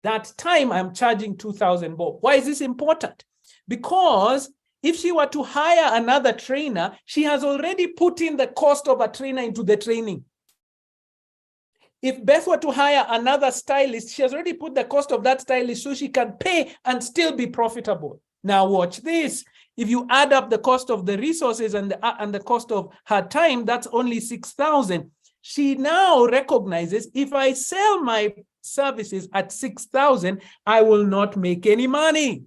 that time I'm charging 2,000 bob. Why is this important? Because if she were to hire another trainer, she has already put in the cost of a trainer into the training. If Beth were to hire another stylist, she has already put the cost of that stylist so she can pay and still be profitable. Now watch this. If you add up the cost of the resources and the cost of her time, that's only 6,000. She now recognizes, if I sell my services at 6,000, I will not make any money.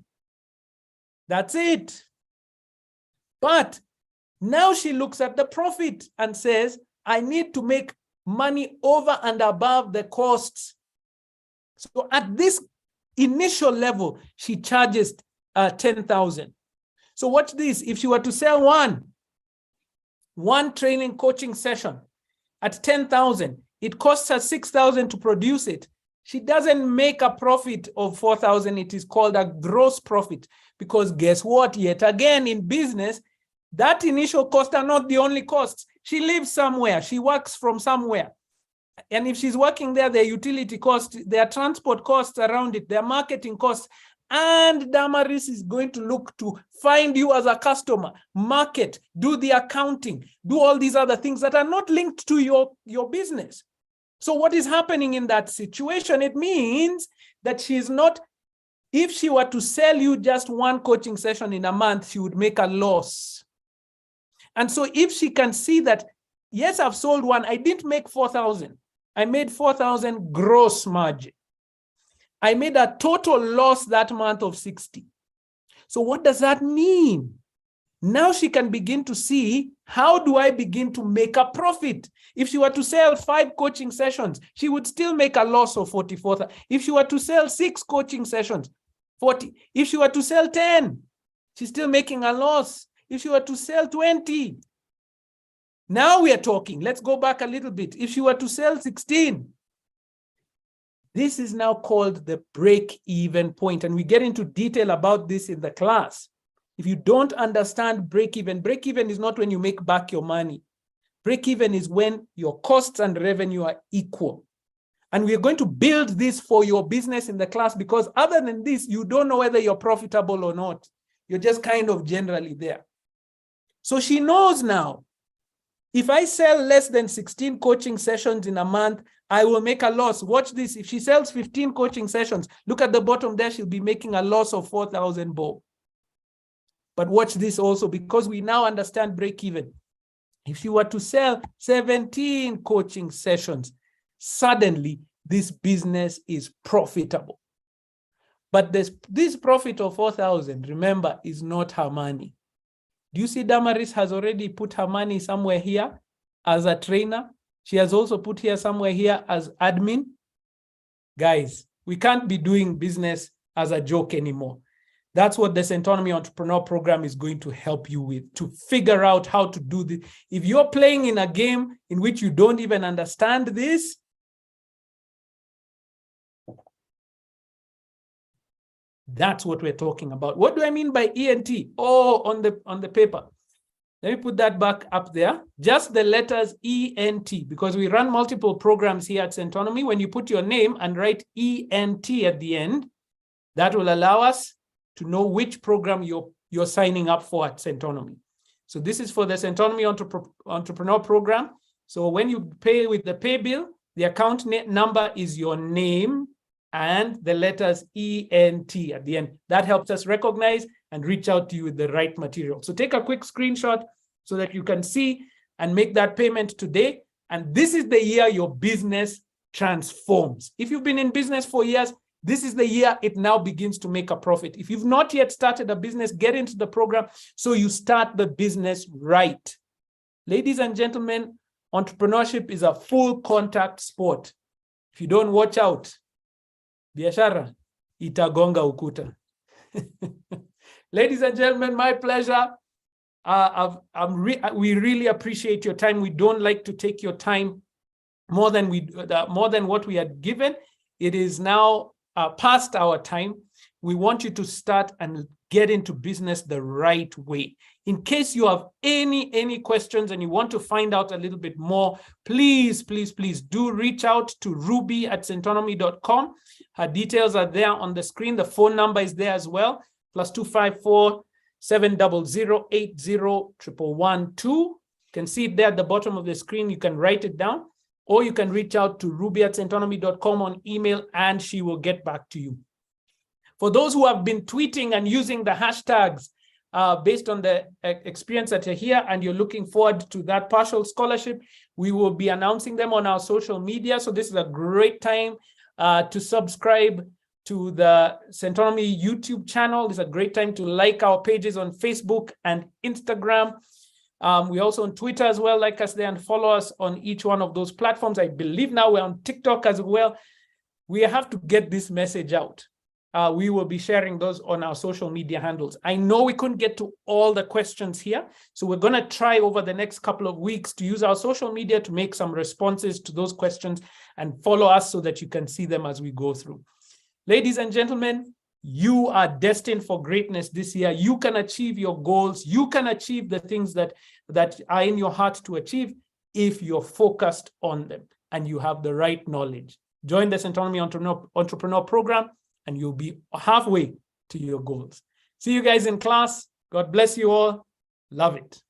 That's it. But now she looks at the profit and says, I need to make money over and above the costs. So at this initial level, she charges 10,000. So watch this. If she were to sell one training coaching session at 10,000, it costs her 6,000 to produce it. She doesn't make a profit of 4,000. It is called a gross profit, because guess what? Yet again, in business, that initial costs are not the only costs. She lives somewhere. She works from somewhere. And if she's working there, their utility costs, their transport costs around it, their marketing costs. And Damaris is going to look to find you as a customer, market, do the accounting, do all these other things that are not linked to your business. So what is happening in that situation? It means that she's not, if she were to sell you just one coaching session in a month, she would make a loss. And so if she can see that, yes, I've sold one, I didn't make 4,000. I made 4,000 gross margin. I made a total loss that month of 60. So what does that mean? Now she can begin to see, how do I begin to make a profit? If she were to sell 5 coaching sessions, she would still make a loss of 44,000. If she were to sell 6 coaching sessions, 40. If she were to sell 10, she's still making a loss. If she were to sell 20, now we are talking. Let's go back a little bit. If she were to sell 16, this is now called the break-even point. And we get into detail about this in the class. If you don't understand break-even is not when you make back your money. Break-even is when your costs and revenue are equal. And we are going to build this for your business in the class, because other than this, you don't know whether you're profitable or not. You're just kind of generally there. So she knows now, if I sell less than 16 coaching sessions in a month, I will make a loss. Watch this. If she sells 15 coaching sessions, look at the bottom there, she'll be making a loss of 4,000 bob. But watch this also, because we now understand break-even. If she were to sell 17 coaching sessions, suddenly this business is profitable. But this profit of 4,000, remember, is not her money. Do you see Damaris has already put her money somewhere here as a trainer? She has also put here somewhere here as admin. Guys, we can't be doing business as a joke anymore. That's what the Centonomy Entrepreneur Program is going to help you with, to figure out how to do this. If you're playing in a game in which you don't even understand this, that's what we're talking about. What do I mean by ENT? Oh, on the paper. Let me put that back up there. Just the letters ENT, because we run multiple programs here at Centonomy. When you put your name and write ENT at the end, that will allow us to know which program you're signing up for at Centonomy. So this is for the Centonomy Entrepreneur Program. So when you pay with the pay bill, the account number is your name and the letters ENT at the end. That helps us recognize and reach out to you with the right material. So take a quick screenshot so that you can see and make that payment today. And this is the year your business transforms. If you've been in business for years, this is the year it now begins to make a profit. If you've not yet started a business, get into the program so you start the business right. Ladies and gentlemen, entrepreneurship is a full contact sport. If you don't watch out, biashara itagonga ukuta. Ladies and gentlemen, my pleasure. We really appreciate your time. We don't like to take your time more than what we had given. It is now past our time. We want you to start and get into business the right way. In case you have any questions and you want to find out a little bit more, please do reach out to Ruby at centonomy.com. Her details are there on the screen. The phone number is there as well, +254 700 80 112. You can see it there at the bottom of the screen. You can write it down, or you can reach out to Ruby at centonomy.com on email and she will get back to you. For those who have been tweeting and using the hashtags based on the experience that you're here and you're looking forward to that partial scholarship, we will be announcing them on our social media. So this is a great time to subscribe to the Centonomy YouTube channel. It's a great time to like our pages on Facebook and Instagram. We're also on Twitter as well. Like us there and follow us on each one of those platforms. I believe now we're on TikTok as well. We have to get this message out. We will be sharing those on our social media handles. I know we couldn't get to all the questions here, so we're going to try over the next couple of weeks to use our social media to make some responses to those questions and follow us so that you can see them as we go through. Ladies and gentlemen, you are destined for greatness this year. You can achieve your goals. You can achieve the things that are in your heart to achieve if you're focused on them and you have the right knowledge. Join the Centonomy Entrepreneur Program and you'll be halfway to your goals. See you guys in class. God bless you all. Love it.